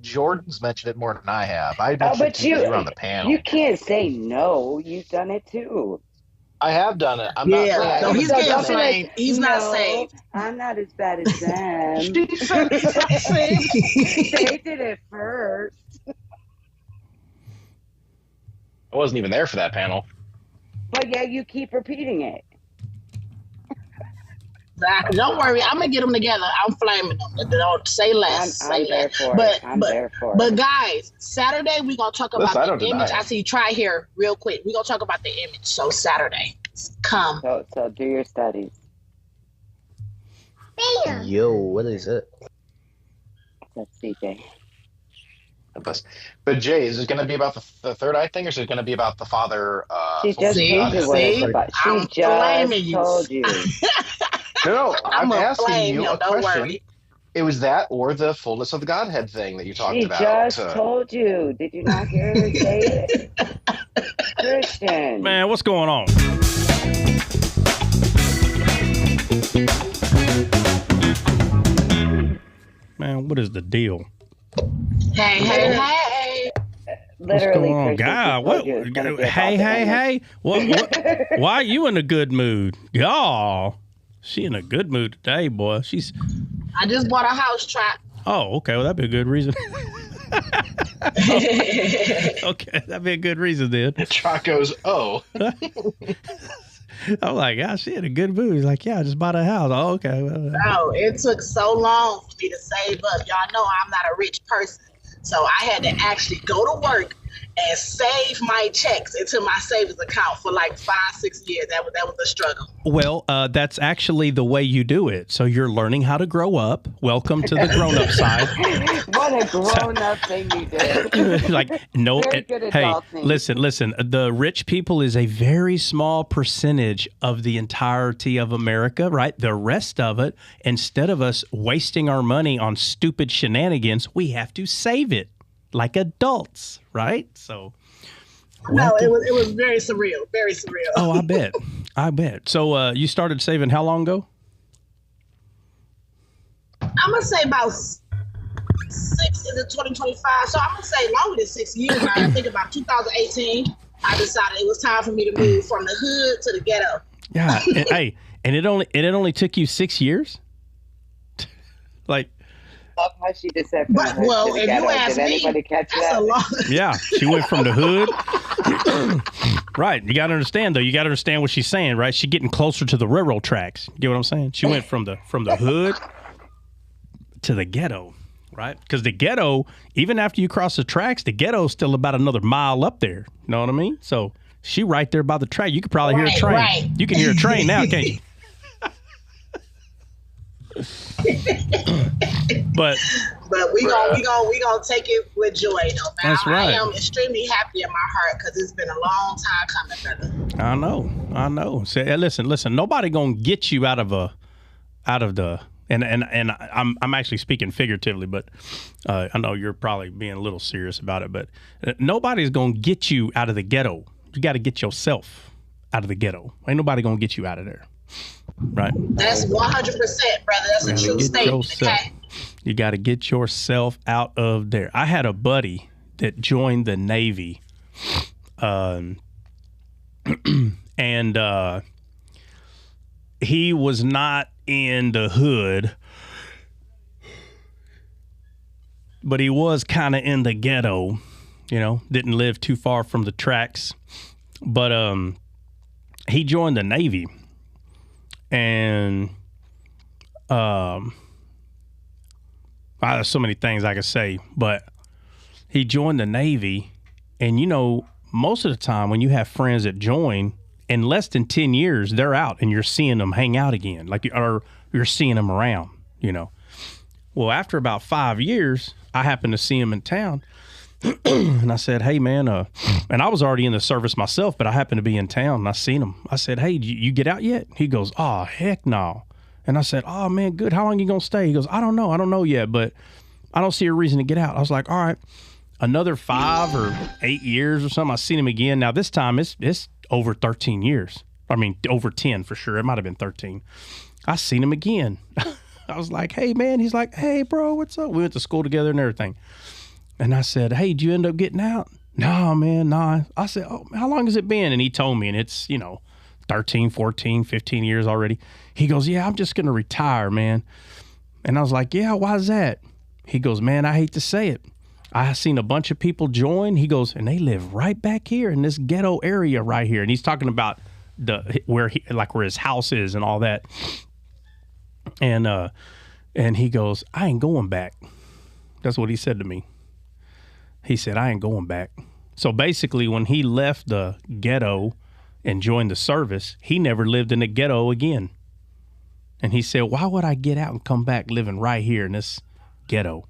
Jordan's mentioned it more than I have. I mentioned it But to you because you were on the panel. you can't say no. You've done it too. I have done it. I'm not Yeah, saying I so haven't he's done getting it. flamed. He's not No, saved. I'm not as bad as them. She said he's not saved. They did it first. I wasn't even there for that panel. But yeah, you keep repeating it. Exactly. Don't worry, I'm gonna get them together. I'm flaming them. Don't say less. I'm say there less. for but, it. I'm but, there for but it. guys, Saturday we're gonna talk Listen, I about don't the image. deny it. I see. Try here real quick. We're gonna talk about the image. So Saturday, come. So do your studies. Yo, what is it? That's CJ. But Jay, is it going to be about the third eye thing, or is it going to be about the father? She just See? told you what it's See? about. She I'm just blaming you. told you. No, I'm gonna asking blame you him, a don't question. worry. It was that or the fullness of the Godhead thing that you talked She about. just told you. Did you not hear her say it? Christian. Man, what's going on? Man, what is the deal? Hey. What's Literally, going on? Christian, God, she what? told you it's gonna be about Hey, the hey, image. hey. What? Why are you in a good mood? Y'all, she in a good mood today, boy. She's. I just bought a house trap. Oh, okay. Well, that'd be a good reason. Okay, that'd be a good reason then. Trock goes, oh. I'm like, yeah, she in a good mood. He's like, yeah, I just bought a house. Oh, okay. Well, No, it took so long for me to save up. Y'all know I'm not a rich person. So I had to actually go to work and save my checks into my savings account for like 5-6 years. That was a struggle. Well, that's actually the way you do it. So you're learning how to grow up. Welcome to the grown-up side. What a grown-up thing you did. Like, no. Very good Hey, adult thing. listen. The rich people is a very small percentage of the entirety of America, right? The rest of it, instead of us wasting our money on stupid shenanigans, we have to save it like adults, right? So. No, it was very surreal. Very surreal. Oh, I bet. So you started saving how long ago? I'm going to say about 6 into 2025. So I'm going to say longer than 6 years now. I think about 2018, I decided it was time for me to move from the hood to the ghetto. Yeah. Hey, and it only took you 6 years? Like, Love how she just said. But, well, if you ask Did me, anybody catch that's that? a long. yeah, she went from the hood. Right. You got to understand, though. You got to understand what she's saying, right? She's getting closer to the railroad tracks. You get what I'm saying? She went from the hood to the ghetto, right? Because the ghetto, even after you cross the tracks, the ghetto's still about another mile up there. You know what I mean? So she right there by the track. You could probably hear a train. Right. You can hear a train now, can't you? But we gonna take it with joy, though, man. That's right. I am extremely happy in my heart because it's been a long time coming, brother. I know. Say, listen. Nobody gonna get you out of the. And I'm actually speaking figuratively, but I know you're probably being a little serious about it. But nobody's gonna get you out of the ghetto. You got to get yourself out of the ghetto. Ain't nobody gonna get you out of there, right? That's 100%, brother. That's a true statement. Okay. You got to get yourself out of there. I had a buddy that joined the Navy, and he was not in the hood, but he was kind of in the ghetto. You know, didn't live too far from the tracks, but he joined the Navy, and there's so many things I could say, but he joined the Navy, and you know, most of the time when you have friends that join, in less than 10 years, they're out and you're seeing them hang out again, or you're seeing them around, you know. Well, after about 5 years, I happened to see him in town, and I said, hey, man, and I was already in the service myself, but I happened to be in town, and I seen him. I said, hey, you get out yet? He goes, oh, heck no. And I said, oh, man, good. How long you going to stay? He goes, I don't know yet, but I don't see a reason to get out. I was like, all right, another 5 or 8 years or something. I seen him again. Now, this time it's over 13 years. I mean, over 10 for sure. It might have been 13. I seen him again. I was like, hey, man. He's like, hey, bro, what's up? We went to school together and everything. And I said, hey, did you end up getting out? No, man, nah. I said, oh, how long has it been? And he told me, and it's, 13, 14, 15 years already. He goes, yeah, I'm just going to retire, man. And I was like, yeah, why's that? He goes, man, I hate to say it. I seen a bunch of people join. He goes, and they live right back here in this ghetto area right here. And he's talking about where his house is and all that. And he goes, I ain't going back. That's what he said to me. He said, I ain't going back. So basically, when he left the ghetto and joined the service, he never lived in the ghetto again. And he said, why would I get out and come back living right here in this ghetto?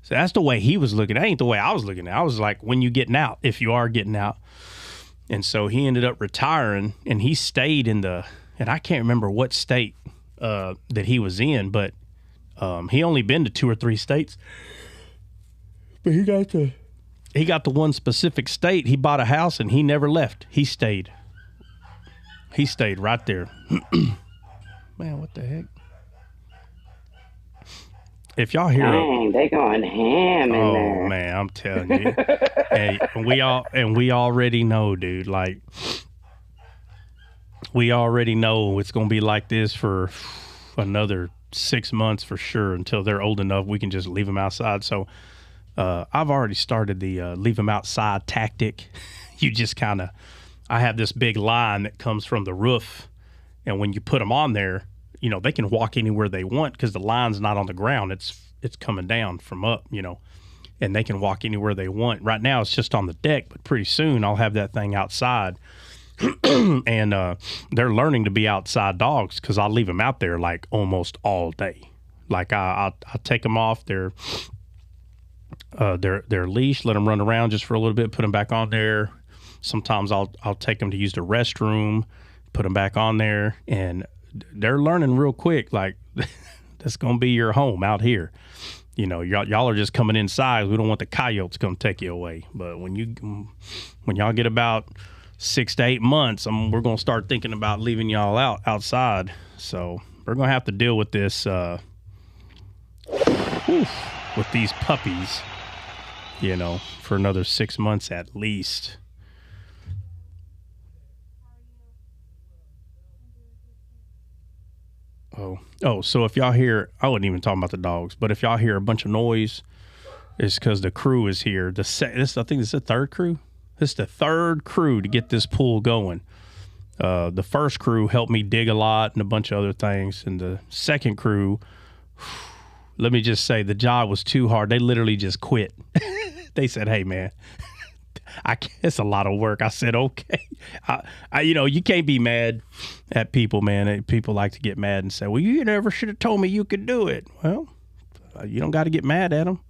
So that's the way he was looking. That ain't the way I was looking at it. I was like, when you getting out, if you are getting out. And so he ended up retiring, and he stayed in and I can't remember what state that he was in, but he only been to 2 or 3 states. But he got the one specific state. He bought a house, and he never left. He stayed. He stayed right there. Man, what the heck? If y'all hear, dang, they going ham in there. Oh man, I'm telling you, and we already know, dude. Like, we already know it's gonna be like this for another 6 months for sure until they're old enough we can just leave them outside. So, I've already started the leave them outside tactic. You just I have this big line that comes from the roof, and when you put them on there, they can walk anywhere they want because the line's not on the ground. It's coming down from up, and they can walk anywhere they want. Right now it's just on the deck, but pretty soon I'll have that thing outside. And they're learning to be outside dogs because I'll leave them out there like almost all day. Like I'll take them off their leash, let them run around just for a little bit, put them back on there. Sometimes I'll take them to use the restroom, put them back on there, and they're learning real quick. Like, that's going to be your home out here. Y'all are just coming inside. We don't want the coyotes to come take you away. But when y'all get about 6 to 8 months, we're going to start thinking about leaving y'all outside. So we're going to have to deal with this, with these puppies, for another 6 months at least. Oh, so if y'all hear, I wasn't even talking about the dogs, but if y'all hear a bunch of noise, it's because the crew is here. I think this is the third crew. This is the third crew to get this pool going. The first crew helped me dig a lot and a bunch of other things. And the second crew, let me just say, the job was too hard. They literally just quit. They said, hey, man, it's a lot of work. I said, okay. You can't be mad at people, man. People like to get mad and say, well, you never should have told me you could do it. Well, you don't got to get mad at them,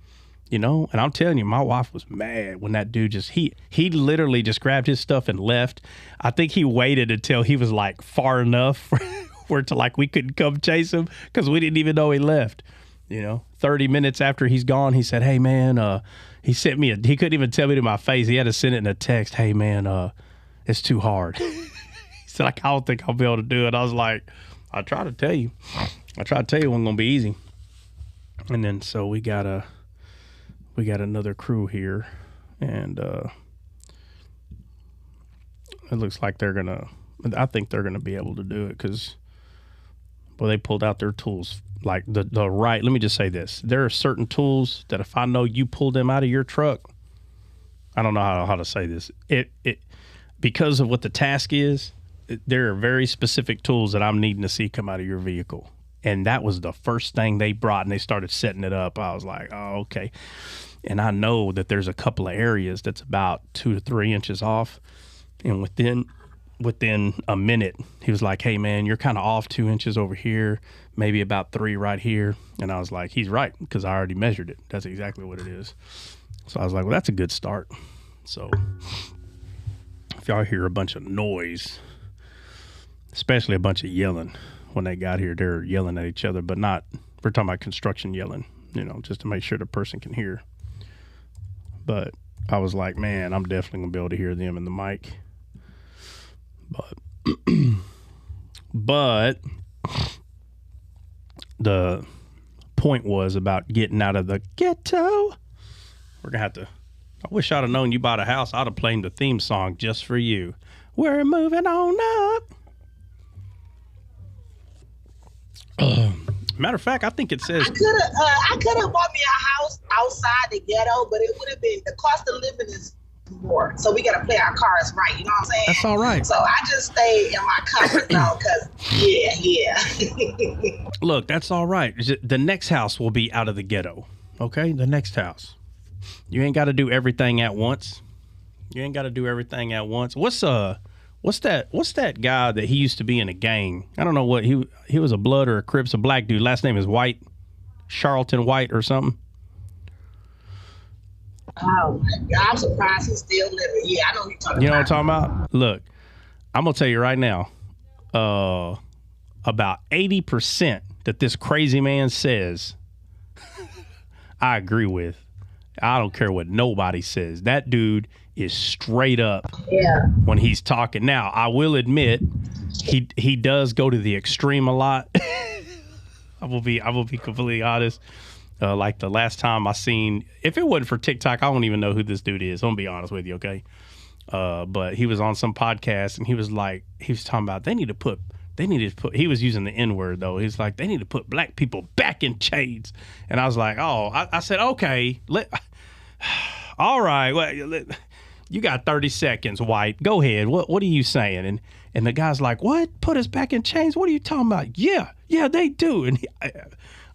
And I'm telling you, my wife was mad when that dude he literally just grabbed his stuff and left. I think he waited until he was like far enough where we couldn't come chase him because we didn't even know he left. 30 minutes after he's gone, he said, hey, man, he sent me he couldn't even tell me to my face. He had to send it in a text. Hey, man, it's too hard. He said, I don't think I'll be able to do it. I was like, I try to tell you. It wasn't going to be easy. And then so we got another crew here, and it looks like I think they're going to be able to do it because, they pulled out their tools. Like let me just say this. There are certain tools that if I know you pulled them out of your truck, I don't know how to say this. It because of what the task is, there are very specific tools that I'm needing to see come out of your vehicle. And that was the first thing they brought, and they started setting it up. I was like, oh, okay. And I know that there's a couple of areas that's about 2 to 3 inches off. And within a minute, he was like, hey, man, you're kind of off 2 inches over here, maybe about 3 right here. And I was like, he's right, because I already measured it. That's exactly what it is. So I was like, well, that's a good start. So if y'all hear a bunch of noise, especially a bunch of yelling, when they got here, they're yelling at each other, but not, we're talking about construction yelling, just to make sure the person can hear. But I was like, man, I'm definitely going to be able to hear them in the mic. But the point was about getting out of the ghetto. We're gonna have to. I wish I'd have known you bought a house. I'd have played the theme song just for you. We're moving on up. Matter of fact, I think it says I could have bought me a house outside the ghetto, but it would have been the cost of living is more. So we got to play our cards right. You know what I'm saying? That's all right. So I just stayed in my comfort zone because, yeah. Look, that's all right. The next house will be out of the ghetto. Okay, the next house. You ain't got to do everything at once. What's that guy that he used to be in a gang? I don't know what he was, a Blood or a Crips, a black dude. Last name is White, Charlton White or something. Oh my God, I'm surprised he's still living. Yeah, I know who you're talking about. You know what I'm talking about? Look, I'm gonna tell you right now, about 80% that this crazy man says, I agree with. I don't care what nobody says. That dude is straight up when he's talking. Now, I will admit he does go to the extreme a lot. I will be completely honest. Like the last time I seen, if it wasn't for TikTok, I don't even know who this dude is. I'm gonna be honest with you, okay? But he was on some podcast and he was talking about they need to put. He was using the N-word though. He's like, they need to put black people back in chains. And I was like, oh, I said, okay, all right. Well, you got 30 seconds, White. Go ahead. What are you saying? And the guy's like, what? Put us back in chains? What are you talking about? Yeah, they do. And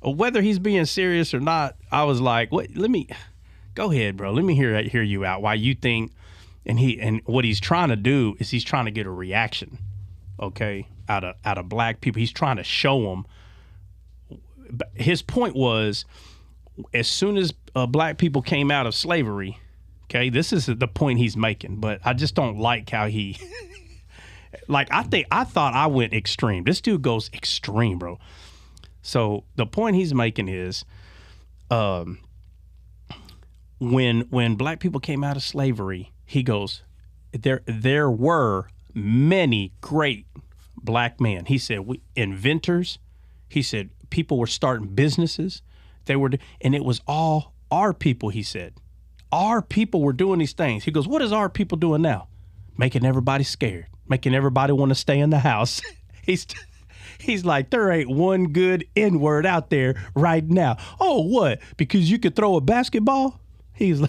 whether he's being serious or not, I was like, what? Go ahead, bro. Let me hear you out. Why you think? And what he's trying to do is he's trying to get a reaction, okay, out of black people. He's trying to show them. His point was, as soon as black people came out of slavery, okay, this is the point he's making, but I just don't like how he, like, I thought I went extreme. This dude goes extreme, bro. So the point he's making is, when black people came out of slavery, he goes, there were many great black men. He said, inventors. He said, people were starting businesses. And it was all our people, he said. Our people were doing these things. He goes, what is our people doing now? Making everybody scared, making everybody want to stay in the house. He's like, there ain't one good N-word out there right now. Oh, what? Because you could throw a basketball? He's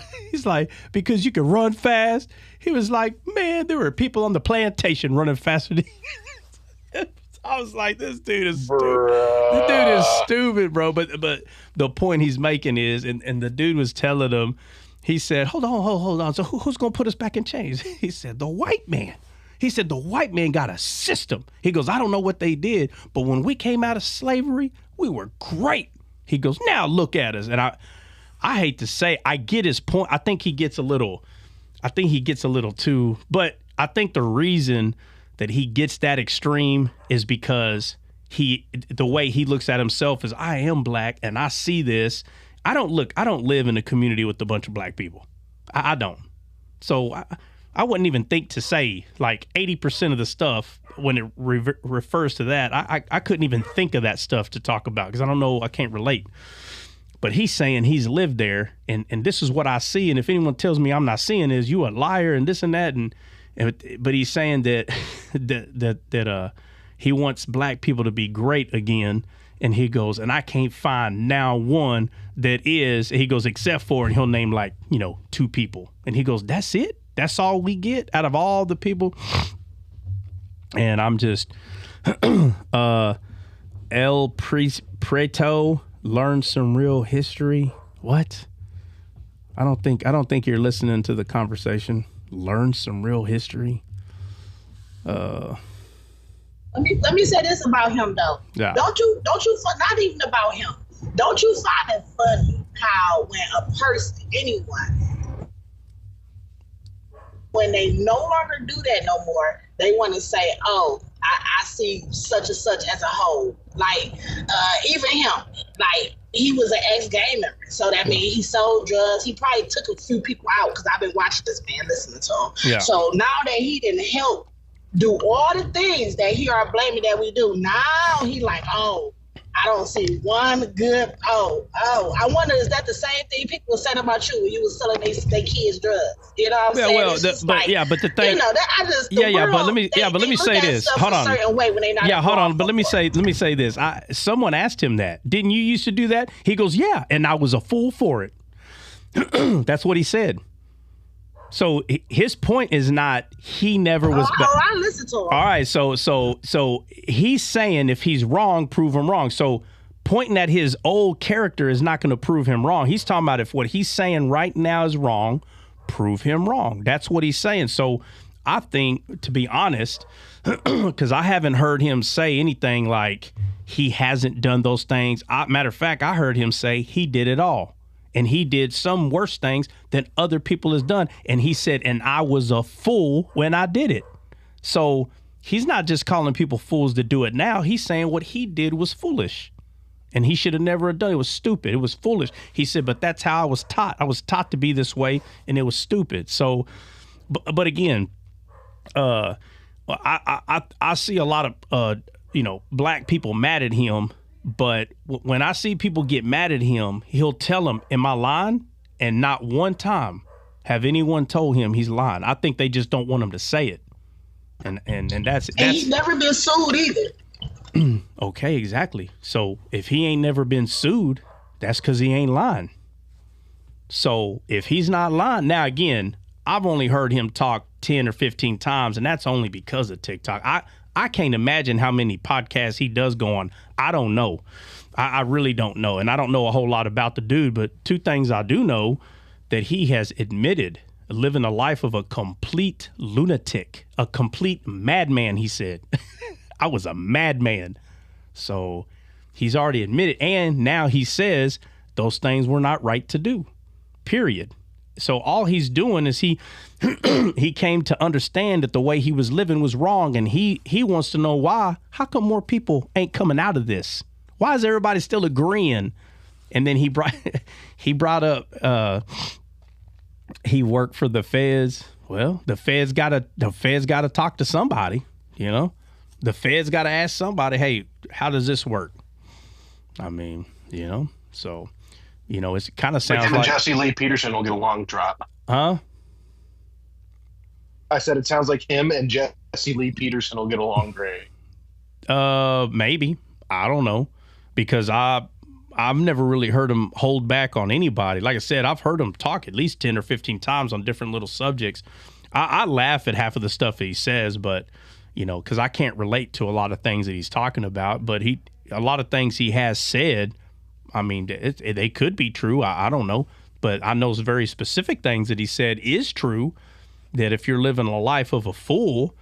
like, because you could run fast? He was like, man, there were people on the plantation running faster than I was like, this dude is stupid. This dude is stupid, bro. But the point he's making is, and the dude was telling him, he said, hold on. So who's going to put us back in chains? He said, the white man. He said, the white man got a system. He goes, I don't know what they did, but when we came out of slavery, we were great. He goes, now look at us. And I hate to say, I get his point. I think he gets a little too, but I think the reason that he gets that extreme is because the way he looks at himself is, I am black and I see this. I don't live in a community with a bunch of black people. I don't. So I wouldn't even think to say like 80% of the stuff when it refers to that. I couldn't even think of that stuff to talk about because I don't know. I can't relate. But he's saying he's lived there and this is what I see. And if anyone tells me I'm not seeing is you a liar and this and that. But he's saying that he wants black people to be great again. And he goes, and I can't find now one that is, he goes, except for, and he'll name like, 2 people. And he goes, that's it? That's all we get out of all the people? And I'm just, El Preto learned some real history. What? I don't think you're listening to the conversation. Learn some real history. Let me say this about him though. Yeah. Don't you not even about him. Don't you find it funny how when a person, anyone, when they no longer do that no more, they want to say, oh, I see such and such as a whole. Like even him, like he was an ex-gang member, so that means he sold drugs. He probably took a few people out because I've been watching this man, listening to him. Yeah. So now that he didn't help do all the things that he are blaming that we do, now he like, oh, I don't see one good. I wonder, is that the same thing people were saying about you when you was selling their kids drugs? You know what I'm saying? It's just but like, but the thing, that I just but let me say this. Hold on. Certain way when they not hold on. But let me say this. Someone asked him that. Didn't you used to do that? He goes, yeah, and I was a fool for it. That's what he said. So his point is not he never was. I listened to him. All right, so he's saying if he's wrong, prove him wrong. So pointing at his old character is not going to prove him wrong. He's talking about if what he's saying right now is wrong, prove him wrong. That's what he's saying. So I think, to be honest, because I haven't heard him say anything like he hasn't done those things. Matter of fact, I heard him say he did it all. And he did some worse things than other people has done. And he said, and I was a fool when I did it. So he's not just calling people fools to do it now. He's saying what he did was foolish. And he should have never done it. It was stupid. It was foolish. He said, but that's how I was taught. I was taught to be this way, and it was stupid. So, but again, I see a lot of, black people mad at him. But when I see people get mad at him, he'll tell them, am I lying? And not one time have anyone told him he's lying. I think they just don't want him to say it. And that's he's never been sued either. Okay, exactly. So if he ain't never been sued, that's because he ain't lying. So if he's not lying, now again, I've only heard him talk 10 or 15 times, and that's only because of TikTok. I can't imagine how many podcasts he does go on. I don't know. I really don't know. And I don't know a whole lot about the dude, but two things I do know, that he has admitted living a life of a complete lunatic, a complete madman, he said. I was a madman. So he's already admitted. And now he says those things were not right to do, period. So all he's doing is he came to understand that the way he was living was wrong, and he wants to know why. How come more people ain't coming out of this? Why is everybody still agreeing? And then he brought up he worked for the feds. Well, the feds gotta talk to somebody. The feds gotta ask somebody, hey, how does this work? I mean, so. It kind of sounds like Jesse Lee Peterson will get a long drop. Huh? I said it sounds like him and Jesse Lee Peterson will get along great. Maybe. I don't know, because I've never really heard him hold back on anybody. Like I said, I've heard him talk at least 10 or 15 times on different little subjects. I laugh at half of the stuff that he says, but because I can't relate to a lot of things that he's talking about. But a lot of things he has said, I mean, they could be true. I don't know. But I know very specific things that he said is true, that if you're living a life of a fool,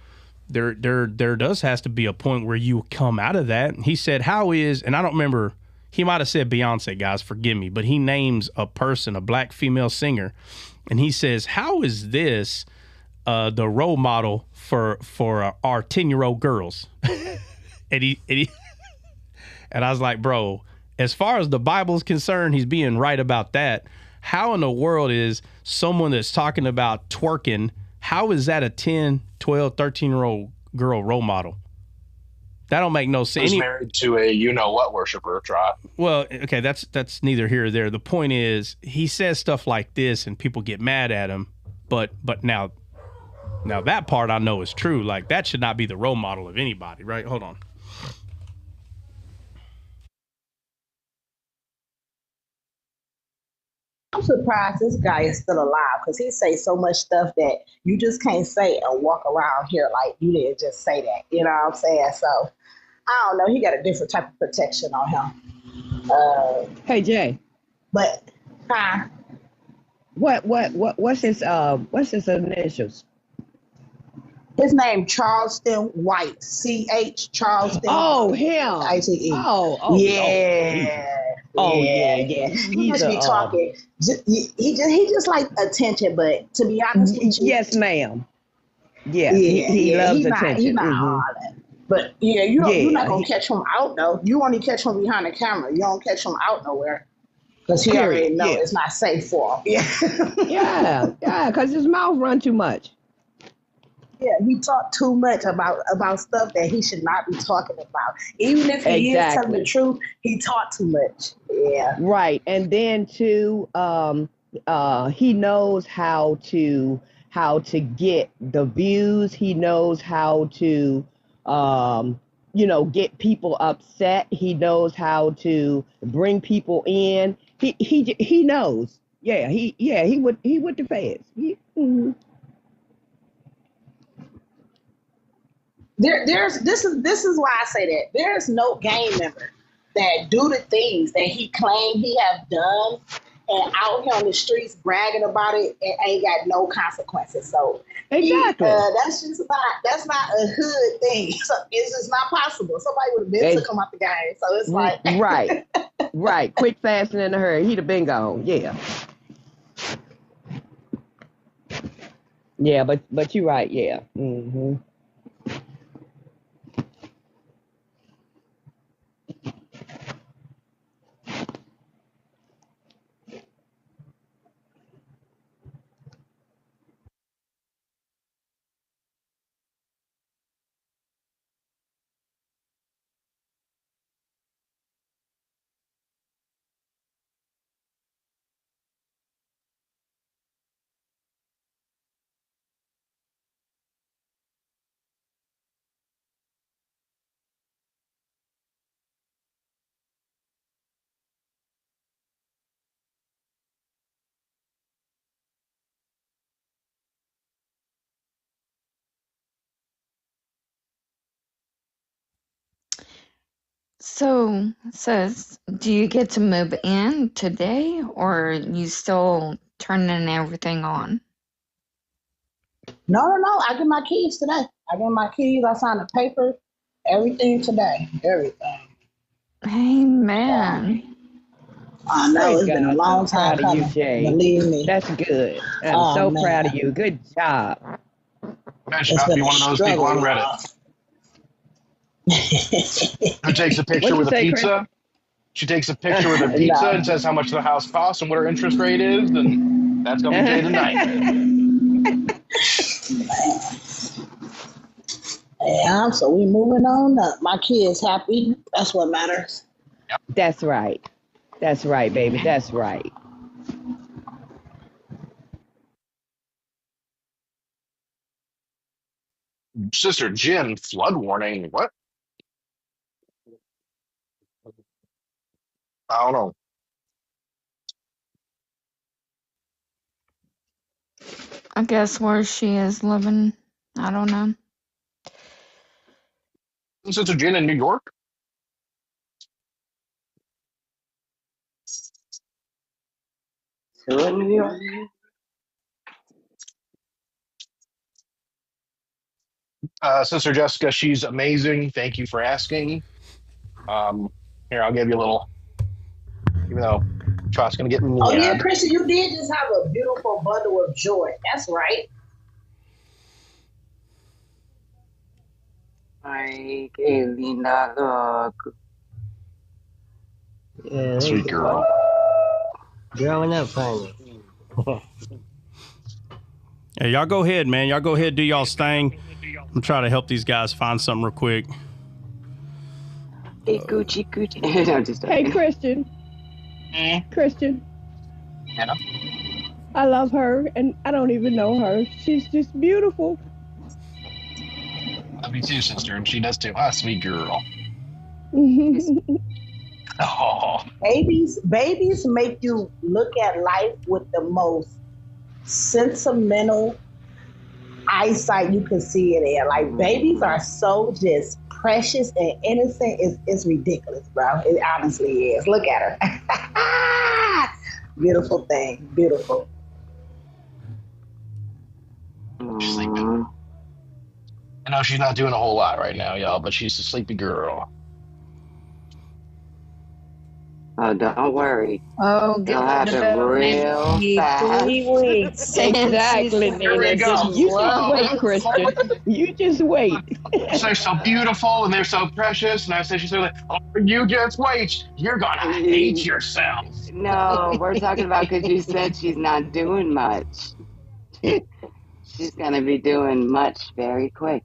there has to be a point where you come out of that. He said, and I don't remember, he might have said Beyonce, guys, forgive me, but he names a person, a black female singer, and he says, how is this the role model for our 10-year-old girls? and I was like, bro, as far as the Bible is concerned, he's being right about that. How in the world is someone that's talking about twerking, how is that a 10, 12, 13-year-old girl role model? That don't make no sense. He's married to a you-know-what worshiper, Trot. Well, okay, that's neither here or there. The point is, he says stuff like this and people get mad at him, but now that part I know is true. Like, that should not be the role model of anybody, right? Hold on. I'm surprised this guy is still alive, because he say so much stuff that you just can't say and walk around here like you didn't just say that. You know what I'm saying? So I don't know. He got a different type of protection on him. Hey Jay, But what's his initials? his name Charleston White. CH Charleston. Oh, him. ITE. Yeah. Yeah. He must be talking. He just like attention, but to be honest with you, yes, ma'am. Yeah, he loves attention. He's not all that. But you're not gonna catch him out though. You only catch him behind the camera. You don't catch him out nowhere, because he already know it's not safe for him. Yeah, because his mouth run too much. Yeah, he talked too much about stuff that he should not be talking about. Even if he is telling the truth, he taught too much. Yeah. Right. And then too, he knows how to get the views. He knows how to get people upset. He knows how to bring people in. He knows. Yeah, he with the feds. There's this is why I say that there's no gang member that do the things that he claimed he have done and out here on the streets bragging about it and ain't got no consequences. So Exactly. that's not a hood thing. So it's just not possible. Somebody would have been to come out the game. So it's like Right. Right. Quick, fast, and in a hurry. He'd have been gone. Yeah. Yeah, but you're right. Yeah. So, sis, do you get to move in today or you still turning everything on? no. I get my keys today. I get my keys. I signed the paper. Everything today. Everything. Amen. I know Praise it's been a God. long I'm time proud of you, coming. Jay. Believe me. That's good. I'm Oh so man, proud of you. Good job. Man, she it's must been be a one of those people struggle, on Reddit y'all. who takes a picture What'd you with a say, Chris? pizza. She takes a picture with her pizza and No. says how much the house costs and what her interest rate is, and that's gonna be Jay tonight. Yeah, so we moving on up. My kids happy. That's what matters. That's right. That's right, baby. That's right. Sister Jim, flood warning. What? I don't know. I guess where she is living, I don't know. Sister Jen in New York? So in New York. Sister Jessica, she's amazing. Thank you for asking. Um, Here, I'll give you a little, even though Trot's gonna get me Oh yeah, mad. Chrissy, you did just have a beautiful bundle of joy. That's right. Ay, qué linda look. Yeah, Sweet girl. growing up finally. Hey, y'all go ahead, man. Y'all go ahead, do y'all's thing. I'm trying to help these guys find something real quick. Hey, Gucci, Gucci. No, just hey, Christian. Christian. Yeah. I love her, and I don't even know her. She's just beautiful. Love you too, sister, and she does too. Ah, sweet girl. Oh, Babies make you look at life with the most sentimental eyesight you can see it in. Like babies are so just precious and innocent. It's ridiculous, bro. It honestly is. Look at her. Beautiful thing. Beautiful. she's sleeping. I know she's not doing a whole lot right now, y'all, but she's a sleepy girl. Oh, don't worry. Oh, It'll happen real fast. 3 weeks. Exactly, Here we go. You just wait, Christian. You just wait. They're so beautiful and they're so precious, and I said, she's like, oh, you just wait. You're gonna hate yourself. No, we're talking about because you said she's not doing much. She's gonna be doing much very quick.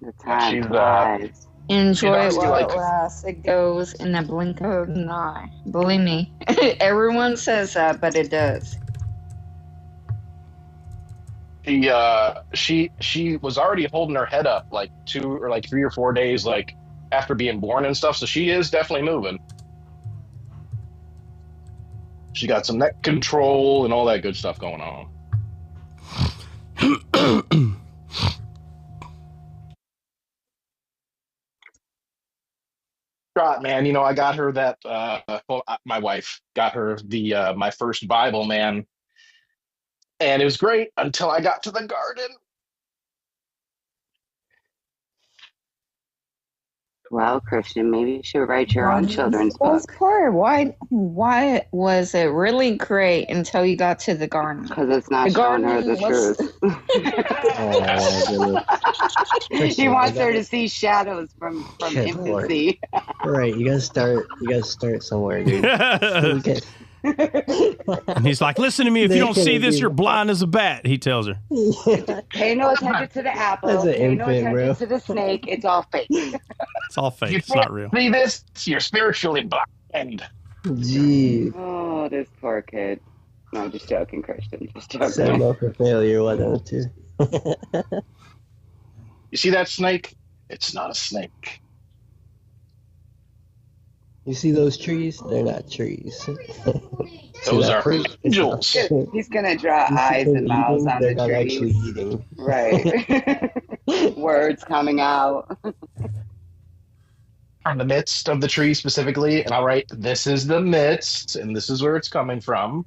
The time She's flies. she's Enjoy it already while like it lasts. It goes in a blink of an eye. Believe me. Everyone says that, but it does. she was already holding her head up like 3 or 4 days like after being born and stuff. So she is definitely moving. She got some neck control and all that good stuff going on. God, man, I got her that. My wife got her the my first Bible, man, and it was great until I got to the garden. Well, Christian, maybe you should write your own children's That's book. part. Why was it really great until you got to the garden? Because it's not The showing her garden the was truth. Oh, goodness. He wants her to see shadows from Shit, Lord. infancy. All right, you gotta start somewhere, dude. And he's like, listen to me. If you don't see this, you're blind as a bat, he tells her. Pay no attention to the apple. That's an Pay no infant, attention bro. to the snake. It's all fake. It's all fake. You It's not real. see this? You're spiritually blind. Gee, Oh, this poor kid. No, just joking, Christian. Just set him joking. up for failure, why don't you? You see that snake? It's not a snake. You see those trees? They're not trees. See Those that are fruit? It's not angels. fruit. He's gonna draw You see eyes them and mouths eating? on They're the not trees. actually eating. Right. Words coming out. From the midst of the tree specifically, and I'll write, this is the midst, and this is where it's coming from.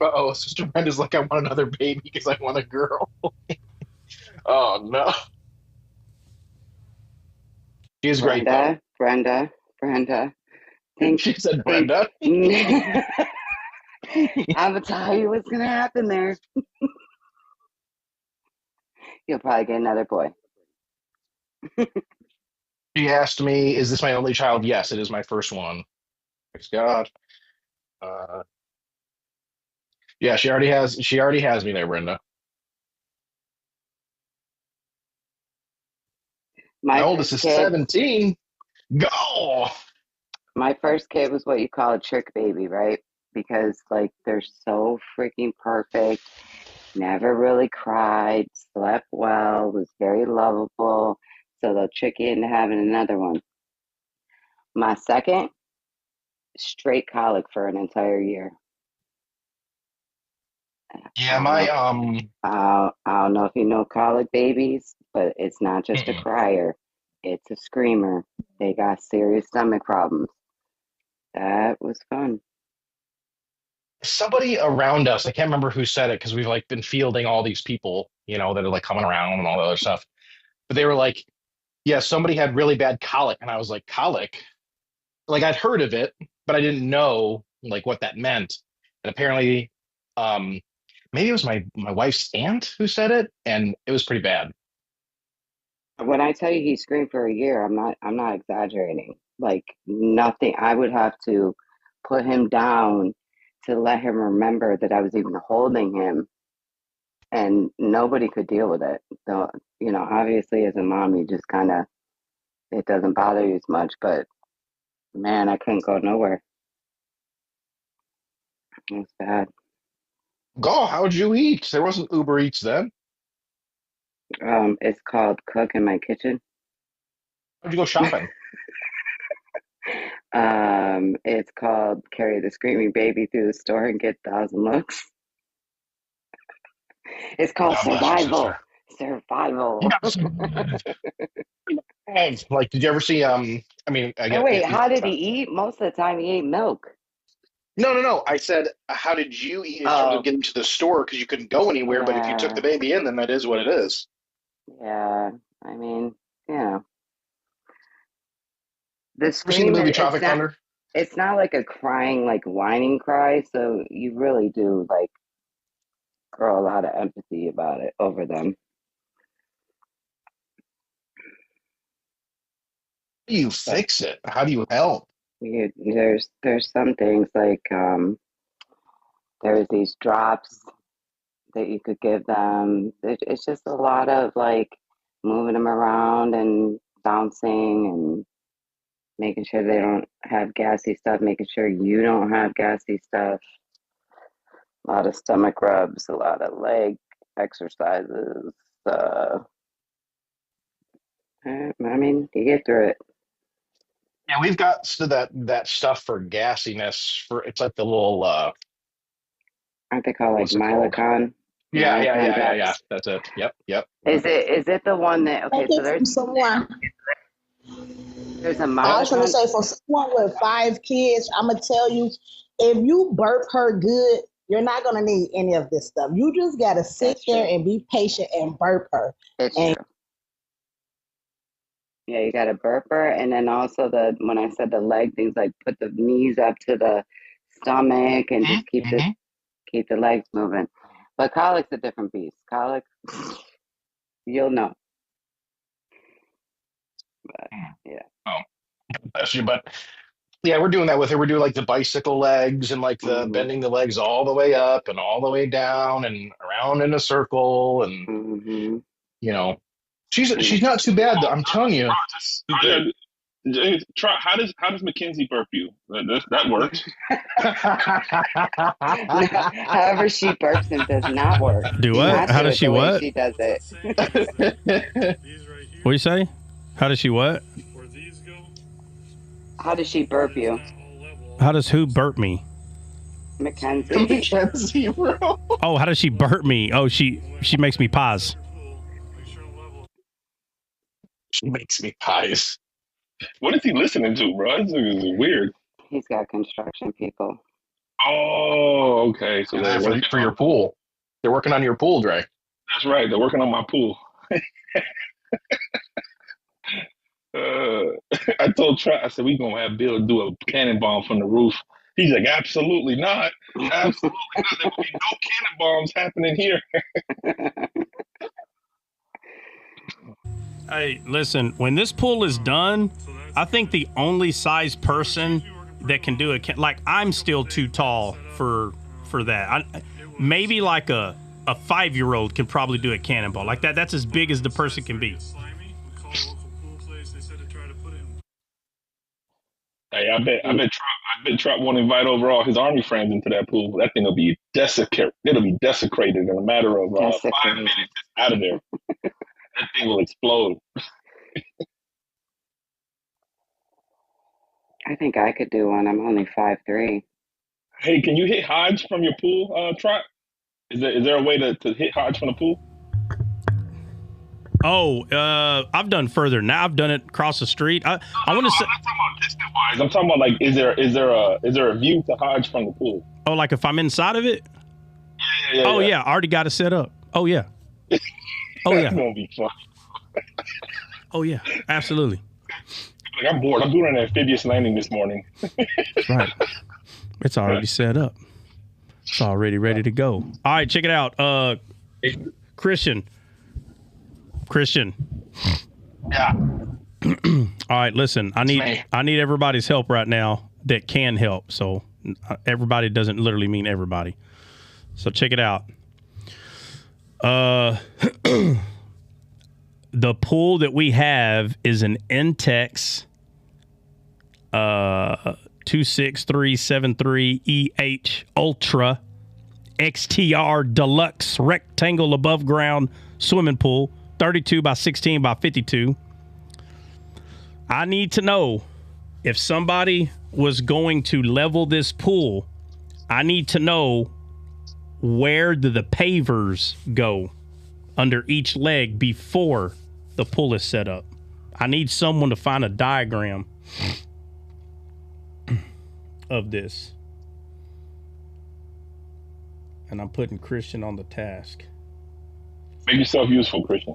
Uh-oh, Sister Brenda's like, I want another baby because I want a girl. Oh, no. She is great, though. Brenda. Think, She said think. Brenda. I'm gonna tell you what's gonna happen there. You'll probably get another boy. She asked me, is this my only child? Yes, it is my first one. Thanks God. Uh, yeah, she already has me there, Brenda. My My oldest first is kid, 17. Go! my first kid was what you call a trick baby, right? Because like they're so freaking perfect. Never really cried, slept well, was very lovable. So they'll trick you into having another one. My second, straight colic for an entire year. Yeah, I don't my know. I don't know if you know colic babies, but it's not just a mm-mm. crier; it's a screamer. They got serious stomach problems. That was fun. Somebody around us, I can't remember who said it because we've like been fielding all these people, that are like coming around and all that other stuff. But they were like, yeah, somebody had really bad colic. And I was like, colic? Like I'd heard of it, but I didn't know like what that meant. And apparently, um, maybe it was my wife's aunt who said it, and it was pretty bad. When I tell you he screamed for a year, I'm not exaggerating. Like nothing. I would have to put him down to let him remember that I was even holding him, and nobody could deal with it. So, obviously as a mom, you just kind of it doesn't bother you as much, but man, I couldn't go nowhere. It was bad. Go, how'd you eat? There wasn't Uber Eats then. It's called Cook in My Kitchen. How'd you go shopping? It's called Carry the Screaming Baby Through the Store and Get 1,000 Looks. It's called God bless you, Survival. sister. Survival. Like, did you ever see? I mean, I Oh get wait, it. how did he eat? Most of the time he ate milk. No, no, no. I said, how did you eat in terms of Oh, getting to the store because you couldn't go anywhere? But if you took the yeah. baby in, then that is what it is. Yeah. I mean, you know, the Ever seen the movie screaming, it's Tropic not, Thunder? it's not like a crying, like whining cry. So you really do like grow a lot of empathy about it over them. How do you fix it? How do you help? There's some things like there's these drops that you could give them. It's just a lot of like moving them around and bouncing and making sure they don't have gassy stuff, making sure you don't have gassy stuff. A lot of stomach rubs, a lot of leg exercises. I mean, you get through it. Yeah, we've got to that stuff for gassiness. For it's like the little Aren't they called like what's it called? Milacon? Yeah. That's it. Yep. Is it the one that? Okay, so From someone. there's a I was going to Milacon. say, for someone with 5 kids, I'm going to tell you, if you burp her good, you're not going to need any of this stuff. You just got to sit That's there true. and be patient and burp her. It's And true. Yeah, you got a burper, and then also when I said the leg things, like put the knees up to the stomach and just keep the legs moving. But colic's a different beast. Colic, you'll know. But yeah. Oh, bless you. But yeah, we're doing that with her. We're doing like the bicycle legs and like the Mm-hmm. bending the legs all the way up and all the way down and around in a circle. And Mm-hmm. you know, she's not too bad. I'm telling you. How does Mackenzie burp you? That works. However she burps him does not work. Do what? Not How do does it she the way what? she does it. What do you say? How does she what? How does she burp you? How does who burp me? Mackenzie. Mackenzie, bro. Oh, how does she burp me? Oh, she makes me pause. She makes me pies. What is he listening to, bro? This is weird. He's got construction people. Oh, okay. So they're working For your pool. They're working on your pool, Dre. That's right. They're working on my pool. I told Trap, I said, we going to have Bill do a cannonball from the roof. He's like, absolutely not. Absolutely not. There will be no cannonballs happening here. Hey, listen, when this pool is done, I think the only size person that can do it, like I'm still too tall for that. Maybe like a 5-year-old can probably do a cannonball like that. That's as big as the person can be. Hey, I bet Trap won't invite over all his army friends into that pool. That thing will be desecrated. It'll be desecrated in a matter of 5 minutes. It's out of there. That thing will explode. I think I could do one. I'm only 5'3". Hey, can you hit Hodge from your pool, Trap? Is there a way to hit Hodge from the pool? Oh, I've done further now. I've done it across the street. I want to say. I'm talking about distance wise. I'm talking about like, is there a view to Hodge from the pool? Oh, like if I'm inside of it? Yeah. Oh yeah, I already got it set up. Oh yeah. Oh yeah. That's gonna be fun. Oh yeah, absolutely. Like, I'm bored. I'm doing an amphibious landing this morning. Right. It's already set up. It's already ready to go. All right, check it out. Christian. Yeah. All right, listen. I need everybody's help right now that can help. So everybody doesn't literally mean everybody. So check it out. The pool that we have is an Intex 26373EH Ultra XTR Deluxe Rectangle Above Ground Swimming Pool, 32 by 16 by 52. I need to know if somebody was going to level this pool, I need to know where do the pavers go under each leg before the pool is set up. I need someone to find a diagram of this. And I'm putting Christian on the task. Make yourself useful, Christian.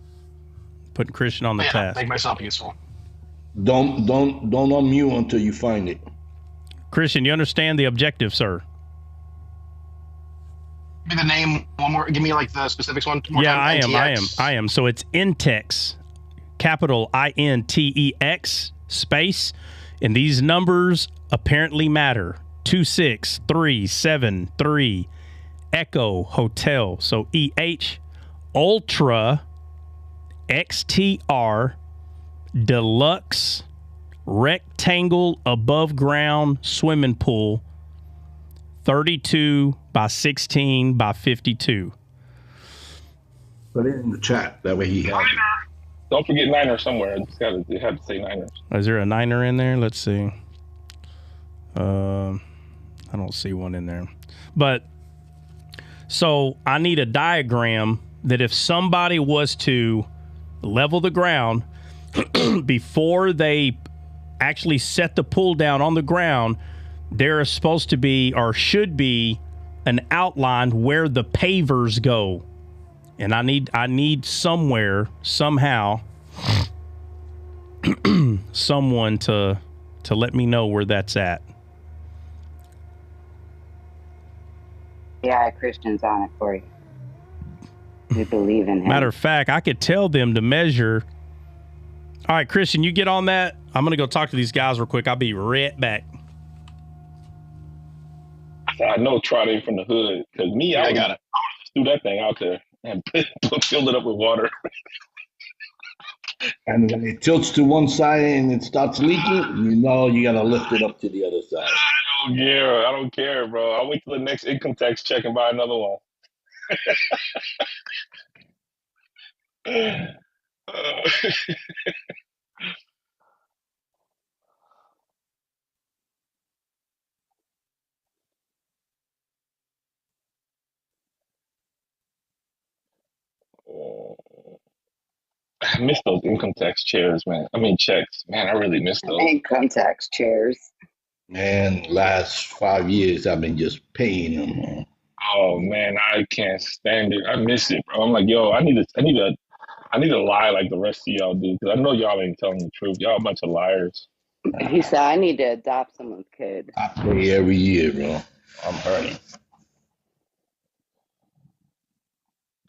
Putting Christian on the task. Make myself useful. Don't unmute until you find it. Christian, you understand the objective, sir? Give me the name one more. Give me like the specifics one more Yeah, time. I am. So it's Intex, capital INTEX space, and these numbers apparently matter. 26373 Echo Hotel. So EH Ultra XTR Deluxe Rectangle Above Ground Swimming Pool, 32 by 16 by 52. Put it in the chat. That way he has it. Don't forget Niner somewhere. You have to say Niners. Is there a Niner in there? Let's see. I don't see one in there. But so I need a diagram that if somebody was to level the ground before they actually set the pool down on the ground, there is supposed to be or should be an outline where the pavers go. And I need somewhere, somehow, someone to let me know where that's at. Yeah, Christian's on it for you. We believe in him. Matter of fact, I could tell them to measure. All right, Christian, you get on that. I'm going to go talk to these guys real quick. I'll be right back. I know Trot ain't from the hood because me, I got it. I would just do that thing out there and fill it up with water. And when it tilts to one side and it starts leaking, you know you got to lift it up to the other side. I don't care, bro. I'll wait till the next income tax check and buy another one. I miss those income tax chairs, man. I mean, checks. Man, I really miss those. Income tax chairs. Man, last 5 years, I've been just paying them, man. Oh, man, I can't stand it. I miss it, bro. I'm like, yo, I need to lie like the rest of y'all do because I know y'all ain't telling the truth. Y'all a bunch of liars. He said, I need to adopt someone's kid. I pay every year, bro. I'm hurting.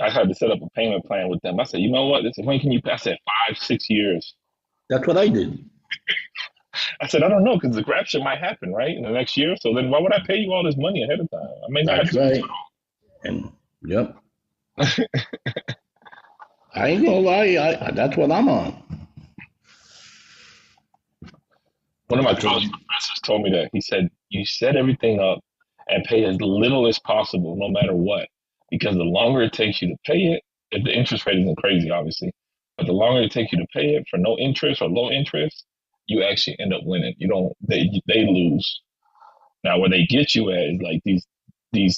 I had to set up a payment plan with them. I said, you know what? They said, when can you pay? I said, 5-6 years. That's what I did. I said, I don't know, because the rapture might happen, right, in the next year. So then why would I pay you all this money ahead of time? I mean, that's right. And, yep. I ain't gonna lie. That's what I'm on. One of my college professors told me that. He said, you set everything up and pay as little as possible, no matter what. Because the longer it takes you to pay it, if the interest rate isn't crazy, obviously, but the longer it takes you to pay it for no interest or low interest, you actually end up winning. You don't, they lose. Now, where they get you at is like these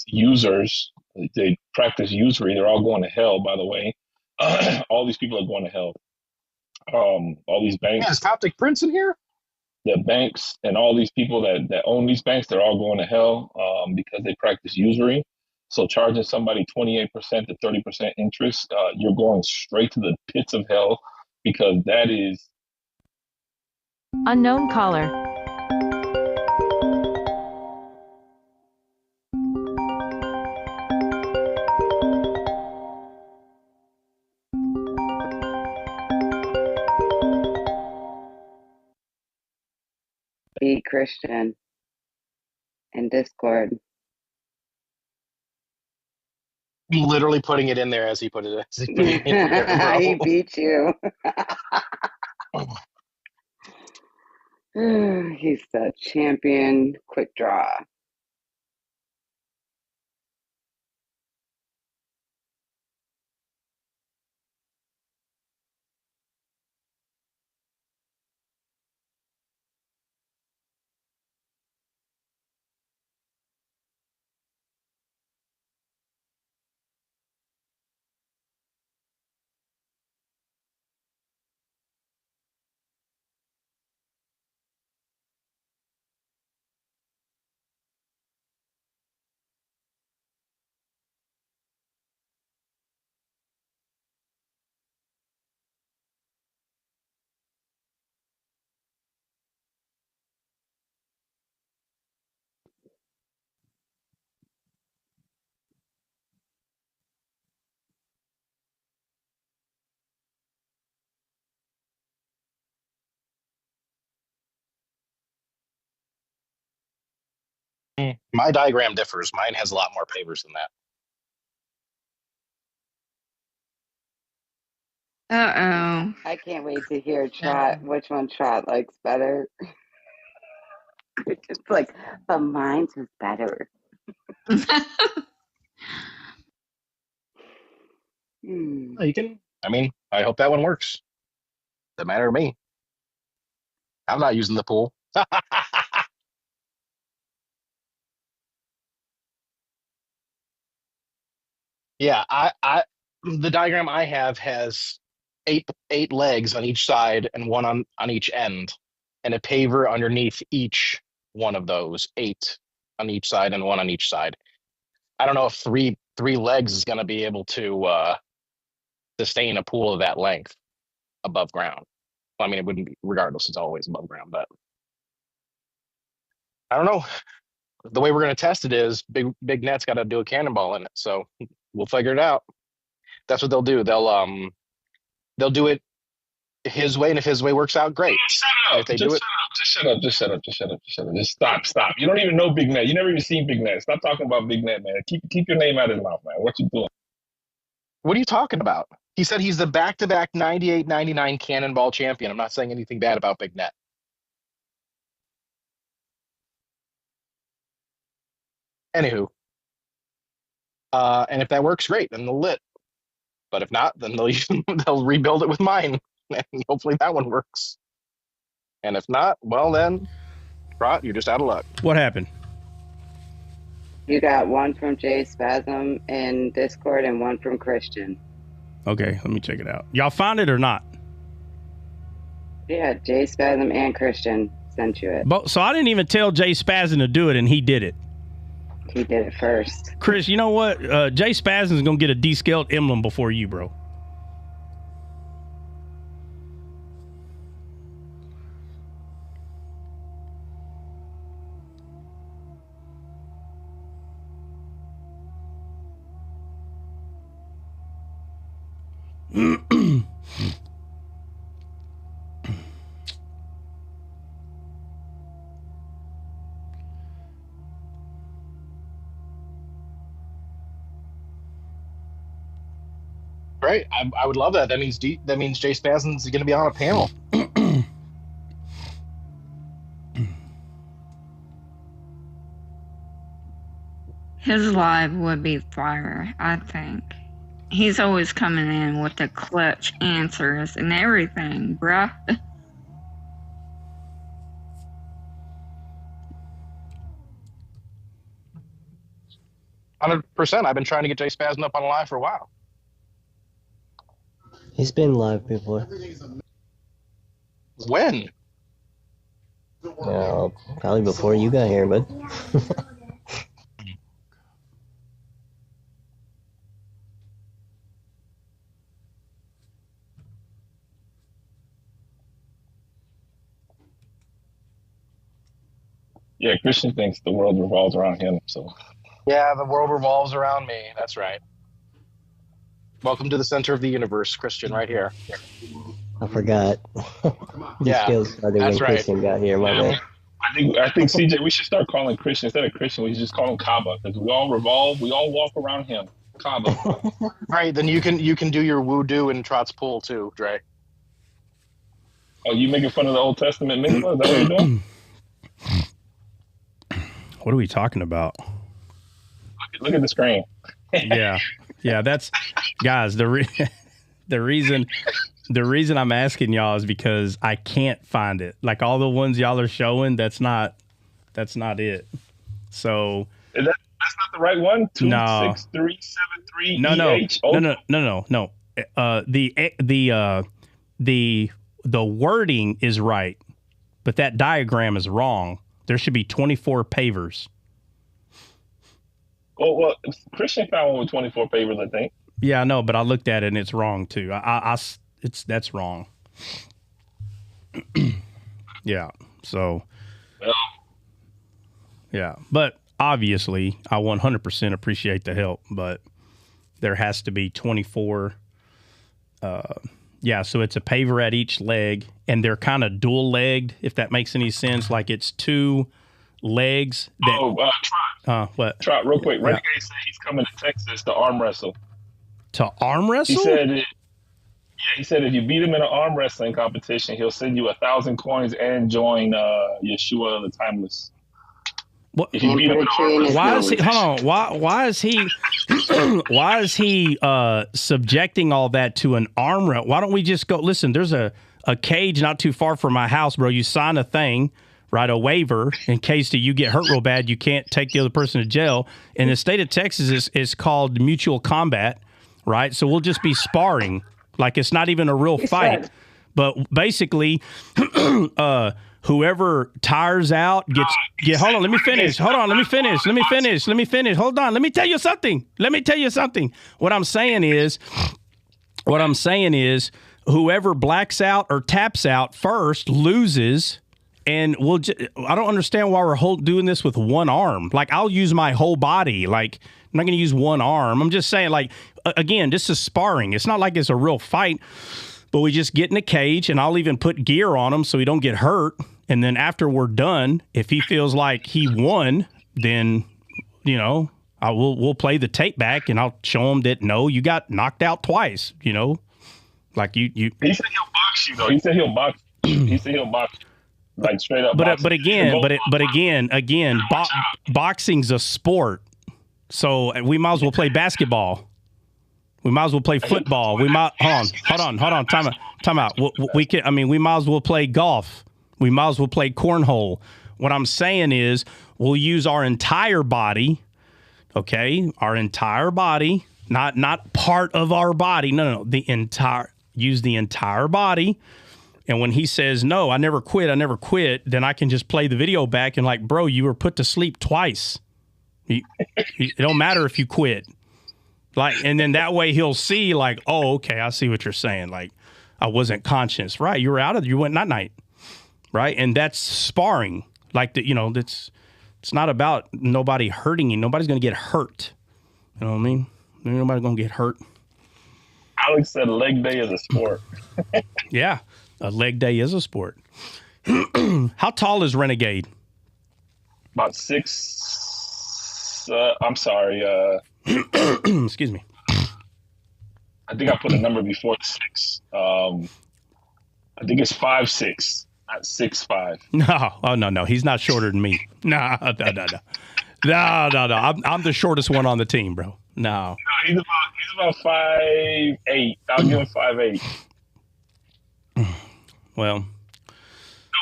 users, they practice usury. They're all going to hell, by the way. All these people are going to hell. All these banks. Yeah, is Coptic Prince in here? The banks and all these people that own these banks, they're all going to hell because they practice usury. So charging somebody 28% to 30% interest, you're going straight to the pits of hell because that is... Unknown caller. Be Christian in Discord. I'm literally putting it in there as he put it. He beat you. He's the champion quick draw. My diagram differs. Mine has a lot more pavers than that. Uh-oh. I can't wait to hear Trot, which one Trot likes better. It's like, but mine's is better. You can. I mean, I hope that one works. Doesn't matter to me. I'm not using the pool. Yeah, the diagram I have has eight legs on each side and one on each end, and a paver underneath each one of those, eight on each side and one on each side. I don't know if three legs is going to be able to sustain a pool of that length above ground. Well, I mean, it wouldn't be, regardless, it's always above ground, but I don't know. The way we're going to test it is big net's got to do a cannonball in it, so we'll figure it out. That's what they'll do. They'll do it his way, and if his way works out, great. Shut And up. if they Just do it, shut up. Just shut up. Just shut up. Just shut up. Just stop. Stop. You don't even know Big Net. You never even seen Big Net. Stop talking about Big Net, man. Keep your name out of his mouth, man. What you doing? what are you talking about? He said he's the back-to-back 98-99 cannonball champion. I'm not saying anything bad about Big Net. Anywho, and if that works, great, then they'll lit. But if not, then they'll rebuild it with mine, and hopefully that one works. And if not, well then, Rot, you're just out of luck. What happened? You got one from Jay Spasm in Discord and one from Christian. Okay, let me check it out. Y'all found it or not? Yeah, Jay Spasm and Christian sent you it. So I didn't even tell Jay Spazin to do it, and he did it. He did it first. Chris, you know what? Jay Spazin is going to get a descaled emblem before you, bro. Right, I would love that. That means Jay Spazin's going to be on a panel. His live would be fire, I think. He's always coming in with the clutch answers and everything, bruh. 100%. I've been trying to get Jay Spazin up on live for a while. He's been live before. When? Probably before you got here, bud. Yeah, Christian thinks the world revolves around him. So Yeah, the world revolves around me. That's right. Welcome to the center of the universe, Christian, right here. I forgot. Yeah, Skills started that's when right. Christian got here, my man. I think CJ, we should start calling Christian instead of Christian. We should just call him Kaba because we all revolve. We all walk around him. Kaba. Right, then you can do your woo-doo in Trot's pool too, Dre. Oh, you making fun of the Old Testament mitzvah? Is that what you're doing? What are we talking about? Look at the screen. Yeah, that's guys. The reason I'm asking y'all is because I can't find it. Like all the ones y'all are showing, that's not it. So That's not the right one. 26373 No. The wording is right, but that diagram is wrong. There should be 24 pavers. Oh, well, Christian found one with 24 pavers, I think. Yeah, I know, but I looked at it and it's wrong too. That's wrong. Yeah. So. Well. Yeah, but obviously, I 100% appreciate the help, but there has to be 24. Yeah, so it's a paver at each leg, and they're kind of dual-legged, if that makes any sense. Like it's two legs. That, what? Trot, real quick. Renegade said he's coming to Texas to arm wrestle. To arm wrestle? He said if you beat him in an arm wrestling competition, he'll send you 1,000 coins and join Yeshua the Timeless. What? If you beat him in an arm wrestling Why is he? Hold on. Why is he? Why is he subjecting all that to an arm wrestle? Why don't we just go? Listen, there's a cage not too far from my house, bro. You sign a thing, write a waiver in case that you get hurt real bad. You can't take the other person to jail. In the state of Texas, is called mutual combat, right? So we'll just be sparring. Like it's not even a real fight, but basically, whoever tires out gets. Hold on, let me finish. Hold on, let me finish. Hold on, let me tell you something. What I'm saying is, whoever blacks out or taps out first loses, and I don't understand why we're doing this with one arm. Like I'll use my whole body. Like I'm not going to use one arm. I'm just saying, like, again, this is sparring. It's not like it's a real fight, but we just get in a cage, and I'll even put gear on him so he don't get hurt. And then after we're done, if he feels like he won, then, we'll play the tape back, and I'll show him that, no, you got knocked out twice, Like you. He said he'll box you, though. He said he'll box you. Like straight up. But again, boxing's a sport. So we might as well play basketball. We might as well play football. Hold on. Time out. We might as well play golf. We might as well play cornhole. What I'm saying is we'll use our entire body. Okay, our entire body, not part of our body. No. Use the entire body. And when he says, no, I never quit, then I can just play the video back and like, bro, you were put to sleep twice. It don't matter if you quit. Like, and then that way he'll see like, oh, okay, I see what you're saying. Like, I wasn't conscious. Right. You were you went night. Right. And that's sparring. Like, it's not about nobody hurting you. Nobody's going to get hurt. You know what I mean? Nobody's going to get hurt. Alex said leg day is a sport. Yeah. A leg day is a sport. How tall is Renegade? About 6. I'm sorry. Excuse me. I think I put a number before 6. I think it's 5'6", not 6'5". No. He's not shorter than me. No. I'm the shortest one on the team, bro. No. He's about 5'8". I'll give him 5'8". Well. No,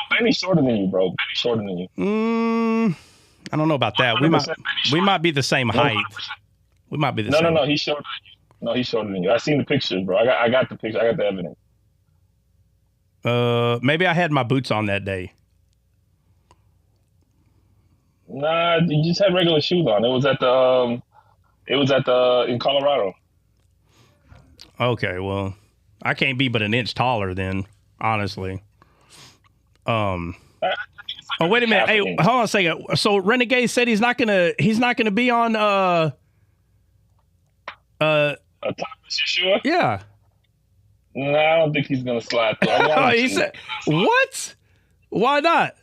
Benny's shorter than you, bro. Benny's shorter than you. I don't know about that. We might be the same height. We might be the same. No, he's shorter than you. No, he's shorter than you. I seen the pictures, bro. I got the picture. I got the evidence. Maybe I had my boots on that day. Nah, you just had regular shoes on. It was in Colorado. Okay, well, I can't be but an inch taller then, honestly. Oh, wait a minute. Hey, hold on a second. So Renegade said he's not gonna be on a Timeless Yeshua? Yeah. No, I don't think he's gonna slide through. He said, what? Why not?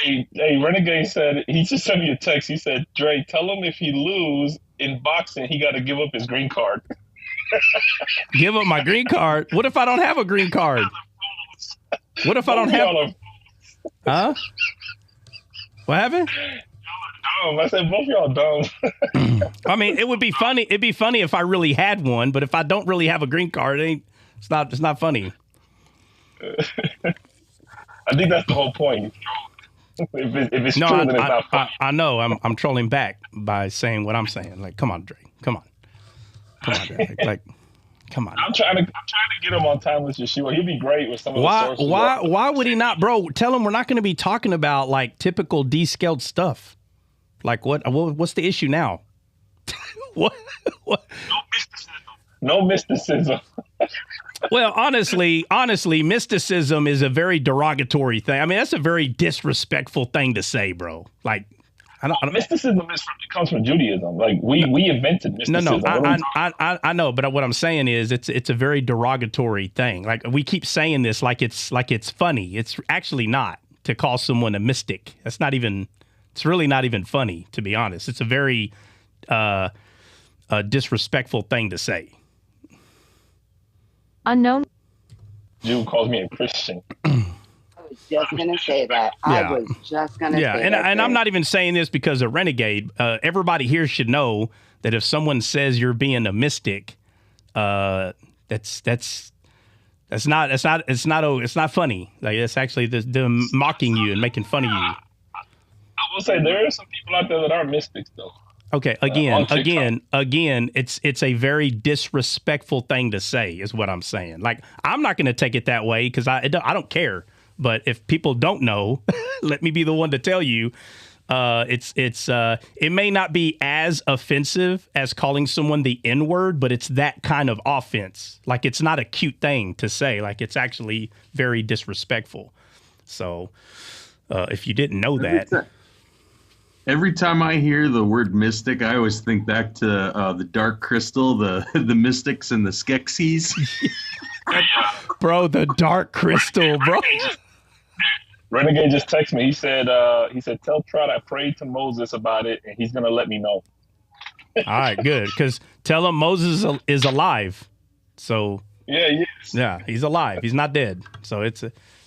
Hey, Renegade said, he just sent me a text. He said, Dre, tell him if he lose in boxing, he got to give up his green card. Give up my green card? What if I don't have a green card? What if I don't have? Huh? What happened? Y'all are dumb. I said both y'all dumb. I mean, it would be funny. It'd be funny if I really had one, but if I don't really have a green card, it's not funny. I think that's the whole point. If it's true, then it's not funny. I know. I'm trolling back by saying what I'm saying. Like, come on, Drake. Come on, Drake. Like, come on. I'm trying to get him on Timeless Yeshua. He'd be great with some of the sources. Why would he not, bro? Tell him we're not going to be talking about like typical descaled stuff. Like what's the issue now? What? No mysticism. Well, honestly, mysticism is a very derogatory thing. I mean, that's a very disrespectful thing to say, bro. Like, I don't mysticism comes from Judaism. Like we invented mysticism. No, I know, but what I'm saying is it's a very derogatory thing. Like we keep saying this like it's funny. It's actually not to call someone a mystic. That's not even It's really not even funny, to be honest. It's a very disrespectful thing to say. Unknown. Jew calls me a Christian. I was just gonna say that. Yeah. I was just gonna say and that. and I'm not even saying this because of Renegade. Everybody here should know that if someone says you're being a mystic, it's not funny. Like, it's actually them mocking you and making fun of you. I will say there are some people out there that are mystics, though. Okay, again, it's a very disrespectful thing to say, is what I'm saying. Like, I'm not going to take it that way because I don't care. But if people don't know, let me be the one to tell you. It may not be as offensive as calling someone the N-word, but it's that kind of offense. Like, it's not a cute thing to say. Like, it's actually very disrespectful. So, if you didn't know that. Every time I hear the word mystic, I always think back to the Dark Crystal, the Mystics and the Skeksis. Bro, the Dark Crystal, bro. Renegade just texted me. He said, tell Trot I prayed to Moses about it, and he's going to let me know. All right, good. Because tell him Moses is alive. So yeah, he is. Yeah, he's alive. He's not dead. So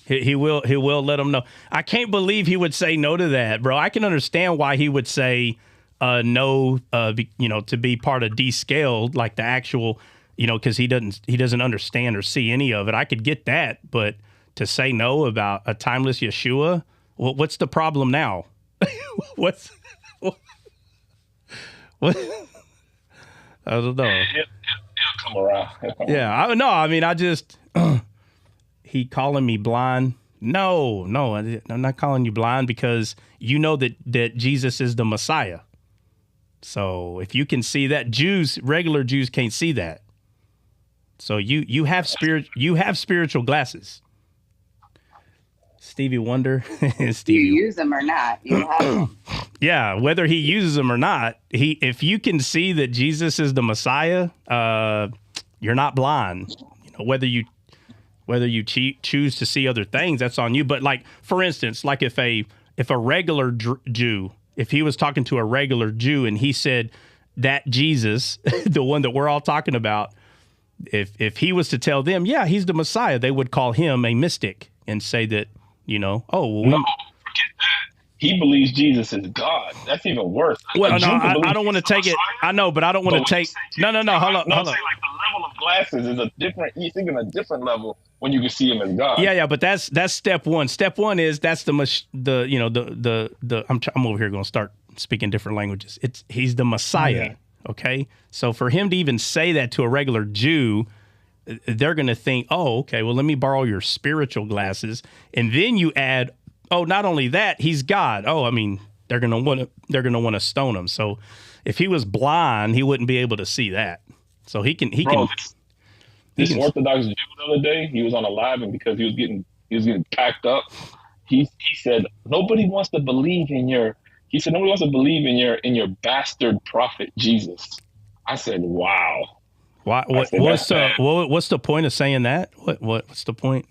he will let him know. I can't believe he would say no to that, bro. I can understand why he would say no, to be part of descaled, like the actual, because he doesn't understand or see any of it. I could get that, but to say no about a timeless Yeshua, what's the problem now? what? I don't know. He'll come around. I just he calling me blind. No, I'm not calling you blind because you know that Jesus is the Messiah. So if you can see that, regular Jews can't see that. So you have spiritual glasses. Stevie Wonder. You use them or not, you have them. Yeah, whether he uses them or not, if you can see that Jesus is the Messiah, you're not blind. Whether you choose to see other things, that's on you. But like, for instance, like if a regular Jew, if he was talking to a regular Jew and he said that Jesus, the one that we're all talking about, if he was to tell them, yeah, he's the Messiah, they would call him a mystic and say that, no, forget that. He believes Jesus is God. That's even worse. Well, no, I don't want to take it. I know, but I don't want to take. No. Hold on. I'm saying, like, the level of glasses is a different. You think on a different level when you can see him as God. Yeah, but that's step one. Step one is that's I'm over here going to start speaking different languages. He's the Messiah. Okay, so for him to even say that to a regular Jew, they're going to think, oh, okay, well, let me borrow your spiritual glasses, and then you add. Oh, not only that, he's God. Oh, I mean, they're gonna want to stone him. So, if he was blind, he wouldn't be able to see that. So he can. This Orthodox Jew the other day, he was on a live, and because he was getting packed up, he said nobody wants to believe in your. He said nobody wants to believe in your bastard prophet Jesus. I said, wow. What's the point of saying that? What's the point?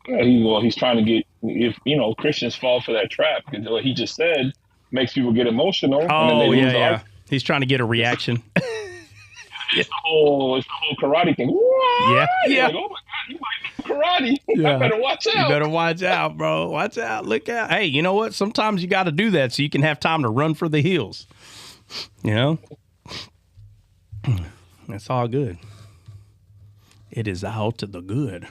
He's trying to get, if Christians fall for that trap, because what he just said makes people get emotional. Oh, and then they lose he's trying to get a reaction. It's the whole karate thing. What? Yeah. Like, oh my God, you might do karate. Yeah. I better watch out. You better watch out, bro. Watch out. Look out. Hey, you know what? Sometimes you got to do that so you can have time to run for the hills. That's all good. It is all to the good.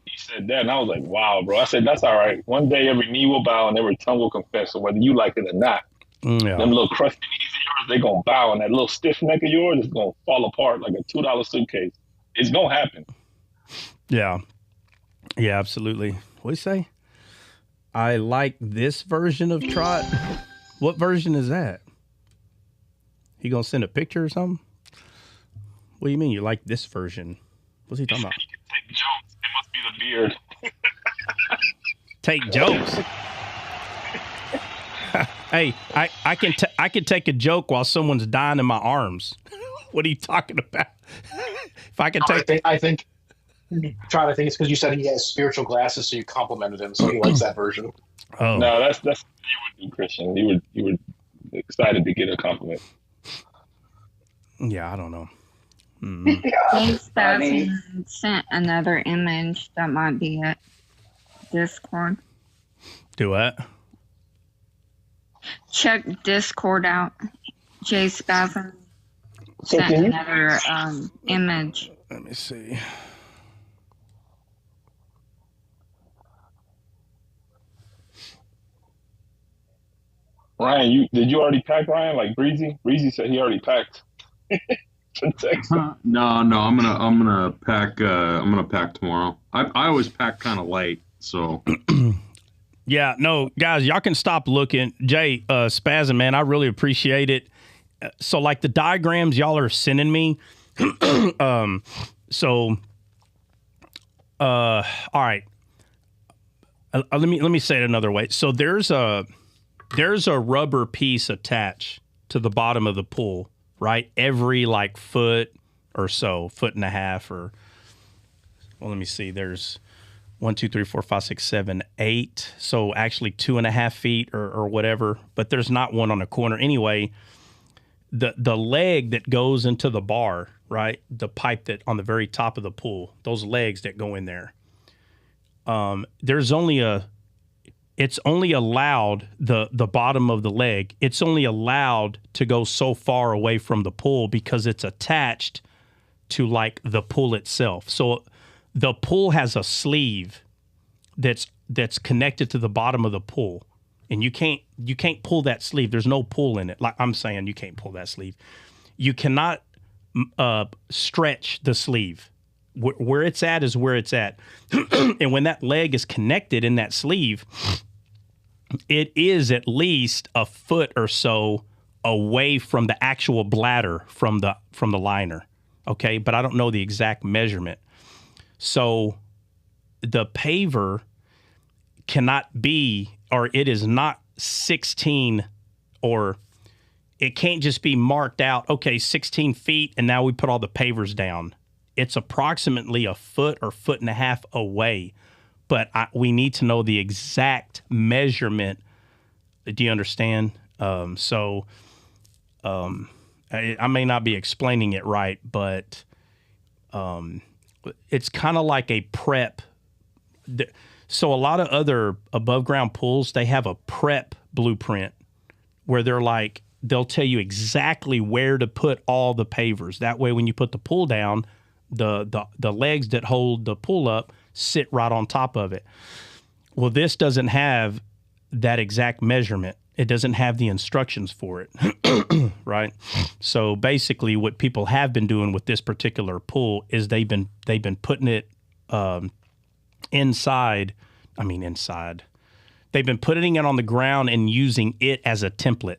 He said that, and I was like, wow, bro. I said, that's all right. One day every knee will bow and every tongue will confess, so whether you like it or not. Yeah. Them little crusty knees of yours, they going to bow, and that little stiff neck of yours is going to fall apart like a $2 suitcase. It's going to happen. Yeah. Yeah, absolutely. What do you say? I like this version of Trot. What version is that? He going to send a picture or something? What do you mean you like this version? What's he talking about? He can take jokes. It must be the beard. Take jokes? Hey, I can take a joke while someone's dying in my arms. What are you talking about? If I can take, I think trying to think it's because you said he has spiritual glasses, so you complimented him, so he likes that version. Oh, No, that's what you would do, Christian. You were excited to get a compliment. yeah, I don't know. James Basson sent another image that might be at Discord. Do what? Check Discord out. Jay Spasm sent another image. Let me see. Ryan, did you already pack, Ryan? Like Breezy? Breezy said he already packed. No, I'm gonna pack. I'm gonna pack tomorrow. I always pack kind of light, so. Yeah, no, guys, y'all can stop looking. Jay, Spasm, man, I really appreciate it. So, like the diagrams y'all are sending me. All right. Let me say it another way. So there's a rubber piece attached to the bottom of the pool, right? Every like foot or so, foot and a half, or let me see. There's 1, 2, 3, 4, 5, 6, 7, 8. So actually 2.5 feet or whatever. But there's not one on the corner anyway. The leg that goes into the bar, right? The pipe that on the very top of the pool, those legs that go in there. It's only allowed the bottom of the leg. It's only allowed to go so far away from the pool because it's attached to like the pool itself. So the pool has a sleeve that's connected to the bottom of the pool. And you can't pull that sleeve. There's no pull in it. Like I'm saying, you can't pull that sleeve. You cannot stretch the sleeve. Where it's at is where it's at. And when that leg is connected in that sleeve, it is at least a foot or so away from the actual bladder from the liner. Okay, but I don't know the exact measurement. So the paver cannot be, or it is not 16, or it can't just be marked out, okay, 16 feet, and now we put all the pavers down. It's approximately a foot or foot and a half away, but we need to know the exact measurement. Do you understand? I may not be explaining it right, but it's kind of like a prep. So a lot of other above ground pools, they have a prep blueprint where they'll tell you exactly where to put all the pavers. That way, when you put the pool down, the legs that hold the pool up sit right on top of it. Well, this doesn't have that exact measurement. It doesn't have the instructions for it, right? So basically, what people have been doing with this particular pool is they've been putting it inside. They've been putting it on the ground and using it as a template.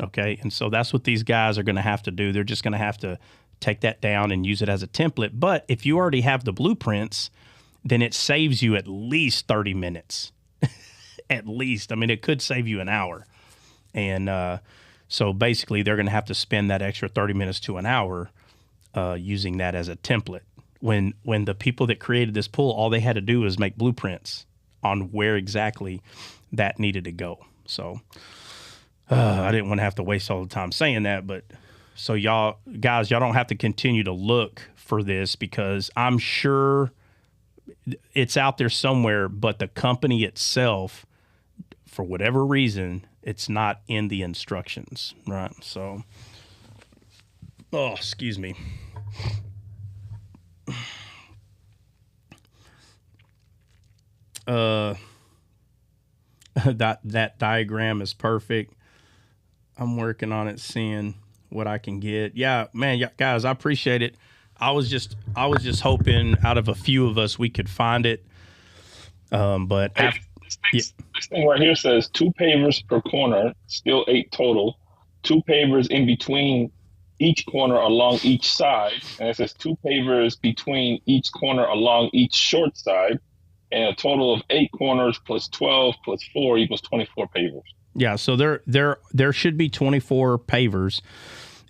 Okay. And so that's what these guys are going to have to do. They're just going to have to take that down and use it as a template. But if you already have the blueprints, then it saves you at least 30 minutes. At least. I mean, it could save you an hour. And so basically, they're going to have to spend that extra 30 minutes to an hour using that as a template. When the people that created this pool, all they had to do was make blueprints on where exactly that needed to go. So I didn't want to have to waste all the time saying that, but so y'all don't have to continue to look for this because I'm sure it's out there somewhere, but the company itself, for whatever reason, it's not in the instructions, right? So, excuse me. That diagram is perfect. I'm working on it, seeing what I can get. Yeah, man, yeah, guys, I appreciate it. I was just hoping out of a few of us we could find it. But this thing right here says 2 pavers per corner, still 8 total. 2 pavers in between each corner along each side, and it says 2 pavers between each corner along each short side, and a total of 8 corners plus 12 plus 4 equals 24 pavers. Yeah, so there should be 24 pavers,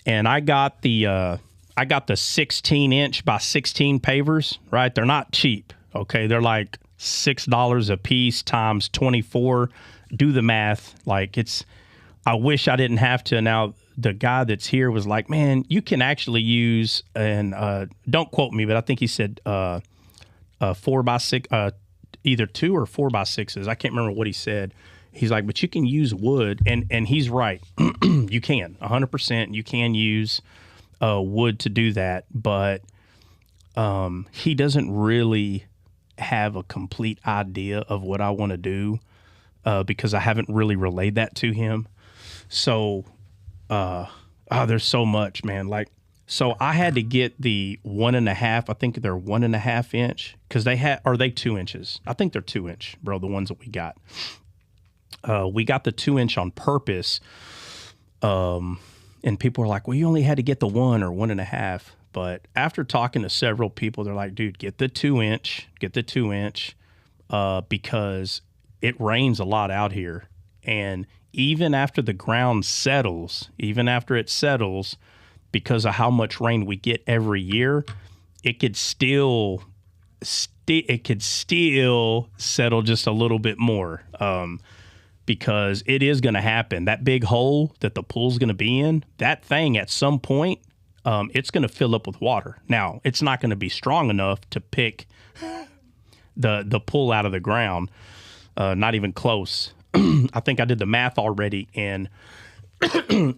and I got the I got the 16-inch by 16 pavers, right? They're not cheap, okay? They're like $6 a piece times 24. Do the math. Like, I wish I didn't have to. Now, the guy that's here was like, man, you can actually use, and don't quote me, but I think he said 4x6, either 2 or 4x6s. I can't remember what he said. He's like, but you can use wood, and he's right. You can, 100%. You can use wood to do that, but he doesn't really have a complete idea of what I want to do because I haven't really relayed that to him. So, there's so much, man. Like, so I had to get the 1.5. I think they're 1.5 inch because are they 2 inches? I think they're 2 inch, bro. The ones that we got. We got the 2 inch on purpose. And people are like, well, you only had to get the 1 or 1.5. But after talking to several people, they're like, dude, get the 2 inch, because it rains a lot out here. And even after the ground settles, because of how much rain we get every year, it could still settle just a little bit more. Because it is going to happen. That big hole that the pool's going to be in, that thing at some point, it's going to fill up with water. Now, it's not going to be strong enough to pick the pool out of the ground. Not even close. I think I did the math already, and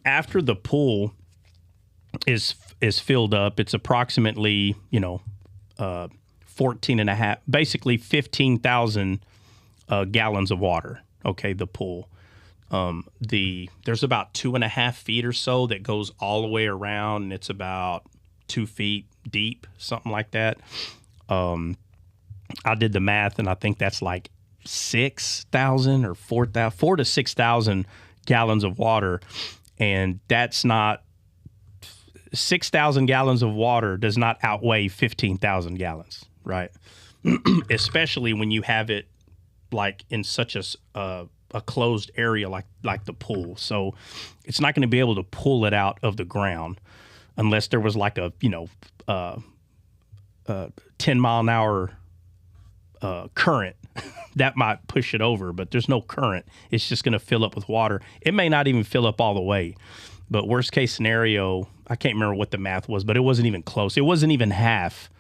after the pool is filled up, it's approximately 14.5, basically 15,000 gallons of water. Okay, the pool. There's about 2.5 feet or so that goes all the way around, and it's about 2 feet deep, something like that. I did the math, and I think that's like 6,000 or 4,000, 4 to 6,000 gallons of water, and that's not 6,000 gallons of water does not outweigh 15,000 gallons, right? Especially when you have it like in such a closed area like the pool. So it's not going to be able to pull it out of the ground unless there was like a 10-mile-an-hour current that might push it over, but there's no current. It's just going to fill up with water. It may not even fill up all the way, but worst case scenario, I can't remember what the math was, but it wasn't even close. It wasn't even half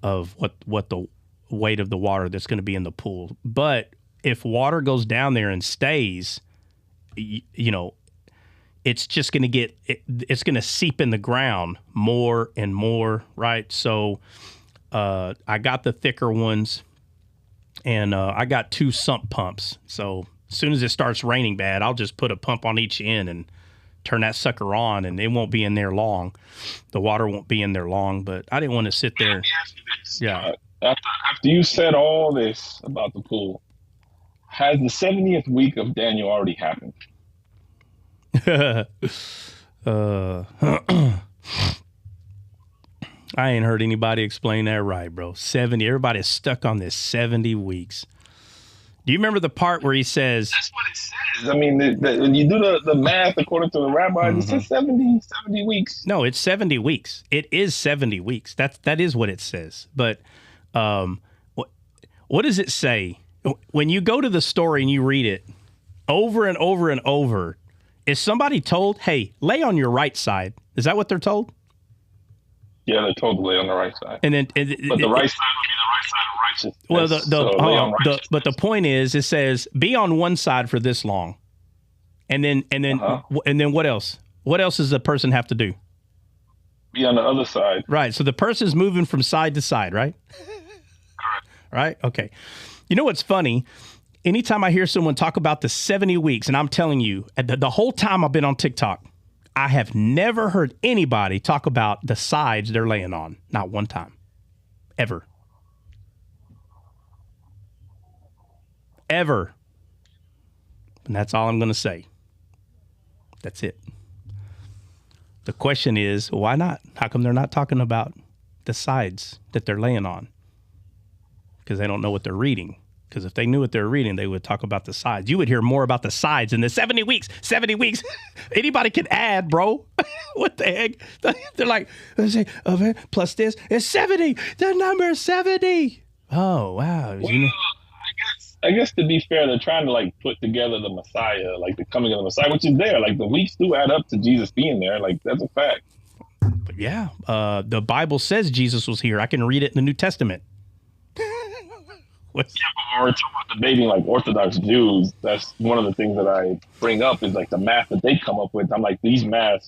of what the weight of the water that's going to be in the pool. But if water goes down there and stays, it's just going to it's going to seep in the ground more and more, right? So I got the thicker ones, and I got 2 sump pumps. So as soon as it starts raining bad, I'll just put a pump on each end and turn that sucker on, and it won't be in there long. The water won't be in there long, but I didn't want to sit there. Yeah. After you said all this about the pool, has the 70th week of Daniel already happened? I ain't heard anybody explain that right, bro. 70. Everybody's stuck on this 70 weeks. Do you remember the part where he says... That's what it says. I mean, when you do the math according to the rabbis, it says 70 weeks. No, it's 70 weeks. It is 70 weeks. That is what it says. But what does it say? When you go to the story and you read it over and over and over, is somebody told, hey, lay on your right side? Is that what they're told? Yeah, they're told to lay on the right side. And then, but the right side would be the right side of righteousness. Well, but the point is, it says be on one side for this long, and then what else? What else does the person have to do? Be on the other side. Right. So the person's moving from side to side, right? Correct. Right. Okay. You know what's funny? Anytime I hear someone talk about the 70 weeks, and I'm telling you, the whole time I've been on TikTok, I have never heard anybody talk about the sides they're laying on. Not one time. Ever. Ever. And that's all I'm going to say. That's it. The question is, why not? How come they're not talking about the sides that they're laying on? Because they don't know what they're reading. Because if they knew what they're reading, they would talk about the sides. You would hear more about the sides in the 70 weeks. 70 weeks. Anybody can add, bro. What the heck? They're like, plus this is 70. The number is 70. Oh, wow. Well, I guess to be fair, they're trying to like put together the Messiah, like the coming of the Messiah, which is there. Like the weeks do add up to Jesus being there. Like that's a fact. But yeah, the Bible says Jesus was here. I can read it in the New Testament. Yeah, but when we're talking about debating like Orthodox Jews, that's one of the things that I bring up is like the math that they come up with. I'm like, these mathing.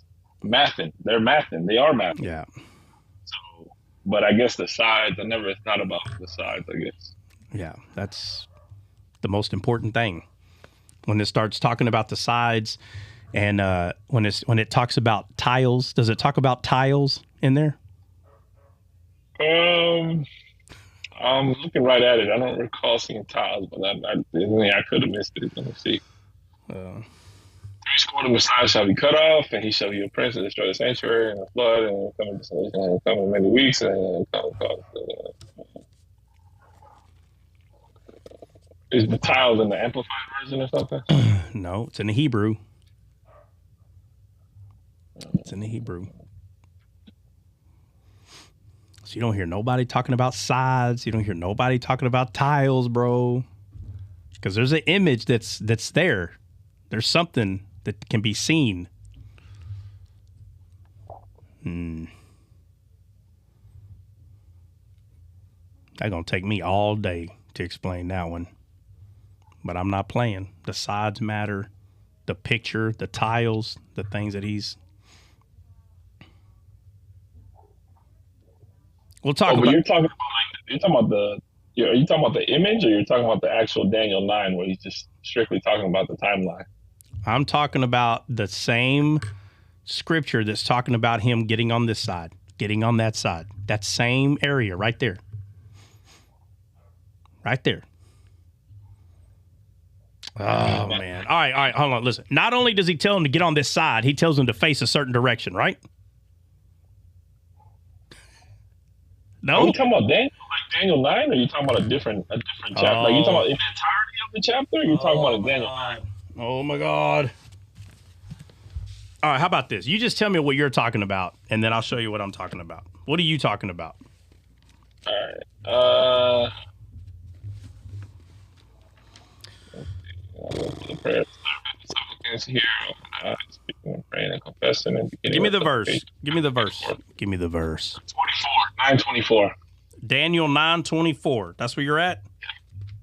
They're mathing. They are mathing. Yeah. So, but I guess the sides, I never thought about the sides, I guess. Yeah, that's the most important thing. When it starts talking about the sides and when it talks about tiles, does it talk about tiles in there? I'm looking right at it. I don't recall seeing tiles, but I could have missed it. Let me see. 3 score the Messiah shall be cut off, and he shall be a prince and destroy the sanctuary and the flood, and will come in many weeks, and will come. Is the tiles in the Amplified version or something? No, it's in the Hebrew. It's in the Hebrew. So you don't hear nobody talking about sides. You don't hear nobody talking about tiles, bro. Because there's an image that's there. There's something that can be seen. That's going to take me all day to explain that one. But I'm not playing. The sides matter. The picture, the tiles, the things that he's... We'll talk about... But you're talking about are you talking about the image, or you're talking about the actual Daniel 9 where he's just strictly talking about the timeline? I'm talking about the same scripture that's talking about him getting on this side, getting on that side. That same area right there. Right there. Oh, man. All right. Hold on. Listen. Not only does he tell him to get on this side, he tells him to face a certain direction, right? No? Are you talking about Daniel 9, or are you talking about a different chapter? Like, you talking about in the entirety of the chapter, or you talking about in Daniel 9? Oh, my God. All right, how about this? You just tell me what you're talking about, and then I'll show you what I'm talking about. What are you talking about? All right. Prayer, here, speaking and praying and confessing. And give me the verse. Give me the verse. Give me the verse. 9:24. Daniel 9:24. That's where you're at?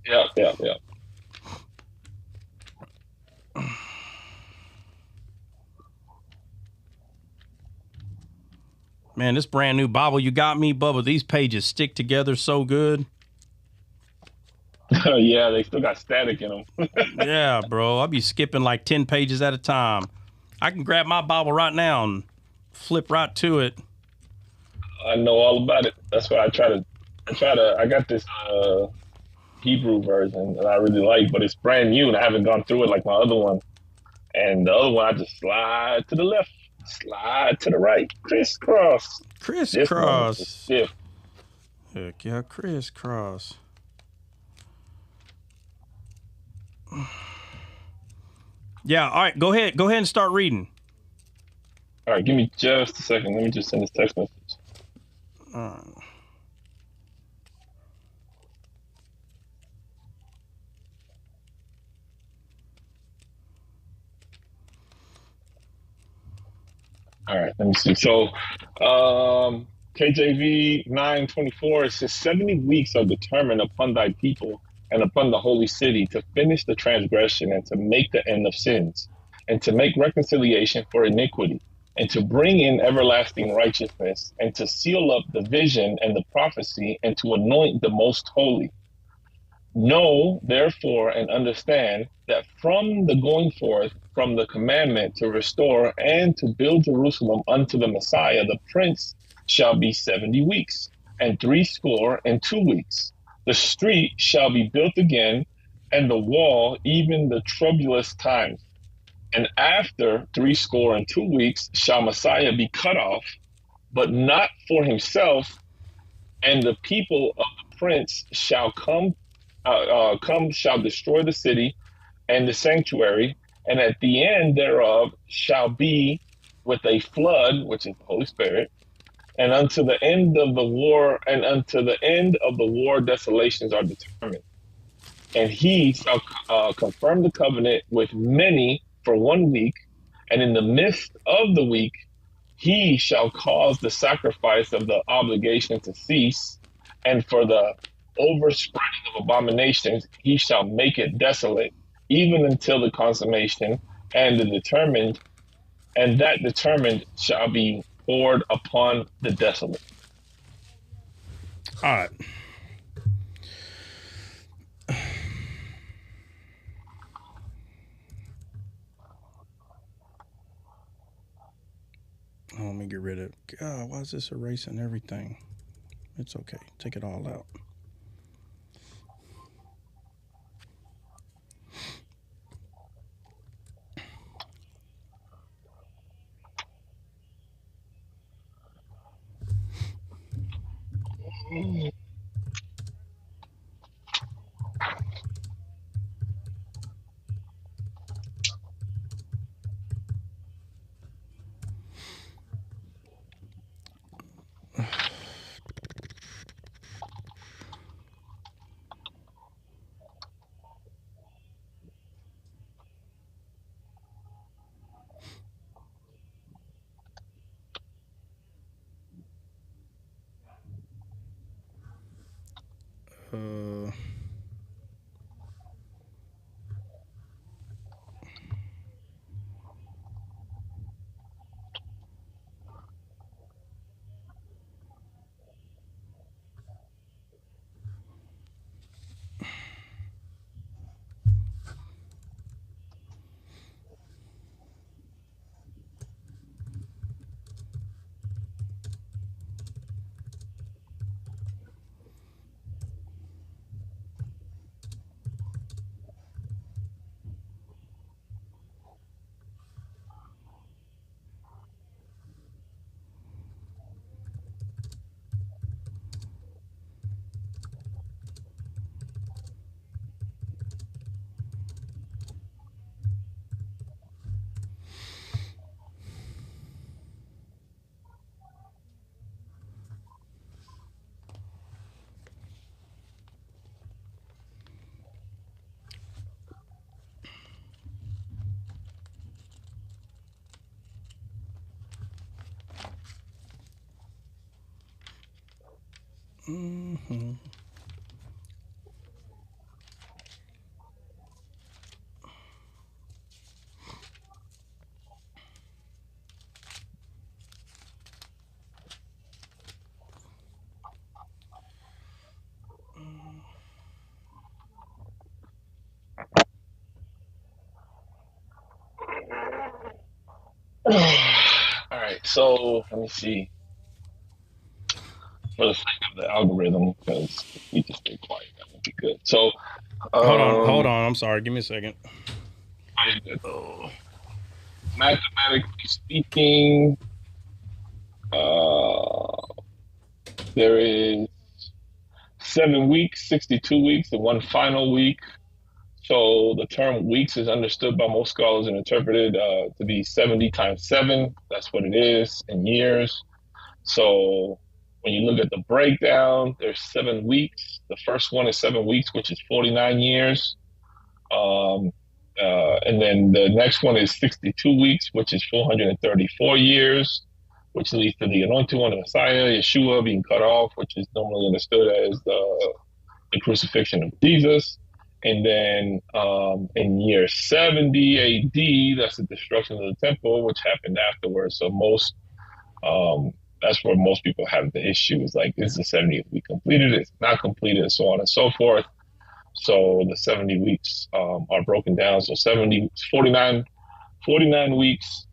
Yeah. Man, this brand new Bible you got me, Bubba, these pages stick together so good. Yeah, they still got static in them. Yeah, bro. I'll be skipping like 10 pages at a time. I can grab my Bible right now and flip right to it. I know all about it. That's why I got this Hebrew version that I really like, but it's brand new and I haven't gone through it like my other one. And the other one, I just slide to the left, slide to the right, crisscross. Crisscross. Heck yeah, crisscross. Yeah, all right, go ahead and start reading. All right, give me just a second. Let me just send this text message. All right, let me see. So, KJV 9:24, it says, 70 weeks are determined upon thy people and upon the holy city to finish the transgression and to make the end of sins and to make reconciliation for iniquity and to bring in everlasting righteousness and to seal up the vision and the prophecy and to anoint the most holy. Know, therefore, and understand that from the going forth, from the commandment to restore and to build Jerusalem unto the Messiah, the Prince, shall be 70 weeks, and 62 weeks. The street shall be built again, and the wall even the troublous times. And after 62 weeks shall Messiah be cut off, but not for himself, and the people of the Prince shall come shall destroy the city and the sanctuary, and at the end thereof shall be with a flood, which is the Holy Spirit, and unto the end of the war, and unto the end of the war, desolations are determined. And he shall confirm the covenant with many for 1 week, and in the midst of the week, he shall cause the sacrifice of the obligation to cease, and for the overspreading of abominations, he shall make it desolate, even until the consummation, and the determined, and that determined shall be poured upon the desolate. All right. Oh, let me get rid of. God, why is this erasing everything? It's okay. Take it all out. Uh, mm-hmm. All right, so let me see. For the sake of the algorithm, because if we just stay quiet, that would be good. So, Hold on. I'm sorry. Give me a second. Mathematically speaking, there is 7 weeks, 62 weeks, and one final week. So the term weeks is understood by most scholars and interpreted to be 70 times 7. That's what it is in years. So when you look at the breakdown, there's 7 weeks. The first one is 7 weeks, which is 49 years. And then the next one is 62 weeks, which is 434 years, which leads to the anointed one, the Messiah, Yeshua being cut off, which is normally understood as the crucifixion of Jesus. And then in year 70 AD, that's the destruction of the temple, which happened afterwards. So that's where most people have the issue is like, is the 70th week completed? It's not completed, and so on and so forth. So the 70 weeks are broken down. So 49 weeks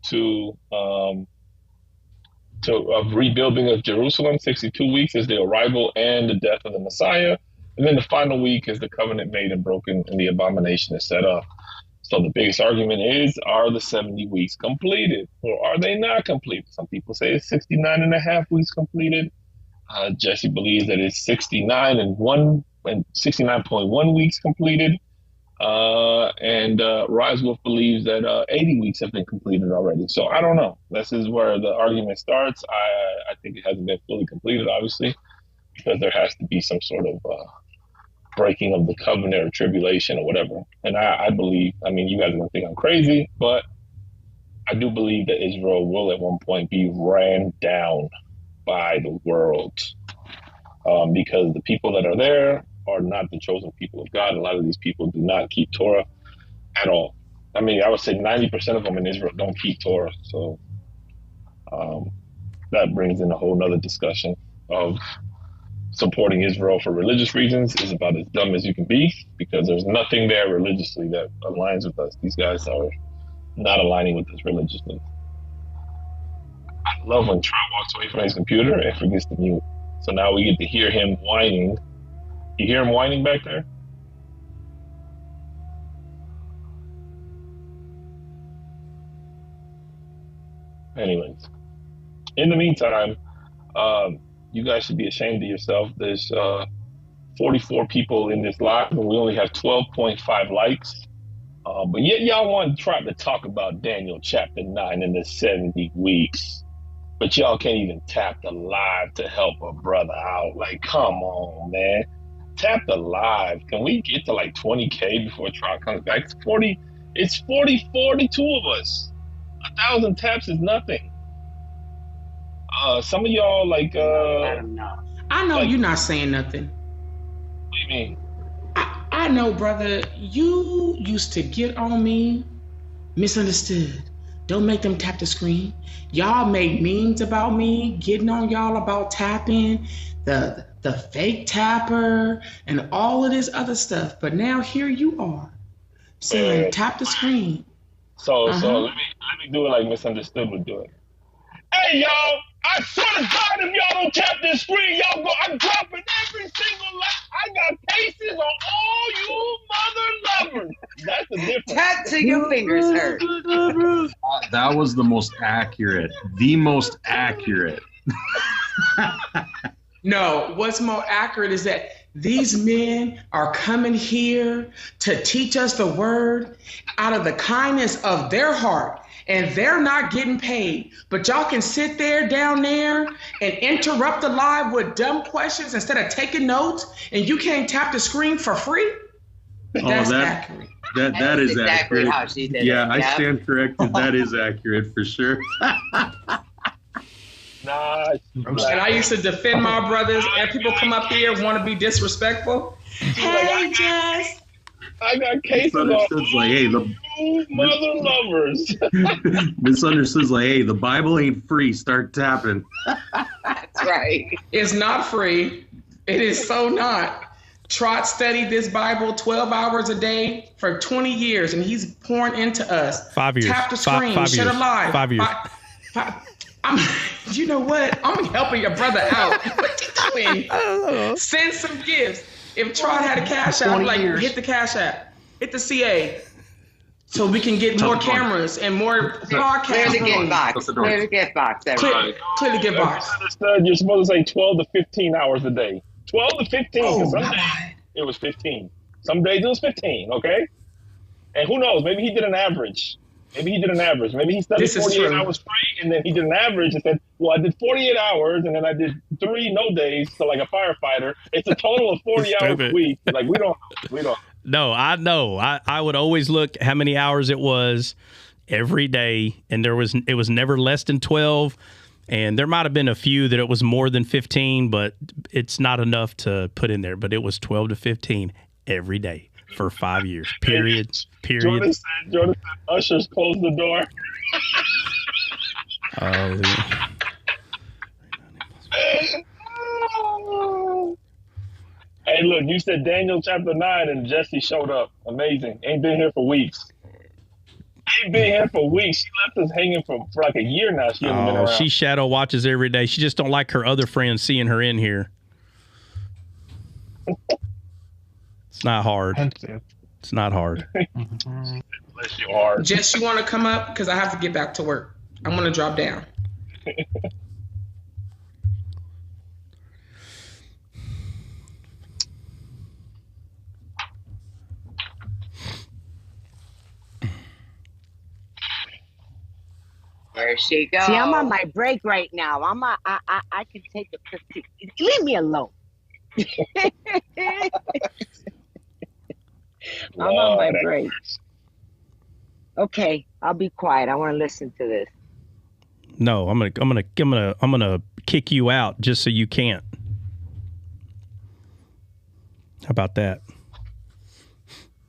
of rebuilding of Jerusalem. 62 weeks is the arrival and the death of the Messiah. And then the final week is the covenant made and broken and the abomination is set up. So the biggest argument is, are the 70 weeks completed or are they not completed? Some people say it's 69 and a half weeks completed. Jesse believes that it's 69 and 69.1 weeks completed. And Rise Wolf believes that 80 weeks have been completed already. So I don't know. This is where the argument starts. I think it hasn't been fully completed, obviously, because there has to be some sort of breaking of the covenant or tribulation or whatever. And I believe, I mean, you guys are going to think I'm crazy, but I do believe that Israel will at one point be ran down by the world, because the people that are there are not the chosen people of God. A lot of these people do not keep Torah at all. I mean, I would say 90% of them in Israel don't keep Torah. So that brings in a whole nother discussion of supporting Israel for religious reasons is about as dumb as you can be, because there's nothing there religiously that aligns with us. These guys are not aligning with us religiously. I love when Trump walks away from his computer and forgets to mute. So now we get to hear him whining. You hear him whining back there? Anyways, in the meantime, you guys should be ashamed of yourself. There's 44 people in this live, and we only have 12.5 likes. But yet y'all want to try to talk about Daniel chapter 9 and the 70 weeks. But y'all can't even tap the live to help a brother out. Like, come on, man. Tap the live. Can we get to like 20K before Trot comes back? It's 42 of us. 1,000 taps is nothing. Some of y'all like I know like, you're not saying nothing. What do you mean? I know, brother. You used to get on me. Misunderstood. Don't make them tap the screen. Y'all made memes about me, getting on y'all about tapping, the fake tapper, and all of this other stuff. But now here you are saying tap the screen. So let me do it like Misunderstood would do it. Hey y'all, I swear to God, if y'all don't tap this screen, y'all go. I'm dropping every single like. I got cases on all you mother lovers. That's the difference. Tap till your fingers hurt. That was the most accurate. The most accurate. No, what's more accurate is that these men are coming here to teach us the word out of the kindness of their heart, and they're not getting paid. But y'all can sit there down there and interrupt the live with dumb questions instead of taking notes, and you can't tap the screen for free? That's accurate. That is exactly accurate. How she did yeah, it. I stand corrected. That is accurate for sure. Nah, and I used to defend my brothers, and people come up here and want to be disrespectful. Hey, Jess. I got cases on like, hey, you mother lovers. Misunderstood's like, hey, the Bible ain't free. Start tapping. That's right. It's not free. It is so not. Trot studied this Bible 12 hours a day for 20 years, and he's pouring into us. 5 years. Tap the screen. Five Shut years. it live. 5 years. You know what? I'm helping your brother out. What you doing? Send some gifts. If Trot had a cash app, like hit the cash app, hit the CA, so we can get more cameras and more podcasts. Clear the gift box. Clear the gift box. Clear the gift box. You're supposed to say 12 to 15 hours a day. 12 to 15. Oh, some days it was 15. Some days it was 15. Okay. And who knows? Maybe he did an average. Maybe he studied 48 hours straight, and then he did an average and said, well, I did 48 hours, and then I did 3 no days, so like a firefighter. It's a total of 40 hours a week. Like, we don't. No, I know. I would always look how many hours it was every day, and it was never less than 12, and there might have been a few that it was more than 15, but it's not enough to put in there. But it was 12 to 15 every day for 5 years. Period. Jordan said, ushers, close the door. Hey, look, you said Daniel chapter 9 and Jesse showed up. Amazing. Ain't been here for weeks. She left us hanging for like a year now. She hasn't been around. She shadow watches every day. She just don't like her other friends seeing her in here. It's not hard. It's not hard. Bless your heart. Jess, you want to come up? Because I have to get back to work. I'm going to drop down. There she goes. See, I'm on my break right now. I can take a 15. Leave me alone. I'm on my break. Okay, I'll be quiet. I want to listen to this. No, I'm gonna kick you out just so you can't. How about that?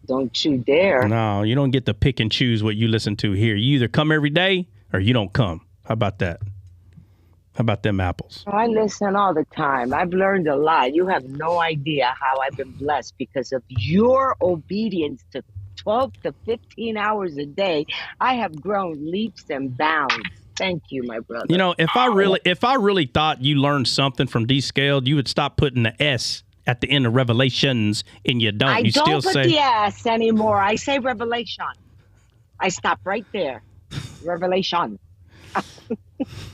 Don't you dare. No, you don't get to pick and choose what you listen to here. You either come every day or you don't come. How about that? How about them apples? I listen all the time. I've learned a lot. You have no idea how I've been blessed because of your obedience to 12 to 15 hours a day. I have grown leaps and bounds. Thank you, my brother. You know, if I really thought you learned something from Descaled, you would stop putting the S at the end of Revelations, and you don't. I You don't still put say the S anymore. I say Revelation. I stop right there. Revelation.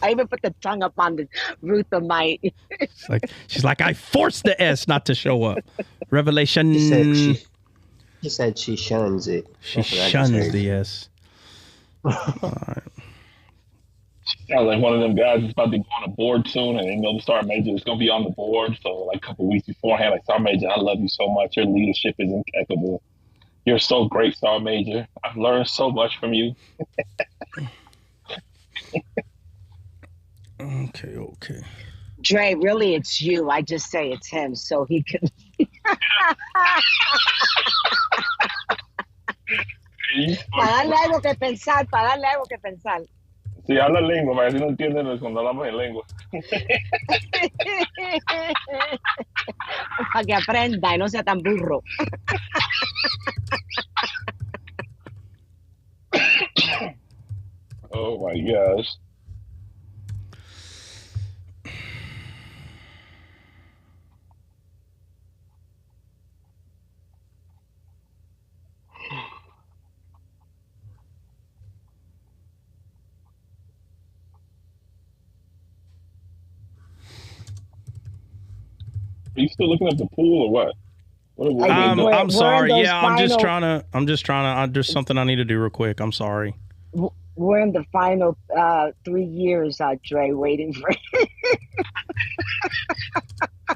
I even put the tongue up on the roof of my. She's like, I forced the S not to show up. Revelation. She said she shuns it. She shuns the S. All right. Sounds like one of them guys is about to go on a board soon, and they know the Sergeant Major is going to be on the board. So, like a couple of weeks beforehand, like, Sergeant Major, I love you so much. Your leadership is impeccable. You're so great, Sergeant Major. I've learned so much from you. Okay. Dre, really, it's you. I just say it's him, so he can. Para darle algo que pensar, Si habla lengua, para que no entienden cuando hablamos en lengua. Para que aprenda y no sea tan burro. Oh my gosh. Are you still looking at the pool or what? I'm sorry. Yeah, I'm just trying to. There's something I need to do real quick. I'm sorry. We're in the final 3 years, Dre, waiting for. For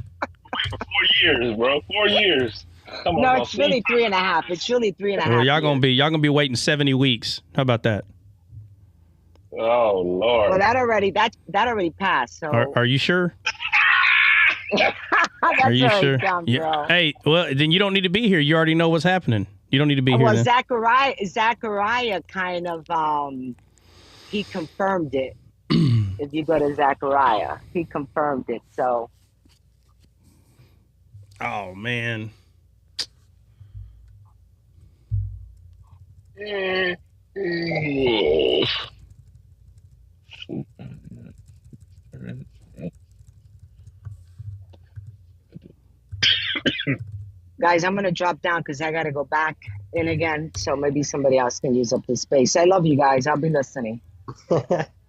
4 years, bro. 4 years. Come on, no, it's really 3.5. It's really 3.5. Well, y'all gonna be waiting 70 weeks. How about that? Oh Lord. Well, that already passed. So. Are you sure? Are you sure? Yeah. Hey, well, then you don't need to be here. You already know what's happening. You don't need to be here. Well, then. Zachariah kind of he confirmed it. If you go to Zachariah, he confirmed it. So. Oh man. Guys, I'm going to drop down because I got to go back in again. So maybe somebody else can use up the space. I love you guys. I'll be listening.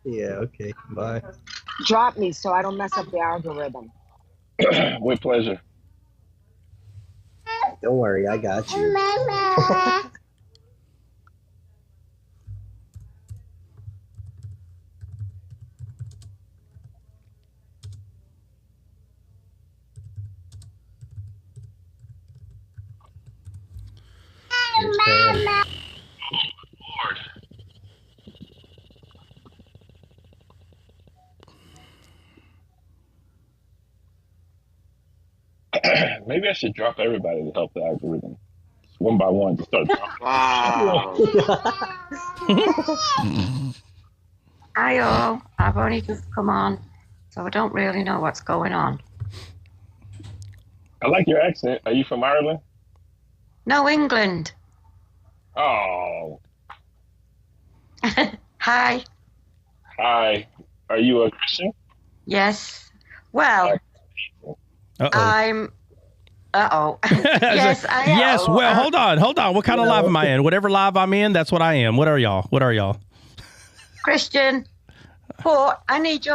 Yeah, okay. Bye. Drop me so I don't mess up the algorithm. With pleasure. Don't worry, I got you. Maybe I should drop everybody to help the algorithm. Just one by one, just start dropping. Wow. Hi all. I've only just come on, so I don't really know what's going on. I like your accent. Are you from Ireland? No, England. Oh. Hi. Hi. Are you a Christian? Yes. Well, I'm. Yes, I am. Yes. Well, hold on. What kind of live am I in? Whatever live I'm in, that's what I am. What are y'all? Christian. But I need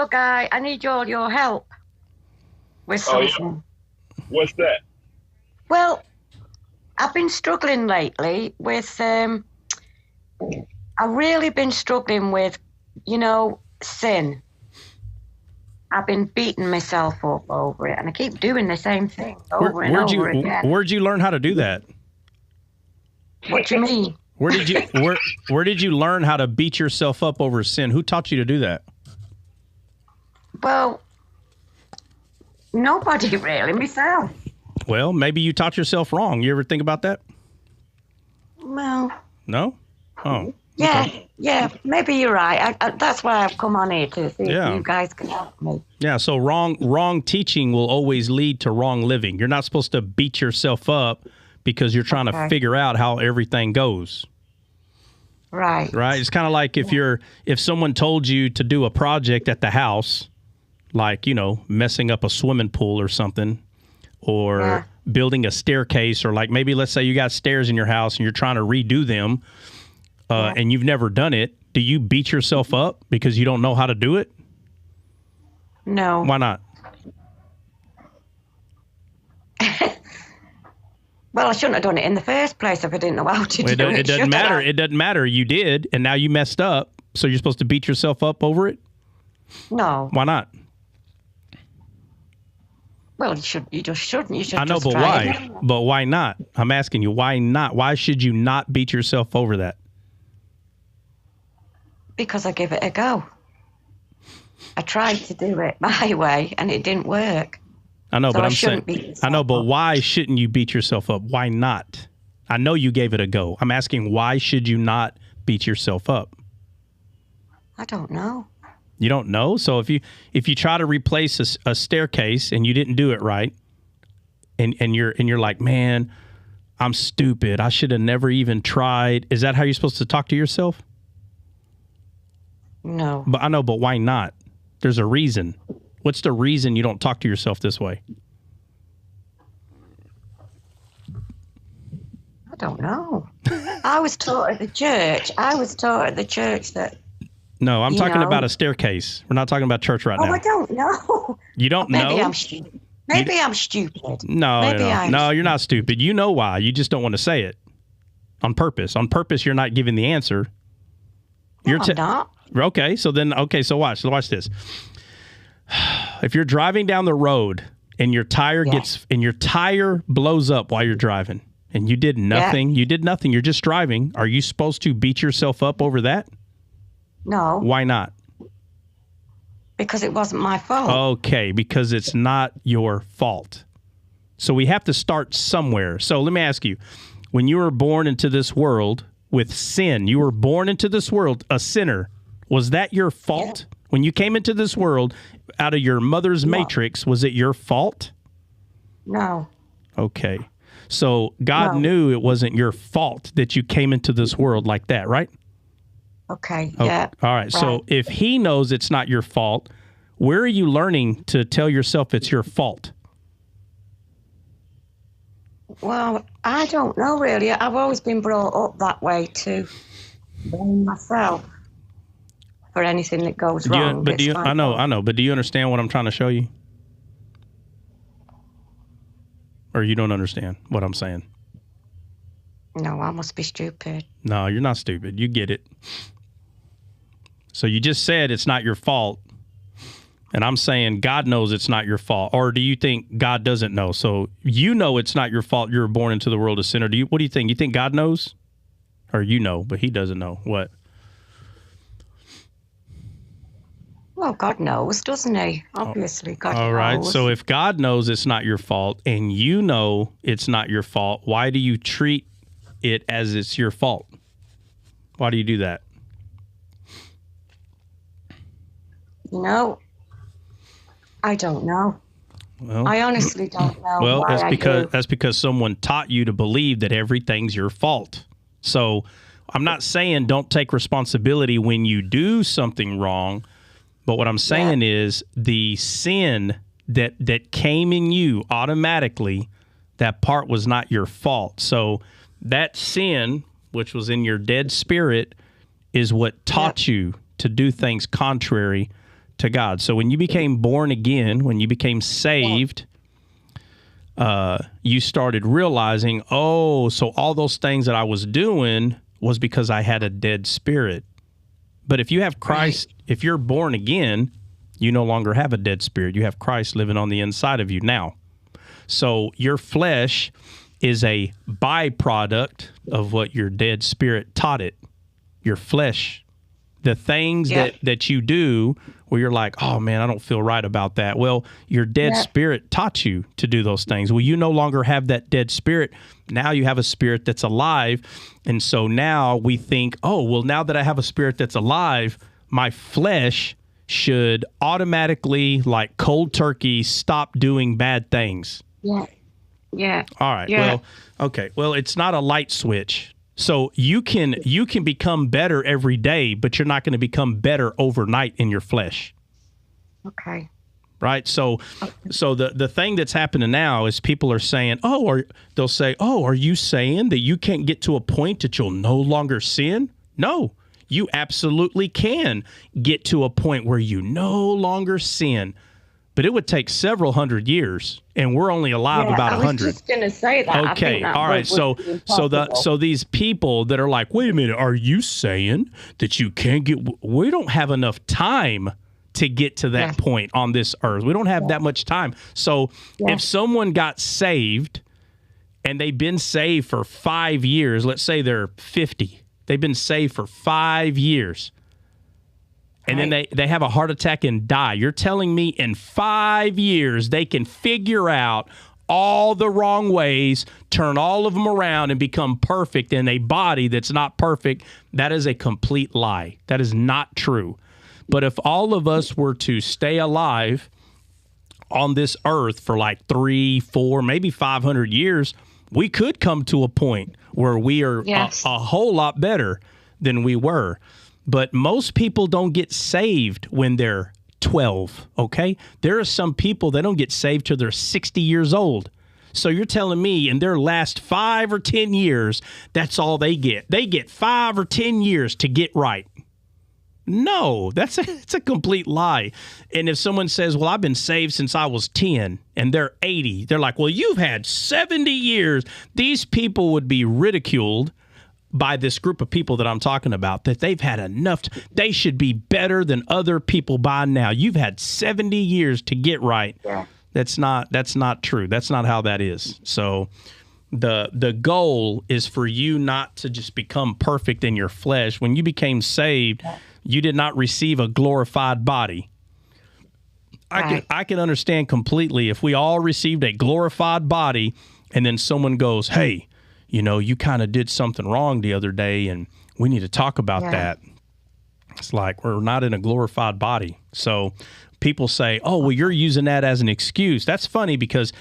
all your help with something. Yeah. What's that? Well, I've been struggling lately with. I've really been struggling with You know, sin. I've been beating myself up over it, and I keep doing the same thing over and over again. Where'd you learn how to do that? What do you mean? Where did you learn how to beat yourself up over sin? Who taught you to do that? Well, nobody really, myself. Well, maybe you taught yourself wrong. You ever think about that? Well, no? Oh. yeah, okay. yeah, maybe you're right. That's why I've come on here to see if you guys can help me. Yeah, so wrong teaching will always lead to wrong living. You're not supposed to beat yourself up because you're trying to figure out how everything goes. Right. Right? It's kind of like if someone told you to do a project at the house, like, messing up a swimming pool or something, or building a staircase, or like maybe let's say you got stairs in your house and you're trying to redo them, and you've never done it. Do you beat yourself up because you don't know how to do it? No. Why not? Well, I shouldn't have done it in the first place if I didn't know how to do it. It doesn't matter. It doesn't matter. You did, and now you messed up. So you're supposed to beat yourself up over it? No. Why not? Well, you just shouldn't. You should. I know, just but try why? it. But why not? I'm asking you, why not? Why should you not beat yourself over that? Because I give it a go. I tried to do it my way, and it didn't work. I know, so but I'm saying, I know, but why shouldn't you beat yourself up? Why not? I know you gave it a go. I'm asking, why should you not beat yourself up? I don't know. You don't know? So if you try to replace a staircase and you didn't do it right, and you're like, man, I'm stupid. I should have never even tried. Is that how you're supposed to talk to yourself? No. But I know, but why not? There's a reason. What's the reason you don't talk to yourself this way? I don't know. I was taught at the church. That. No, I'm talking about a staircase. We're not talking about church right now. Oh, I don't know. You don't know? Maybe I'm stupid. Maybe I'm stupid. No, you're not stupid. You know why. You just don't want to say it. On purpose. On purpose, you're not giving the answer. I'm not. Okay, so watch this. If you're driving down the road and your tire blows up while you're driving and you did nothing, you're just driving, are you supposed to beat yourself up over that? No. Why not? Because it wasn't my fault. Okay, because it's not your fault. So we have to start somewhere. So let me ask you, when you were born into this world with sin, you were born into this world a sinner. Was that your fault? Yeah. When you came into this world out of your mother's matrix, was it your fault? No. Okay. So God knew it wasn't your fault that you came into this world like that, right? Okay. Yeah. All right. So if he knows it's not your fault, where are you learning to tell yourself it's your fault? Well, I don't know really. I've always been brought up that way to blame myself for anything that goes wrong. I know. But do you understand what I'm trying to show you? Or you don't understand what I'm saying? No, I must be stupid. No, you're not stupid. You get it. So you just said it's not your fault. And I'm saying God knows it's not your fault. Or do you think God doesn't know? So you know it's not your fault you were born into the world a sinner. What do you think? You think God knows? Or you know, but he doesn't know. What? Well, God knows, doesn't he? Obviously, God knows. All right. So if God knows it's not your fault and you know it's not your fault, why do you treat it as it's your fault? Why do you do that? You know, I don't know. Well, I honestly don't know. Well, why that's because someone taught you to believe that everything's your fault. So I'm not saying don't take responsibility when you do something wrong. But what I'm saying is the sin that came in you automatically, that part was not your fault. So that sin, which was in your dead spirit, is what taught you to do things contrary to God. So when you became born again, when you became saved, you started realizing, so all those things that I was doing was because I had a dead spirit. But if you have Christ, if you're born again, you no longer have a dead spirit. You have Christ living on the inside of you now. So your flesh is a byproduct of what your dead spirit taught it. Your flesh, the things that you do where you're like, oh man, I don't feel right about that. Well, your dead spirit taught you to do those things. Well, you no longer have that dead spirit. Now you have a spirit that's alive. And so now we think, oh, well, now that I have a spirit that's alive, my flesh should automatically, like cold turkey, stop doing bad things. Yeah. Yeah. All right. Yeah. Well, okay. Well, it's not a light switch. So you can become better every day, but you're not going to become better overnight in your flesh. Okay. Right. So the thing that's happening now is people are saying, they'll say, are you saying that you can't get to a point that you'll no longer sin? No, you absolutely can get to a point where you no longer sin. But it would take several hundred years, and we're only alive about 100. I was just going to say that. Okay, all right. So these people that are like, wait a minute, are you saying that you can't get? We don't have enough time to get to that point on this earth. We don't have that much time. So if someone got saved, and they've been saved for 5 years, let's say they're 50, they've been saved for 5 years. And then they have a heart attack and die. You're telling me in 5 years they can figure out all the wrong ways, turn all of them around, and become perfect in a body that's not perfect? That is a complete lie. That is not true. But if all of us were to stay alive on this earth for like 3, 4, maybe 500 years, we could come to a point where we are a whole lot better than we were. But most people don't get saved when they're 12, okay? There are some people that don't get saved till they're 60 years old. So you're telling me in their last 5 or 10 years, that's all they get. They get 5 or 10 years to get right. No, it's a complete lie. And if someone says, well, I've been saved since I was 10, and they're 80, they're like, well, you've had 70 years. These people would be ridiculed by this group of people that I'm talking about, that they've had enough. They should be better than other people by now. You've had 70 years to get right. Yeah. That's not true. That's not how that is. So the goal is for you not to just become perfect in your flesh. When you became saved, you did not receive a glorified body. I can understand completely if we all received a glorified body and then someone goes, hey, you kind of did something wrong the other day, and we need to talk about that. It's like we're not in a glorified body. So people say, oh, well, you're using that as an excuse. That's funny because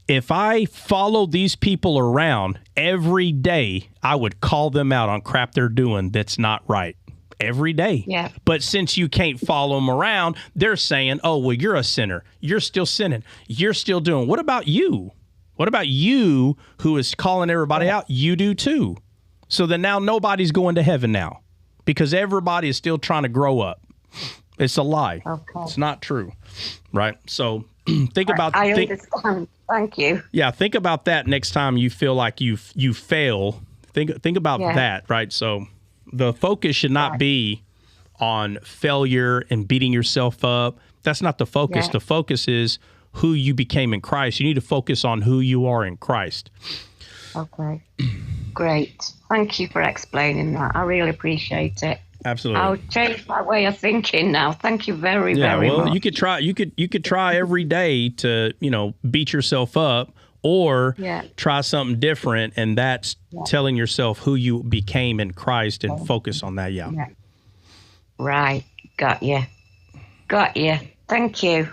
if I followed these people around every day, I would call them out on crap they're doing that's not right. Every day. Yeah. But since you can't follow them around, they're saying, oh, well, you're a sinner. You're still sinning. You're still doing. What about you? What about you who is calling everybody out? You do too. So then now nobody's going to heaven now because everybody is still trying to grow up. It's a lie. Okay. It's not true. Right? So think about I understand. Thank you. Yeah, think about that next time you feel like you fail. Think about that, right? So the focus should not be on failure and beating yourself up. That's not the focus. Yeah. The focus is who you became in Christ. You need to focus on who you are in Christ. Okay. Great. Thank you for explaining that. I really appreciate it. Absolutely. I'll change my way of thinking now. Thank you very much. You could try every day to, beat yourself up or try something different, and that's telling yourself who you became in Christ and focus on that. Yeah. Right. Got you. Thank you.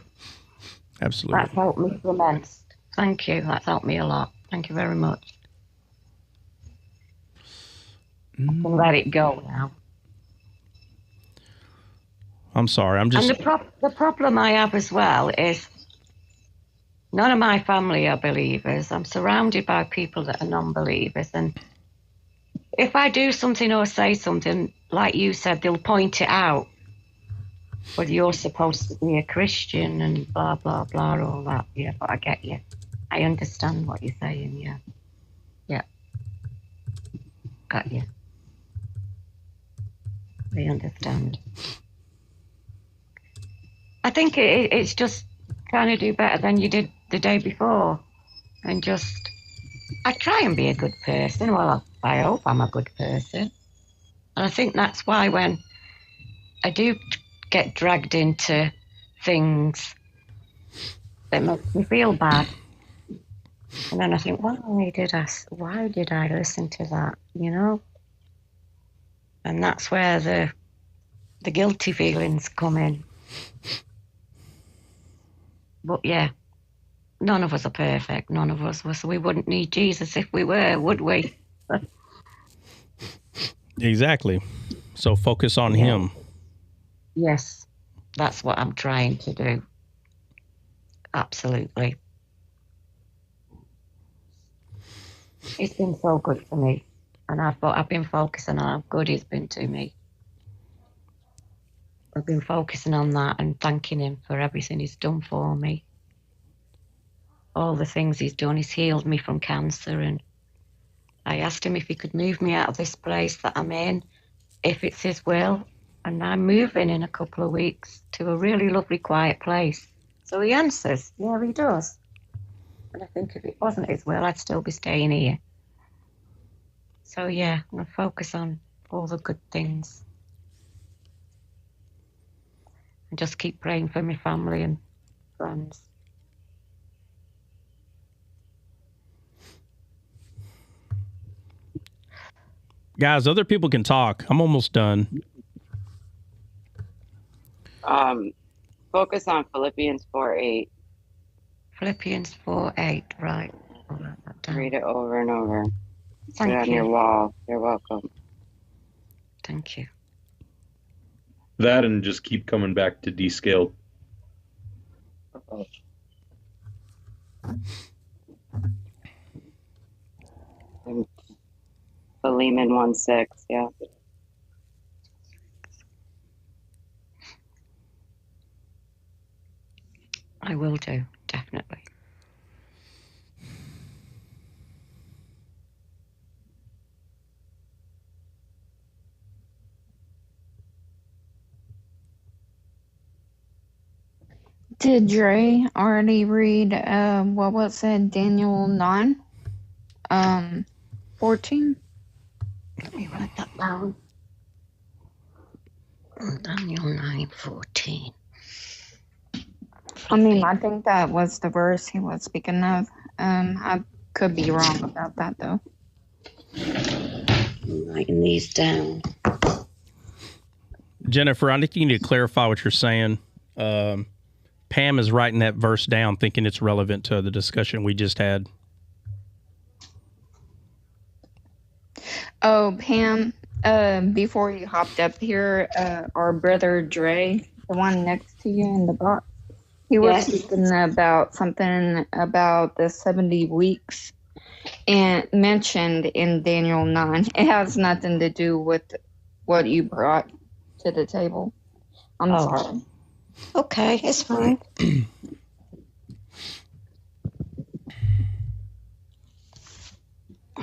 Absolutely. That's helped me immense. Thank you. That's helped me a lot. Thank you very much. I can let it go now. I'm sorry. And the problem I have as well is none of my family are believers. I'm surrounded by people that are non-believers. And if I do something or say something, like you said, they'll point it out. But you're supposed to be a Christian and blah, blah, blah, all that. Yeah, but I get you. I understand what you're saying, yeah. Yeah. Got you. I understand. I think it's just trying to do better than you did the day before. And just, I try and be a good person. Well, I hope I'm a good person. And I think that's why when I do get dragged into things that makes me feel bad, and then I think, why did I listen to that, you know? And that's where the guilty feelings come in. But yeah, none of us are perfect. None of us were. So we wouldn't need Jesus if we were, would we? Exactly. So focus on him. Yes, that's what I'm trying to do. Absolutely. It's been so good for me. And I've been focusing on how good he's been to me. I've been focusing on that and thanking him for everything he's done for me. All the things he's done. He's healed me from cancer, and I asked him if he could move me out of this place that I'm in, if it's his will. And I'm moving in a couple of weeks to a really lovely, quiet place. So he answers, yeah, he does. And I think if it wasn't his will, I'd still be staying here. So yeah, I'm going to focus on all the good things. And just keep praying for my family and friends. Guys, other people can talk. I'm almost done. Focus on Philippians 4:8. Philippians 4:8, right. Read it over and over. Thank Put it on you. your wall. You're welcome. Thank you. That and just keep coming back to descaled. Philemon 1:6, yeah. I will do, definitely. Did Dre already read what was it, Daniel 9? 14? Let me write that down. Daniel 9:14. I mean, I think that was the verse he was speaking of. I could be wrong about that, though. I'm writing these down. Jennifer, I think you need to clarify what you're saying. Pam is writing that verse down, thinking it's relevant to the discussion we just had. Oh, Pam, before you hopped up here, our brother Dre, the one next to you in the box, he was speaking about something about the 70 weeks and mentioned in Daniel 9. It has nothing to do with what you brought to the table. I'm sorry. Okay, it's fine. And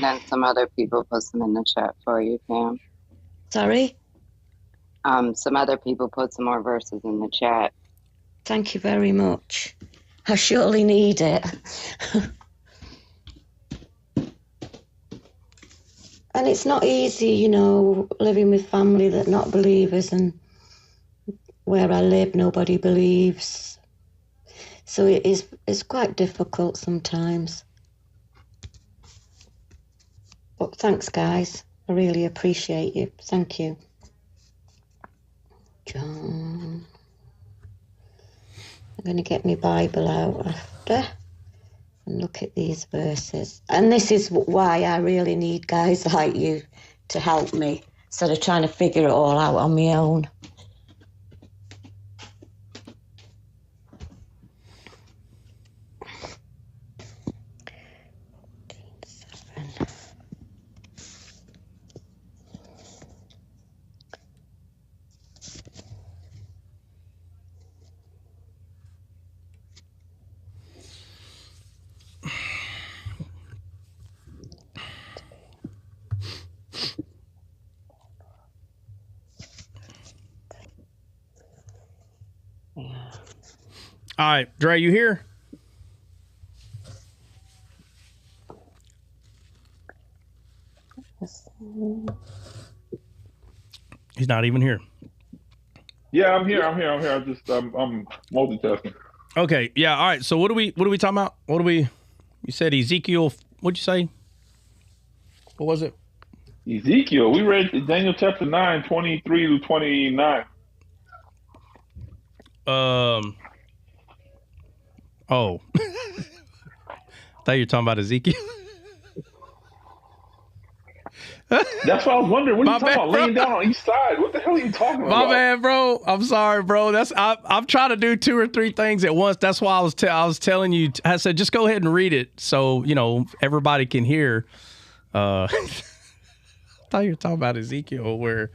then some other people put some in the chat for you, Pam. Sorry? Some other people put some more verses in the chat. Thank you very much. I surely need it. And it's not easy, you know, living with family that are not believers, and where I live, nobody believes. So it's quite difficult sometimes. But thanks, guys. I really appreciate you. Thank you. John. I'm going to get my Bible out after and look at these verses. And this is why I really need guys like you to help me instead of trying to figure it all out on my own. All right, Dre, you here? He's not even here. Yeah, I'm here. I'm multitasking. Okay, yeah, all right. So what are we talking about? You said Ezekiel, what'd you say? What was it? Ezekiel. We read Daniel chapter 9, 23 to 29. Oh. I thought you were talking about Ezekiel. That's what I was wondering. What are you talking about? Bro. Laying down on each side. What the hell are you talking about? My bad, bro. I'm sorry, bro. I'm trying to do 2 or 3 things at once. That's why I was telling you. I said just go ahead and read it so everybody can hear. I thought you were talking about Ezekiel. Where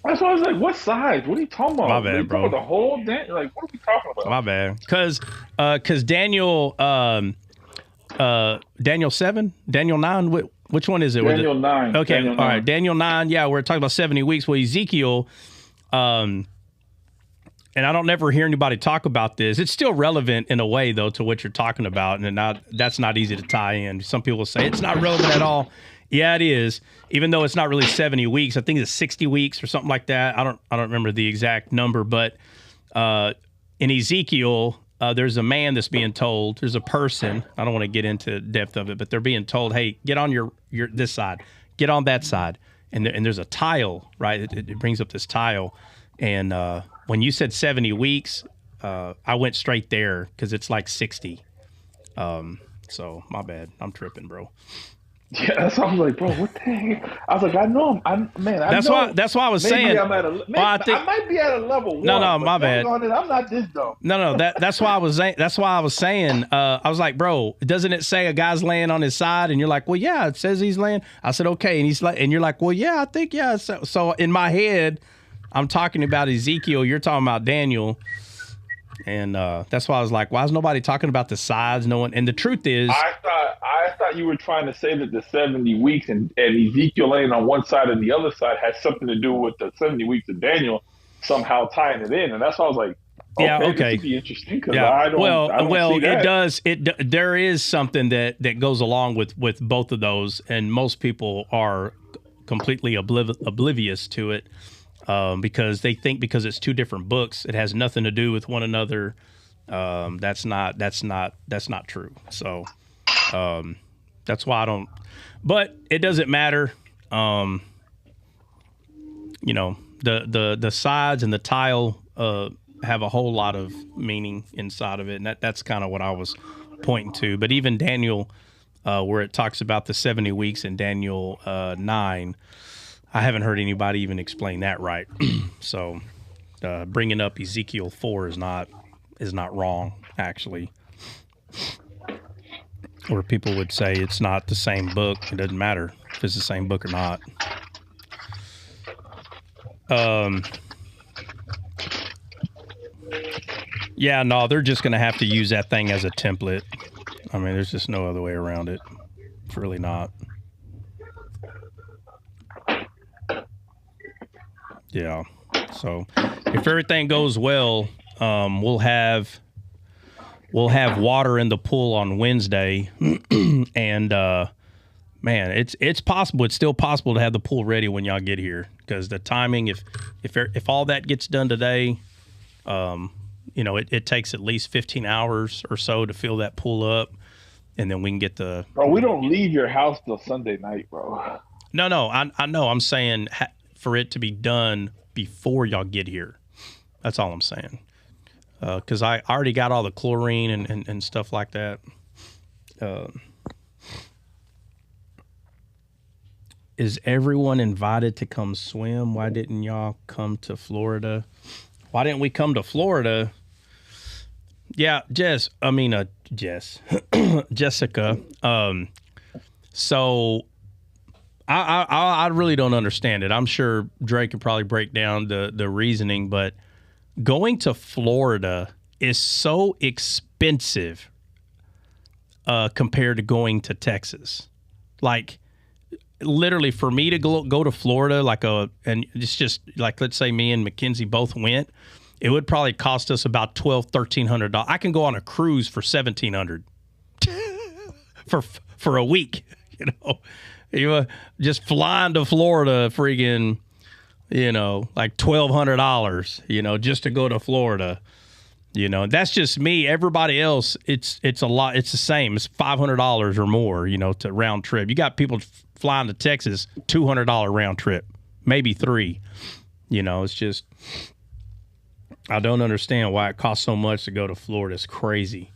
that's why I was like, what side? What are you talking about? My bad, bro. The whole Daniel. Like, what are we talking about? My bad. Because Daniel Daniel 7, Daniel 9. Which one is it? Daniel 9. Okay, Daniel 9. All right. Daniel 9. Yeah, we're talking about 70 weeks. Well, Ezekiel, and I don't never hear anybody talk about this. It's still relevant in a way, though, to what you're talking about, and that's not easy to tie in. Some people say it's not relevant at all. Yeah, it is. Even though it's not really 70 weeks, I think it's 60 weeks or something like that. I don't remember the exact number, but in Ezekiel, there's a man that's being told. There's a person. I don't want to get into depth of it, but they're being told, "Hey, get on your this side, get on that side," and there's a tile, right? It brings up this tile, and when you said 70 weeks, I went straight there because it's like 60. So my bad. I'm tripping, bro. Yeah, that's why I was like, bro, what the heck? I was like, I know him. That's why I was saying. I might be at a level 1. No, my bad. I'm not this dumb. No, that's why I was saying. That's why I was saying. I was like, bro, doesn't it say a guy's laying on his side? And you're like, well, yeah, it says he's laying. I said, okay, and you're like, well, yeah, I think yeah. So in my head, I'm talking about Ezekiel. You're talking about Daniel. And that's why I was like, why is nobody talking about the sides? No one. And the truth is, I thought you were trying to say that the 70 weeks and Ezekiel laying on one side and the other side has something to do with the 70 weeks of Daniel somehow tying it in. And that's why I was like, okay. This would be interesting because I don't see that. It does. There is something that goes along with both of those, and most people are completely oblivious to it. Because they think because it's 2 different books, it has nothing to do with one another. That's not true. So that's why I don't. But it doesn't matter. The sides and the tile have a whole lot of meaning inside of it, and that's kind of what I was pointing to. But even Daniel, where it talks about the 70 weeks in Daniel 9. I haven't heard anybody even explain that right. So bringing up Ezekiel 4 is not wrong, actually. Or people would say it's not the same book. It doesn't matter if it's the same book or not. Yeah, no, they're just going to have to use that thing as a template. I mean, there's just no other way around it. It's really not. Yeah. So if everything goes well, we'll have water in the pool on Wednesday, and man, it's possible. It's still possible to have the pool ready when y'all get here because the timing. If all that gets done today, it takes at least 15 hours or so to fill that pool up, and then we can get the. Bro, we don't leave your house till Sunday night, bro. No, I know. I'm saying for it to be done before y'all get here. That's all I'm saying. Because I already got all the chlorine and stuff like that. Is everyone invited to come swim? Why didn't y'all come to Florida? Why didn't we come to Florida? Yeah, Jessica. So I really don't understand it. I'm sure Drake could probably break down the reasoning, but going to Florida is so expensive compared to going to Texas. Like, literally, for me to go to Florida, and it's just like, let's say me and Mackenzie both went, it would probably cost us about $1,200-$1,300. I can go on a cruise for $1,700 for a week. You just flying to Florida, friggin', like $1,200. Just to go to Florida. That's just me. Everybody else, it's a lot. It's the same. It's $500 or more. To round trip. You got people flying to Texas, $200 round trip, maybe $300. It's just, I don't understand why it costs so much to go to Florida. It's crazy.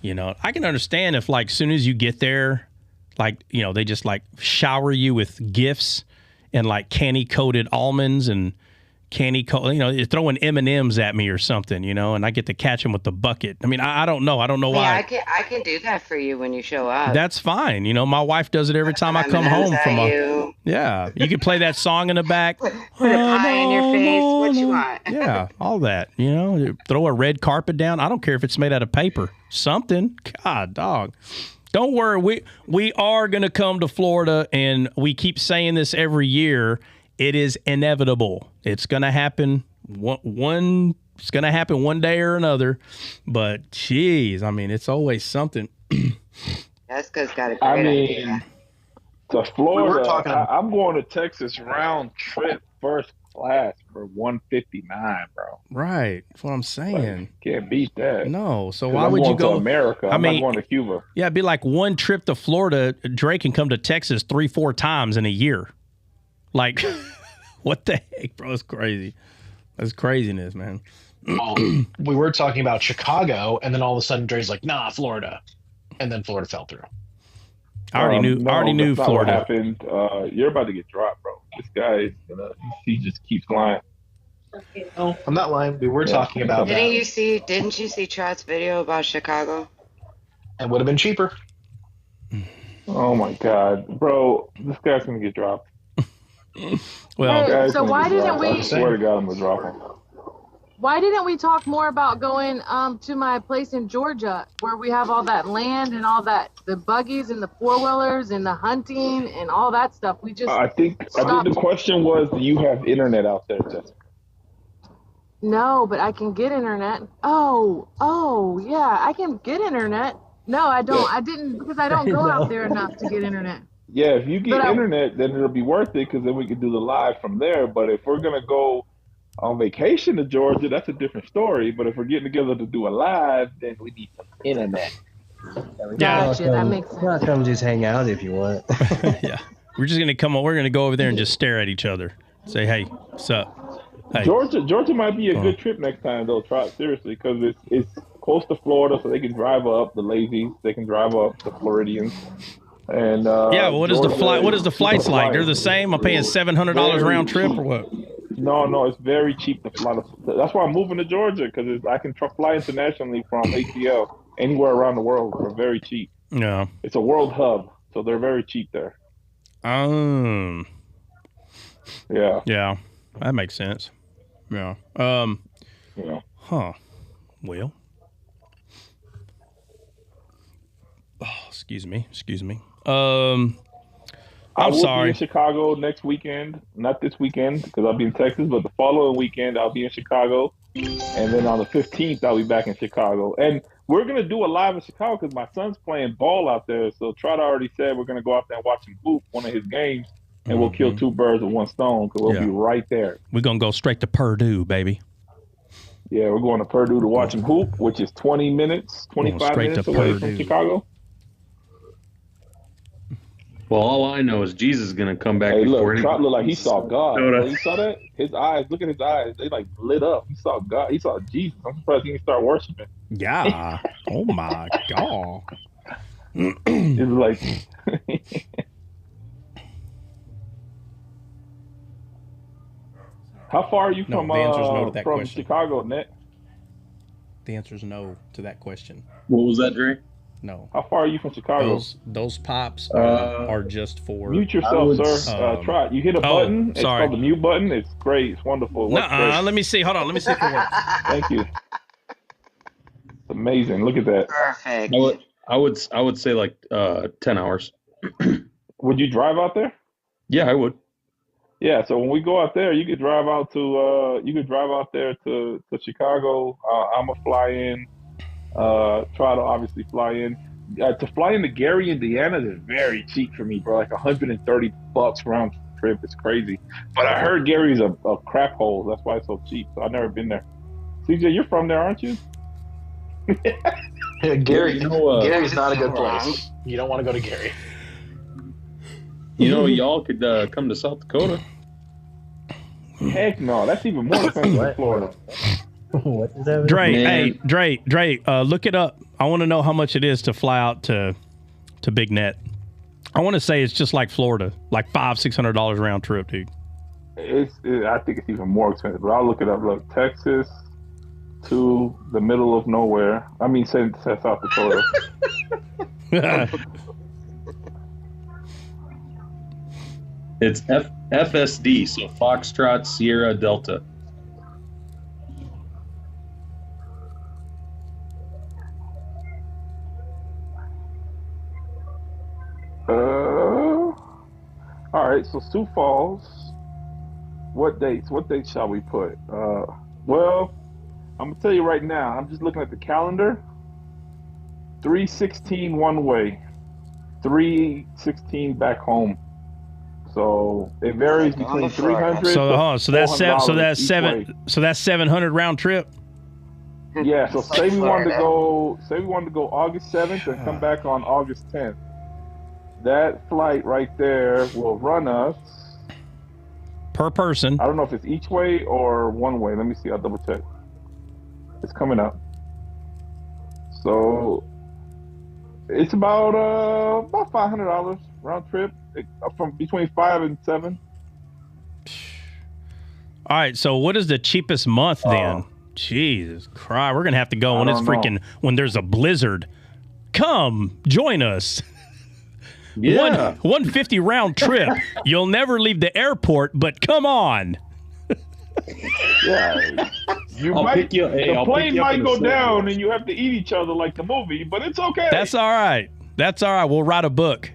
I can understand if, like, soon as you get there, like, they just like shower you with gifts and like candy coated almonds and you're throwing M&Ms at me or something, and I get to catch them with the bucket. I mean, I don't know. I don't know why. I can do that for you when you show up. That's fine. My wife does it every time I come home from yeah. You can play that song in the back. Put a pie in your face. What you want? Yeah, all that. Throw a red carpet down. I don't care if it's made out of paper. Something. God, dog. Don't worry. We are going to come to Florida, and we keep saying this every year. It is inevitable. It's going to happen. It's going to happen one day or another. But geez, I mean, it's always something. Jessica's got a great idea. To Florida, I'm going to Texas round trip first class for $159, bro. Right, that's what I'm saying. Can't beat that. No, so why would you go to America? I'm not going to Cuba. Yeah, it'd be like one trip to Florida. Drake can come to Texas 3-4 times in a year. Like, what the heck, bro? It's crazy. That's craziness, man. We were talking about Chicago, and then all of a sudden Dre's like, nah, Florida. And then Florida fell through. I already knew that's Florida. Not what happened. You're about to get dropped, bro. This guy, he just keeps lying. No, I'm not lying. We were talking about Didn't you see Trout's video about Chicago? It would have been cheaper. Oh my God, bro. This guy's going to get dropped. Well, hey, so why didn't we? I swear to God, I'm gonna drop him. Why didn't we talk more about going to my place in Georgia where we have all that land and all that, the buggies and the 4-wheelers and the hunting and all that stuff? We just I think the question was, do you have internet out there, Jessica? No, but I can get internet. Oh yeah, I can get internet. No, I don't. I didn't, because I don't go out there enough to get internet. Yeah, if you get internet, then it'll be worth it, because then we can do the live from there. But if we're going to go on vacation to Georgia, that's a different story. But if we're getting together to do a live, then we need some internet. Gotcha, that makes sense. Well, come just hang out if you want. Yeah. We're just going to come on. We're going to go over there and just stare at each other. Say, hey, what's up? Hey. Georgia might be a good trip next time, though, Trot, seriously, because it's close to Florida, so they can drive up the lazies. They can drive up the Floridians. And yeah, well, what is the flight? What is the flights like? They're the same. I'm paying $700 round trip, or what? No, it's very cheap to fly. That's why I'm moving to Georgia, because I can fly internationally from ATL anywhere around the world for very cheap. Yeah, it's a world hub, so they're very cheap there. Yeah, that makes sense. Yeah. Yeah. Huh. Well. Oh, excuse me. I'm sorry. Be in Chicago next weekend. Not this weekend, because I'll be in Texas, but the following weekend I'll be in Chicago. And then on the 15th, I'll be back in Chicago. And we're going to do a live in Chicago because my son's playing ball out there. So Trotter already said we're going to go out there and watch him hoop one of his games. And we'll kill two birds with one stone, because we'll be right there. We're going to go straight to Purdue, baby. Yeah, we're going to Purdue to watch him hoop, which is 20 minutes, 25 minutes away from Chicago. Well, all I know is Jesus is going to come back. Hey, before look, Trot looked like he saw God. You saw that? His eyes, look at his eyes. They like lit up. He saw God. He saw Jesus. I'm surprised he didn't start worshiping. Yeah. Oh, my God. It's like... How far are you from, the answer's no to that from question. Chicago, Net? The answer is no to that question. What was that, Dre? No. How far are you from Chicago? Those pops are just for... Mute yourself, sir. Try it. You hit a button. It's sorry. called the mute button. It's great. It's wonderful. Let me see. Hold on. Let me see if it works. Thank you. It's amazing. Look at that. Perfect. I would say like 10 hours. Would you drive out there? Yeah, I would. Yeah, so when we go out there, you could drive out there to Chicago. I'm gonna fly in. Try to obviously fly in. To fly into Gary, Indiana is very cheap for me, bro. Like $130 round trip. It's crazy. But I heard Gary's a crap hole. That's why it's so cheap. So I've never been there. CJ, you're from there, aren't you? Yeah, Gary, Gary's not a good wrong. place. You don't want to go to Gary. You know, y'all could come to South Dakota. Heck no, that's even more expensive than Florida. What is that? Dre, look it up. I want to know how much it is to fly out to Big Net. I want to say it's just like Florida, like $500-$600 round trip, dude. I think it's even more expensive, but I'll look it up. Look, Texas to the middle of nowhere. I mean, say South Dakota. It's FSD, so Foxtrot Sierra Delta. All right, so Sioux Falls. What dates? What dates shall we put? Well, I'm gonna tell you right now. I'm just looking at the calendar. 3/16 one way, 3/16 back home. So it varies between 300. So that's 700 round trip. Yeah. So say we wanted to go. Say we wanted to go August 7th and come back on August 10th. That flight right there will run us per person. I don't know if it's each way or one way. Let me see. I'll double check. It's coming up. So it's about $500 round trip, from between 5 and 7. All right. So what is the cheapest month then? Jesus Christ, we're gonna have to go when it's freaking when there's a blizzard. Come join us. Yeah. 150 round trip. You'll never leave the airport, but come on. Yeah. The plane might go down and you have to eat each other like the movie, but it's okay. That's all right. We'll write a book.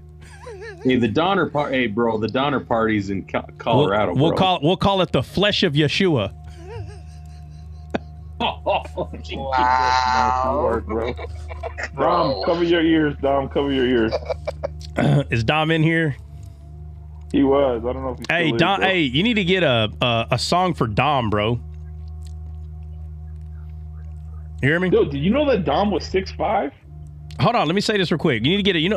Hey, the Donner Party. Hey, bro, the Donner Party's in Colorado. We'll call it the flesh of Yeshua. Wow. Dom, cover your ears. Dom, cover your ears. Is Dom in here? He was. I don't know if he's Hey, still Dom. is, Hey, you need to get a song for Dom, bro. You hear me? Dude, did you know that Dom was 6'5"? Hold on, let me say this real quick. You need to get it.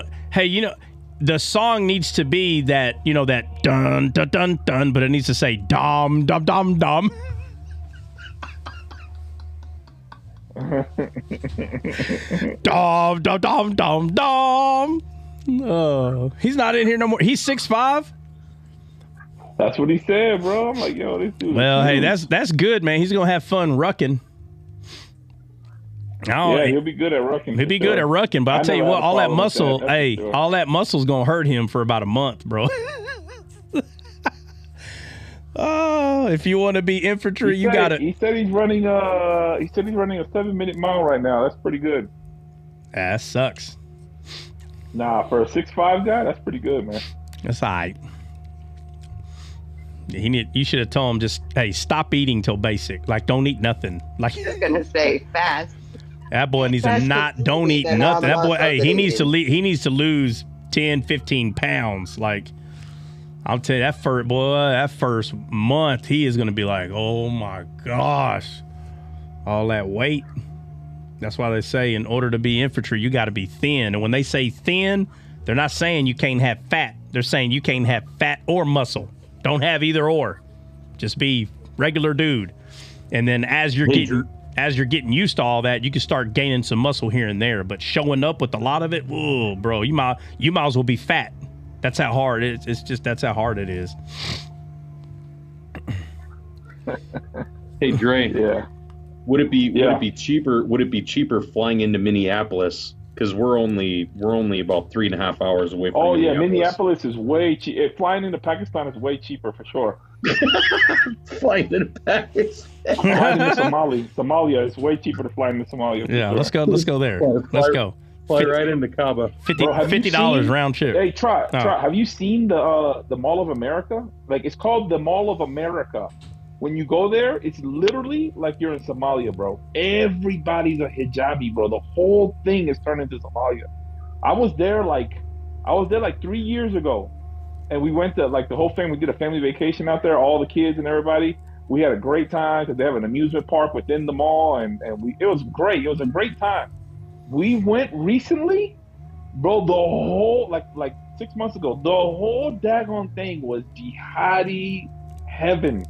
The song needs to be that, that dun dun dun dun, but it needs to say Dom Dom Dom Dom. Dom Dom Dom Dom Dom. Oh, he's not in here no more. He's 6'5". That's what he said, bro. I'm like, yo, this dude. Well, hey, that's good, man. He's gonna have fun rucking. Yeah, he'll be good at rucking. He'll be good at rucking, but I'll tell you what, all that muscle, all that muscle's gonna hurt him for about a month, bro. Oh, if you want to be infantry, you got it. He said he's running a 7-minute mile right now. That's pretty good. That sucks. Nah, for a 6'5" guy, that's pretty good, man. That's all right. You should have told him just, hey, stop eating till basic. Like, don't eat nothing. Like, You're gonna say fast. That boy needs to don't eat nothing. That boy, hey, he needs to lose 10, 15 pounds. Like, I'll tell you, that first month, he is going to be like, oh my gosh, all that weight. That's why they say in order to be infantry, you got to be thin. And when they say thin, they're not saying you can't have fat. They're saying you can't have fat or muscle. Don't have either or. Just be regular dude. And then as you're getting used to all that, you can start gaining some muscle here and there. But showing up with a lot of it, whoa, bro, you might as well be fat. That's how hard it is. It's just that's how hard it is. Hey, Dre. Yeah. Would it be cheaper? Would it be cheaper flying into Minneapolis? Because we're only about 3.5 hours away from. Oh yeah, Minneapolis is way cheap. Flying into Pakistan is way cheaper for sure. Flying into Pakistan. Flying into Somalia is way cheaper to fly into Somalia. Yeah, sure. let's go there. Let's go. Fly right into Cabo. $50 round trip. Hey, Trot, have you seen the Mall of America? Like, it's called the Mall of America. When you go there, it's literally like you're in Somalia, bro. Everybody's a hijabi, bro. The whole thing is turned into Somalia. I was there like 3 years ago, and we went to like the whole family. We did a family vacation out there, all the kids and everybody. We had a great time because they have an amusement park within the mall, and it was great. It was a great time. We went recently, bro. The whole like 6 months ago, the whole daggone thing was jihadi heaven.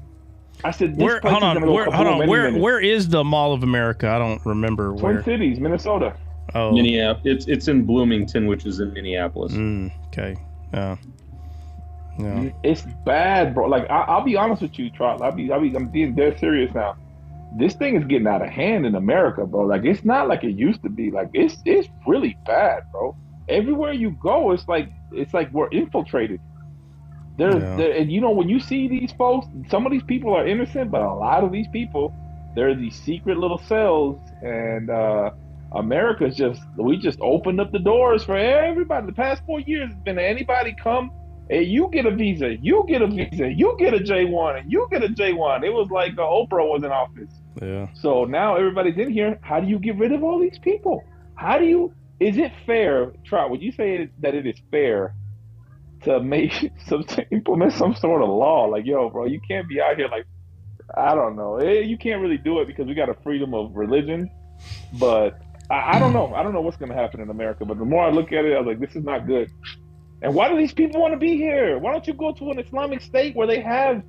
I said, this place is gonna go kaboom. Where is the Mall of America? I don't remember where. Twin Cities, Minnesota. Oh, Minneapolis. It's in Bloomington, which is in Minneapolis. Okay. Yeah. It's bad, bro. Like I'll be honest with you, Trot. I'm being dead serious now. This thing is getting out of hand in America, bro. Like it's not like it used to be. Like it's really bad, bro. Everywhere you go, it's like we're infiltrated. And you know, when you see these folks, some of these people are innocent, but a lot of these people, they're these secret little cells, and America's we just opened up the doors for everybody. The past 4 years has been anybody come, hey, you get a visa, you get a visa, you get a J1, and you get a J1. It was like Oprah was in office. Yeah. So now everybody's in here. How do you get rid of all these people? Is it fair, Trot, would you say that it is fair to implement some sort of law? Like, yo, bro, you can't be out here like, I don't know. You can't really do it because we got a freedom of religion. But I don't know. I don't know what's going to happen in America. But the more I look at it, I was like, this is not good. And why do these people want to be here? Why don't you go to an Islamic state where they have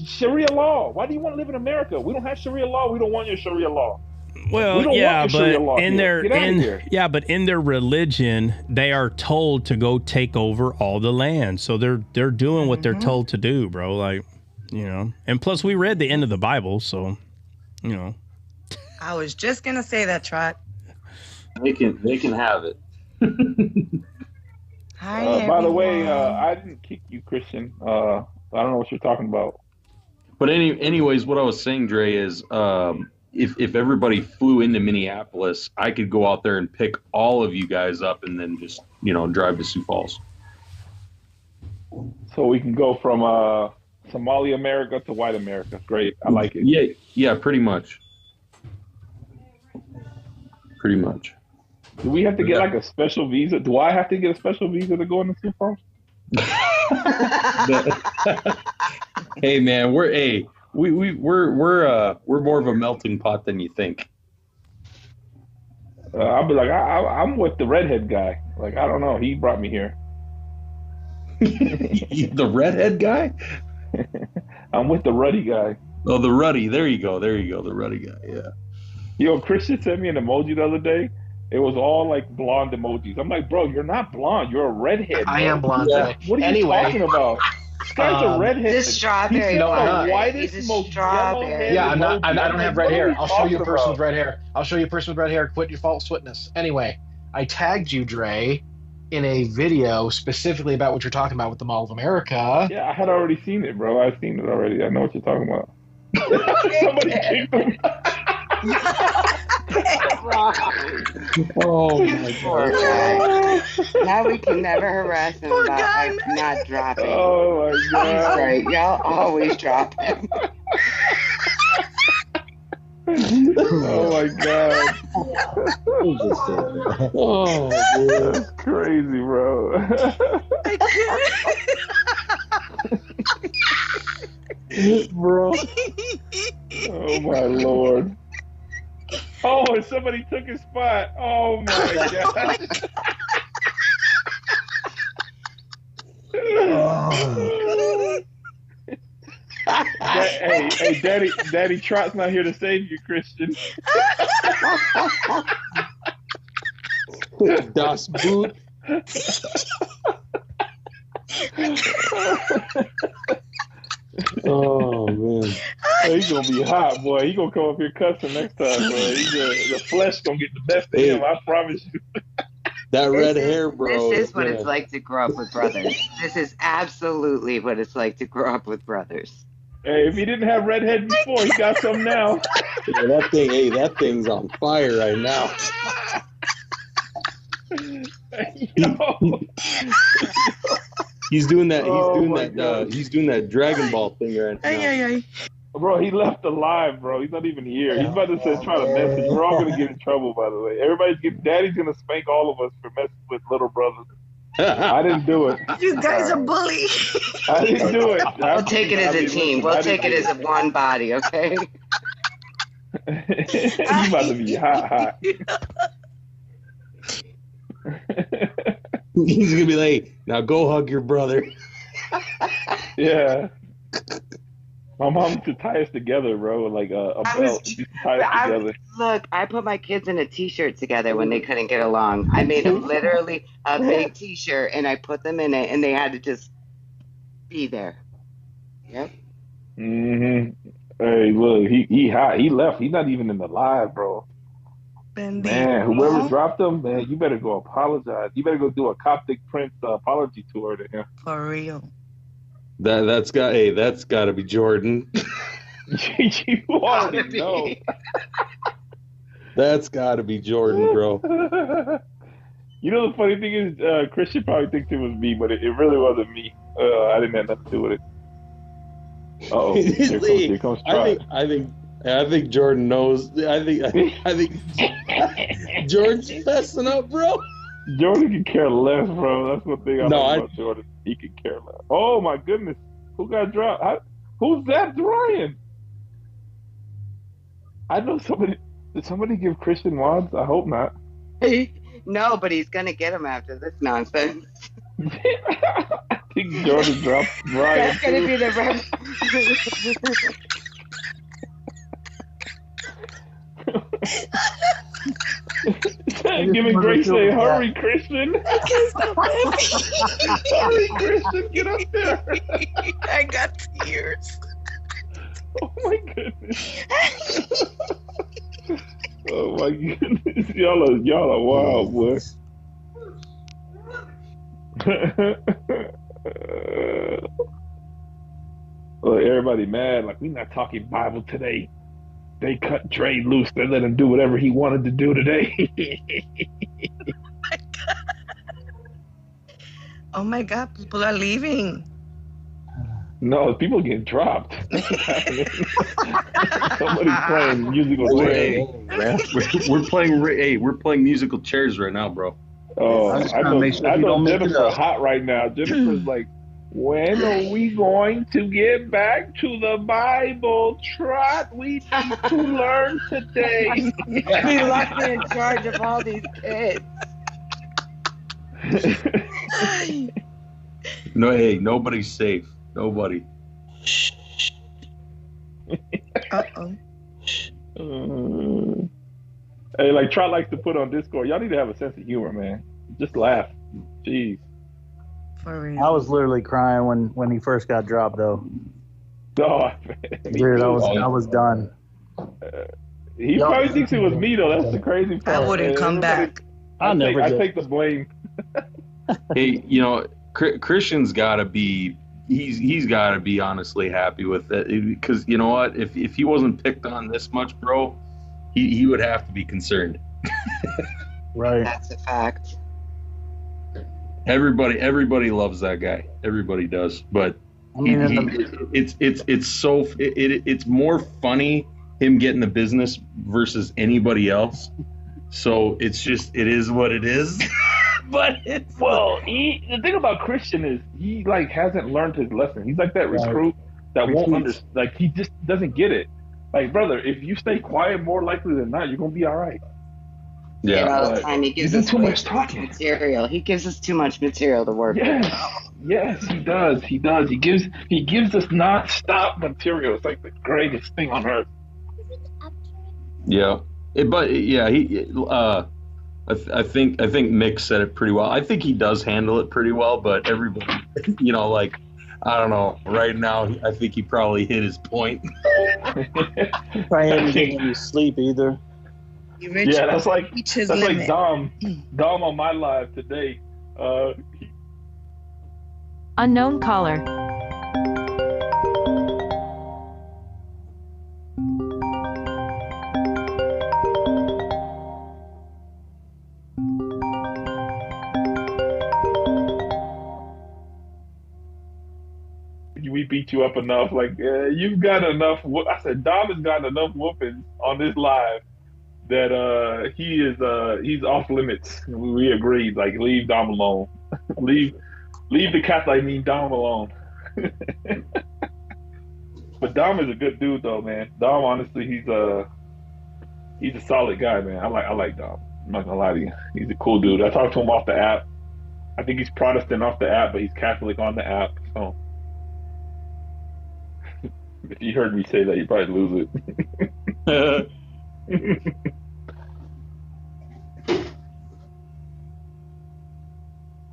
Sharia law? Why do you want to live in America? We don't have Sharia law. We don't want your Sharia law. Well, yeah, but in their religion, they are told to go take over all the land. So they're doing what they're told to do, bro. Like, you know. And plus, we read the end of the Bible, so you know. I was just gonna say that, Trot. They can have it. Hi, by the way, I didn't kick you, Christian. I don't know what you're talking about. But anyways, what I was saying, Dre, is if everybody flew into Minneapolis, I could go out there and pick all of you guys up and then just, drive to Sioux Falls. So we can go from Somali America to white America. Great. I like it. Yeah, pretty much. Pretty much. Do we have to get like a special visa? Do I have to get a special visa to go into Sioux Falls? Hey man, we're more of a melting pot than you think. I'll be like, I'm with the redhead guy. Like, I don't know. He brought me here. The redhead guy? I'm with the ruddy guy. Oh, the ruddy. There you go. The ruddy guy. Yeah. Yo, Christian sent me an emoji the other day. It was all like blonde emojis. I'm like, bro, you're not blonde. You're a redhead. I am blonde. Yeah. What are you talking about? This guy's a redhead. This strawberry. He's no, I'm not. the whitest, most strawberry. Yeah, I'm not. I don't have red hair. I'll show you a person with about? red hair. I'll show you a person with red hair. Quit your false witness. Anyway, I tagged you, Dre, in a video specifically about what you're talking about with the Mall of America. Yeah, I had already seen it, bro. I've seen it already. I know what you're talking about. Somebody kicked him. Oh my God. Now we can never harass him about not dropping. Oh my God. He's right. Y'all always drop him. Oh my God. Oh, man. That's crazy, bro. Bro. Oh my Lord. Oh, and somebody took his spot. Oh my God. Hey, Daddy Trot's not here to save you, Christian. Das Boot. Oh man, he's gonna be hot, boy. He gonna come up here cussing next time, bro. The flesh gonna get the best of him. I promise you. That red hair, bro. This is what it's like to grow up with brothers. This is absolutely what it's like to grow up with brothers. Hey, if he didn't have redhead before, he got some now. Yeah, that thing's on fire right now. He's doing that. God. He's doing that Dragon Ball thing right now. Bro, he left alive, bro. He's not even here. He's about to say, try to message. We're all gonna get in trouble, by the way. Daddy's gonna spank all of us for messing with little brothers. I didn't do it. You guys are bullies. I didn't do it. We'll take it as a team. We'll take it as a one body, okay? He's about to be hot. He's gonna be like, now go hug your brother. Yeah. My mom used to tie us together, bro, like a belt. She used to tie us together. Look, I put my kids in a T-shirt together when they couldn't get along. I made them literally a big T-shirt, and I put them in it, and they had to just be there. Yep. Mm-hmm. Hey, look, he hot. He left. He's not even in the live, bro. Man, whoever dropped him, man, you better go apologize. You better go do a Coptic Prince apology tour to him. For real. That's got to be Jordan. You already know. That's got to be Jordan, bro. You know the funny thing is, Christian probably thinks it was me, but it really wasn't me. I didn't have nothing to do with it. Oh, here comes Trot. I think Jordan knows. I think Jordan's messing up, bro. Jordan can care less, bro. That's one thing I like about Jordan. He can care less. Oh my goodness, who got dropped? Who's that, Ryan? I know somebody. Did somebody give Christian wads? I hope not. No, but he's gonna get him after this nonsense. I think Jordan dropped Ryan. That's gonna be the Giving Grace say, hurry, Christian. Hurry, Christian, get up there. I got tears. Oh my goodness. Oh my goodness. Y'all are wild, boy. Well, everybody mad, like we not talking Bible today. They cut Dre loose. They let him do whatever he wanted to do today. Oh my God, people are leaving. No, people getting dropped. Somebody's playing musical chairs. We're playing musical chairs right now, bro. Oh, I know Jennifer's hot right now. Jennifer's like, when are we going to get back to the Bible, Trot? We need to learn today. Be lucky in charge of all these kids. No, hey, nobody's safe. Nobody. Hey, like Trot likes to put on Discord. Y'all need to have a sense of humor, man. Just laugh. Jeez. I was literally crying when he first got dropped, though. Oh, dude, I was done. He probably thinks it was me, though. That's the crazy part. I wouldn't come back. I take the blame. Hey, you know, Christian's got to be. He's got to be honestly happy with it, because you know what? If he wasn't picked on this much, bro, he would have to be concerned. Right. That's a fact. Everybody loves that guy. Everybody does. But I mean, it's more funny him getting the business versus anybody else. So it is what it is. But the thing about Christian is he like hasn't learned his lesson. He's like that recruit that won't understand. Like he just doesn't get it. Like, brother, if you stay quiet, more likely than not, you're gonna be all right. Yeah, and all the time he gives us too much talking material. He gives us too much material to work with. Yes, he does. He gives us non-stop material. It's like the greatest thing on earth. Yeah, I think Mick said it pretty well. I think he does handle it pretty well, but everybody, you know, like, I don't know. Right now, I think he probably hit his point. Probably hadn't getting any sleep either. Yeah, that's like Dom on my live today. Unknown caller. beat you up enough. Like, you've got enough. I said, Dom has gotten enough whoopings on this live that he's off limits. We agreed. Like, leave Dom alone. leave the cat. I mean, Dom alone. But Dom is a good dude, though, man. Dom, honestly, he's a solid guy, man. I like Dom. I'm not gonna lie to you. He's a cool dude. I talked to him off the app. I think he's Protestant off the app, but he's Catholic on the app. So if you heard me say that, you'd probably lose it.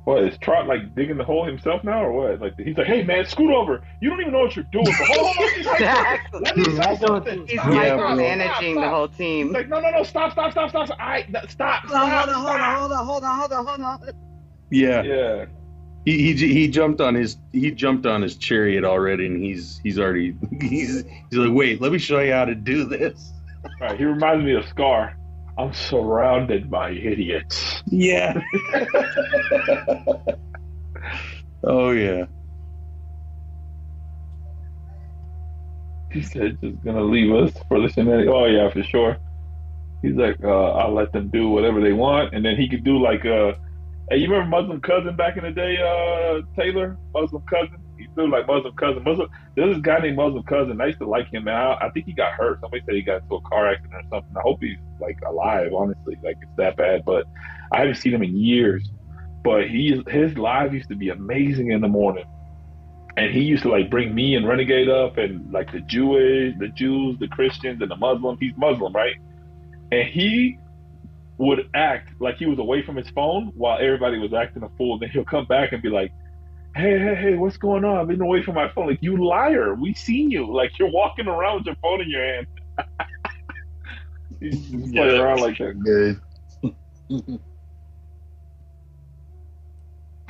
What, is Trot like digging the hole himself now, or what? Like, he's like, hey man, scoot over. You don't even know what you're doing. But hold on, let me say something. He's micromanaging the whole team. He's like, no, stop. Stop. Hold on. Yeah. He jumped on his chariot already, and he's like, wait, let me show you how to do this. All right, he reminds me of Scar. I'm surrounded by idiots. Yeah. Oh yeah. He said just gonna leave us for the shenanigans. Oh yeah, for sure. He's like, I'll let them do whatever they want, and then he could do like hey, you remember Muslim Cousin back in the day, Taylor? Muslim Cousin? He threw like Muslim Cousin. There's this guy named Muslim Cousin. I used to like him. Now I think he got hurt. Somebody said he got into a car accident or something. I hope he's like alive, honestly. Like, it's that bad. But I haven't seen him in years. But his live used to be amazing in the morning. And he used to like bring me and Renegade up, and like the Jews, the Christians, and the Muslims. He's Muslim, right? And he would act like he was away from his phone while everybody was acting a fool. Then he'll come back and be like, hey, what's going on? I've been away from my phone. Like, you liar. We seen you. Like, you're walking around with your phone in your hand. He's playing around like that. Good.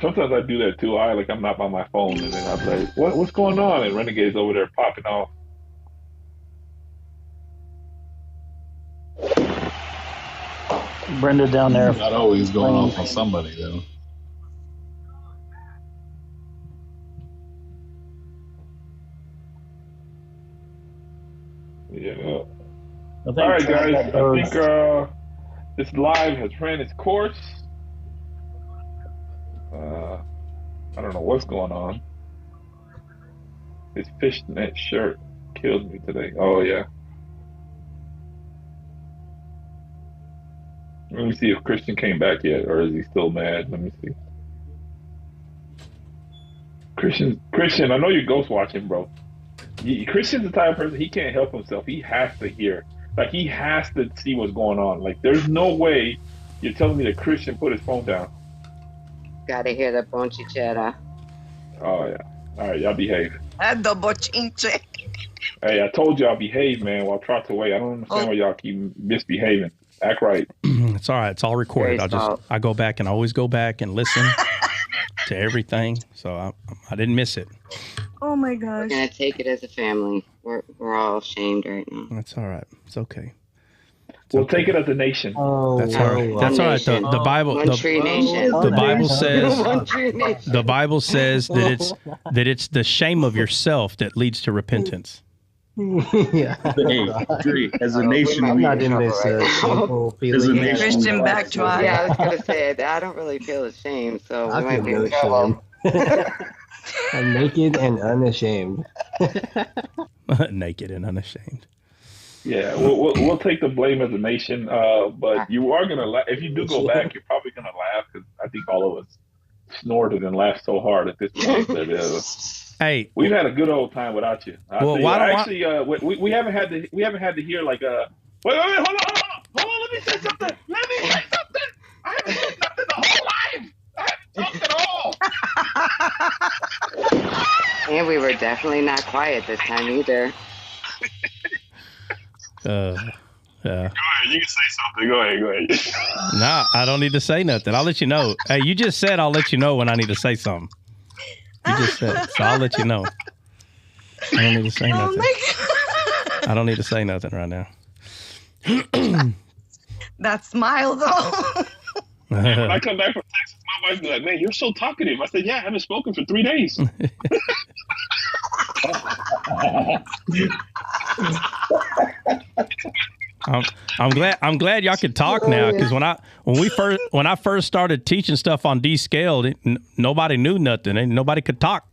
Sometimes I do that too. I'm not by my phone, and then I'm like, what's going on? And Renegade's over there popping off. Brenda down there. Not always going off on somebody though. Yeah. All right, guys. I think this live has ran its course. I don't know what's going on. His fishnet shirt killed me today. Oh yeah. Let me see if Christian came back yet, or is he still mad? Let me see. Christian, I know you're ghost watching, bro. Christian's the type of person, he can't help himself. He has to hear. Like, he has to see what's going on. Like, there's no way you're telling me that Christian put his phone down. Gotta hear the bonchicera. Oh, yeah. All right, y'all behave. The bochinche. Hey, I told y'all behave, man, while Trot's away. I don't understand why y'all keep misbehaving. Act right. It's all right. It's all recorded. I go back and always go back and listen to everything. So I didn't miss it. Oh my gosh. We're gonna take it as a family. We're all ashamed right now. That's all right. It's okay. We'll take it as a nation. Oh, that's all right. That's all right. The Bible. The Bible says. The Bible says that it's the shame of yourself that leads to repentance. Yeah. Hey, as a nation, I'm not in this shameful feeling. Christian back dry. Yeah, I was gonna say I don't really feel ashamed, so I we might feel be no shame. I'm naked and unashamed. Naked and unashamed. Yeah, we'll take the blame as a nation, but you are gonna laugh. If you do go back, you're probably gonna laugh, because I think all of us snorted and laughed so hard at this point that hey, we've had a good old time without you. Well, we haven't had to hear like wait, hold on, let me say something. I haven't said nothing the whole life. I haven't talked at all. And we were definitely not quiet this time either. Go ahead, you can say something. Go ahead. Nah, I don't need to say nothing. I'll let you know. Hey, you just said I'll let you know when I need to say something. You just said, so I'll let you know. I don't need to say nothing. I don't need to say nothing right now. That smile, though. When I come back from Texas, my wife be like, "Man, you're so talkative." I said, "Yeah, I haven't spoken for 3 days." I'm glad y'all could talk now, because when I first started teaching stuff on descaled, nobody knew nothing and nobody could talk.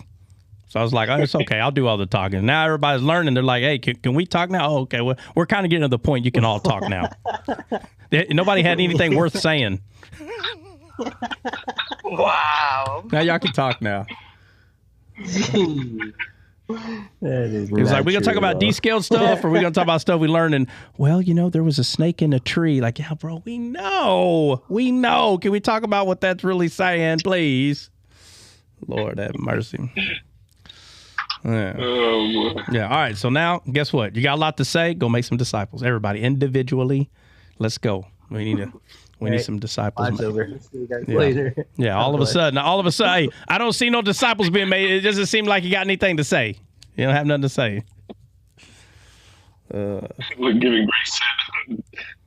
So I was like, oh, it's okay, I'll do all the talking. Now everybody's learning. They're like, hey, can we talk now? Oh, okay, well, we're kind of getting to the point you can all talk now. Nobody had anything worth saying. Wow. Now y'all can talk now. It was like, we gonna talk about descaled stuff, or we gonna talk about stuff we learned? And well, there was a snake in a tree. Like, yeah, bro, we know. Can we talk about what that's really saying, please? Lord have mercy. Yeah. Oh, boy. Yeah. All right. So now, guess what? You got a lot to say. Go make some disciples. Everybody, individually, let's go. We need some disciples. Life's over. See you guys Yeah. later. Yeah. All of a sudden, hey, I don't see no disciples being made. It doesn't seem like you got anything to say. You don't have nothing to say. Look, giving grace said,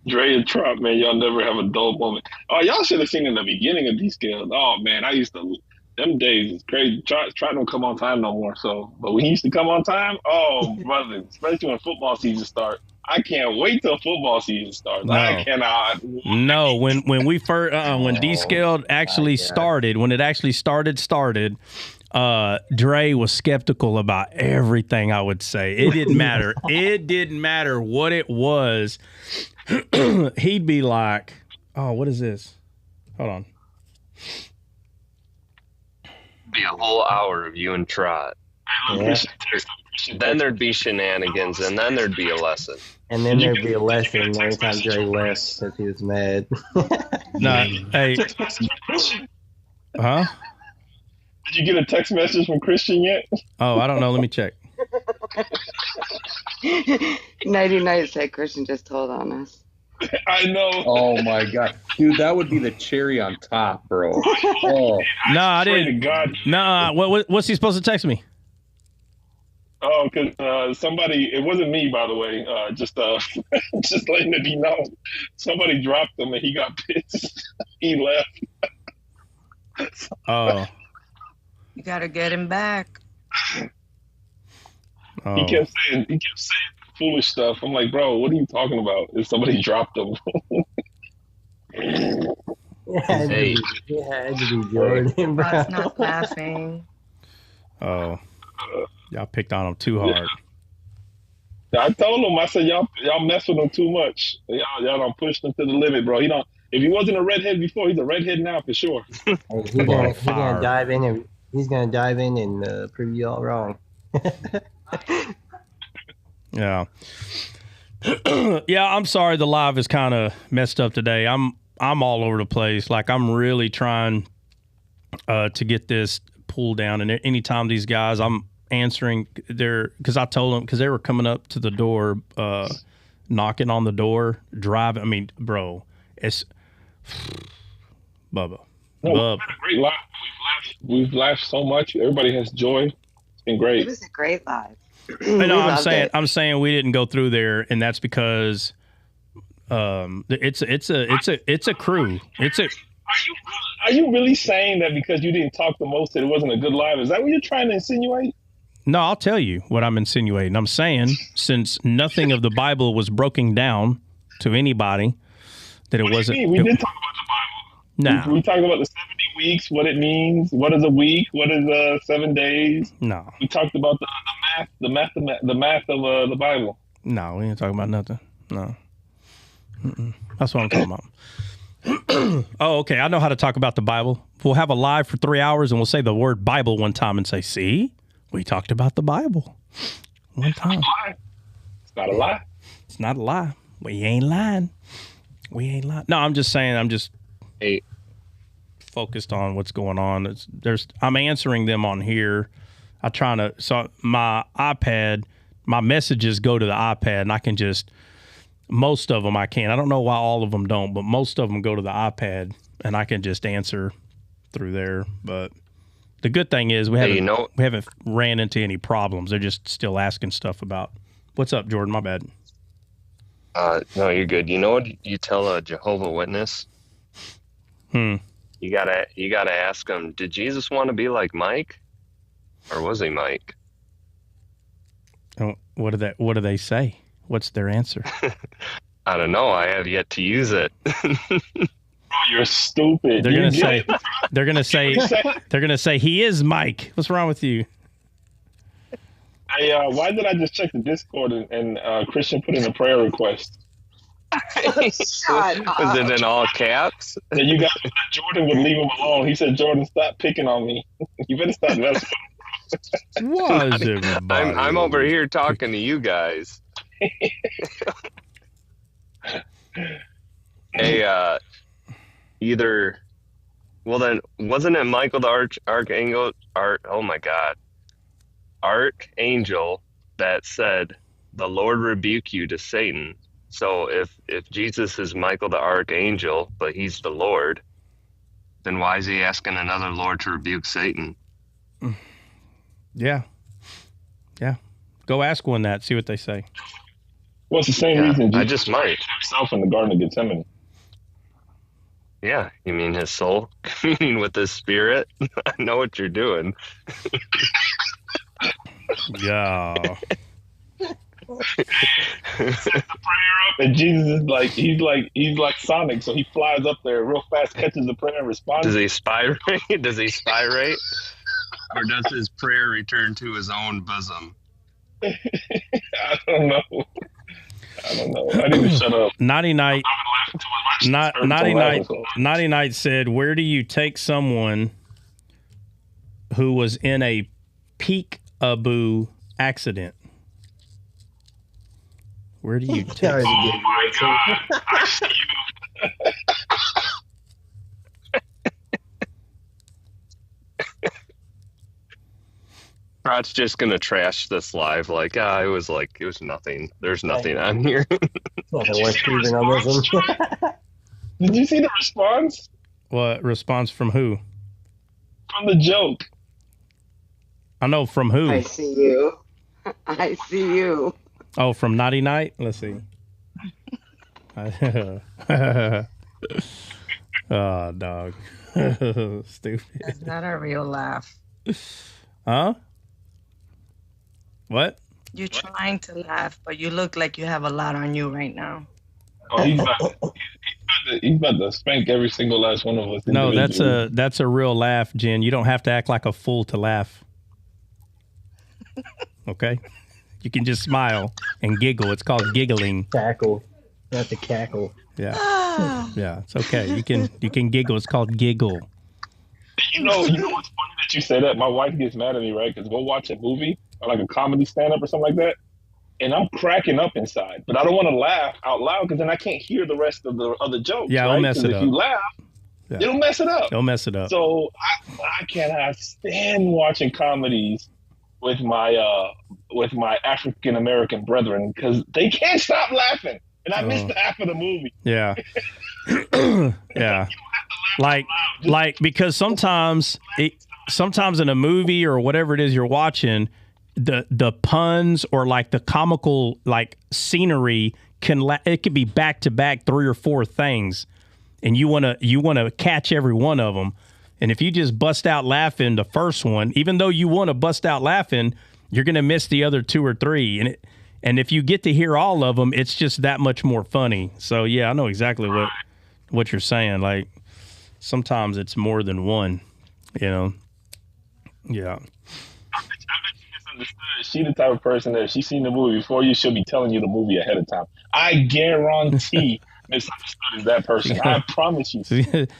Dre and Trump, man, y'all never have a dull moment. Oh, y'all should have seen in the beginning of these scales. Oh man, I used to. Them days is crazy. Try don't come on time no more. So, but when he used to come on time, oh brother, especially when football season starts, I can't wait till football season starts. No. I cannot. No, when we first when descaled actually started, when it actually started, Dre was skeptical about everything I would say. It didn't matter. It didn't matter what it was. He'd be like, "Oh, what is this? Hold on." Be a whole hour of you and Trot. Then there'd be shenanigans, and then there'd be a lesson. And then there'd be a lesson every time Dre left because he was mad. No, hey. Huh? Did you get a text message from Christian yet? Oh, I don't know. Let me check. Nighty night said Christian just told on us. I know. Oh my god, dude, that would be the cherry on top, bro. Oh. No, I didn't. God. No, what's he supposed to text me? Oh, because somebody, it wasn't me, by the way, just letting it be known. Somebody dropped him and he got pissed. He left. Oh. You gotta get him back. Oh. He kept saying foolish stuff. I'm like, bro, what are you talking about? If somebody dropped him. Hey. Jordan, bro. Rod's not laughing. Oh. Y'all picked on him too hard. I told him, I said, y'all mess with him too much. Y'all don't push him to the limit, bro. If he wasn't a redhead before, he's a redhead now for sure. He's gonna dive in and prove you all wrong. Yeah. Yeah, I'm sorry the live is kind of messed up today. I'm all over the place. Like, I'm really trying to get this pulled down. And anytime these guys, I'm answering because I told them, because they were coming up to the door, knocking on the door, driving. I mean, bro, it's Bubba. No, Bubba. What a great live. We've laughed so much. Everybody has joy. It's been great. It was a great live. I know. I'm saying we didn't go through there, and that's because it's a crew. Are you really saying that because you didn't talk the most that it wasn't a good live? Is that what you're trying to insinuate? No, I'll tell you what I'm insinuating. I'm saying, since nothing of the Bible was broken down to anybody, that it wasn't. We did talk about the Bible. No. We talked about the 70 weeks, what it means, what is a week, what is 7 days. No. We talked about the math of the Bible. No, we ain't talking about nothing. No. That's what I'm talking about. Oh, okay. I know how to talk about the Bible. We'll have a live for 3 hours and we'll say the word Bible one time and say, see, we talked about the Bible one time. It's not a lie. It's not a lie. We ain't lying. We ain't lying. No, I'm just saying, focused on what's going on. I'm answering them on here. So my iPad, my messages go to the iPad and I can just, most of them I can. I don't know why all of them don't, but most of them go to the iPad and I can just answer through there. But the good thing is we haven't ran into any problems. They're just still asking stuff about. What's up, Jordan? My bad. No, you're good. You know what you tell a Jehovah Witness? You gotta ask them, did Jesus want to be like Mike? Or was he Mike? What do they say? What's their answer? I don't know. I have yet to use it. You're stupid. They're gonna say he is Mike. What's wrong with you? Hey, why did I just check the Discord and Christian put in a prayer request? Was it in all caps? That you guys, that Jordan would leave him alone. He said, "Jordan, stop picking on me. You better stop messing." Was everybody? I'm over here talking to you guys. Hey, either. Well, then wasn't it Michael the Archangel? Oh my God, Archangel that said, "The Lord rebuke you" to Satan. So if Jesus is Michael the Archangel, but he's the Lord, then why is he asking another Lord to rebuke Satan? Yeah. Go ask one that. See what they say. Well, it's the same reason Jesus I just might himself in the Garden of Gethsemane. Yeah, you mean his soul communing with his spirit? I know what you're doing. Yeah. Sets the prayer up, and Jesus is like he's like Sonic, so he flies up there real fast, catches the prayer, and responds. Does he spirate? Does he spirate? Or does his prayer return to his own bosom? I don't know. I need to shut up. Naughty Night. Naughty Night said, "Where do you take someone who was in a peek-a-boo accident? Where do you take?" Oh my God! I see you. Rod's just gonna trash this live like, it was nothing. There's nothing on here. Did you see the response? What response from who? From the joke. I know from who. I see you. I see you. Oh, from Naughty Night? Let's see. Oh, dog. Stupid. That's not a real laugh. Huh? What? You're trying to laugh, but you look like you have a lot on you right now. Oh, he's about to spank every single last one of us. No, that's a real laugh, Jen. You don't have to act like a fool to laugh. Okay? You can just smile and giggle. It's called giggling. Cackle. You have to cackle. Yeah. Yeah, it's okay. You can giggle. It's called giggle. You know what's funny that you say that? My wife gets mad at me, right? Because we'll watch a movie or like a comedy stand-up or something like that, and I'm cracking up inside, but I don't want to laugh out loud because then I can't hear the rest of the other jokes. Yeah, right? it'll mess it up. If you laugh, it'll mess it up. It'll mess it up. So I cannot stand watching comedies with my African American brethren because they can't stop laughing, and I missed half of the movie. Yeah. Yeah. Like because sometimes in a movie or whatever it is you're watching, the puns or like the comical like scenery it could be back to back 3 or 4 things, and you want to catch every one of them. And if you just bust out laughing the first one, even though you want to bust out laughing, you're going to miss the other 2 or 3. And if you get to hear all of them, it's just that much more funny. So yeah, I know exactly what you're saying. Like sometimes it's more than one, you know. Yeah. I bet you misunderstood. She the type of person that if she's seen the movie before you, she'll be telling you the movie ahead of time. I guarantee misunderstood is that person. I promise you.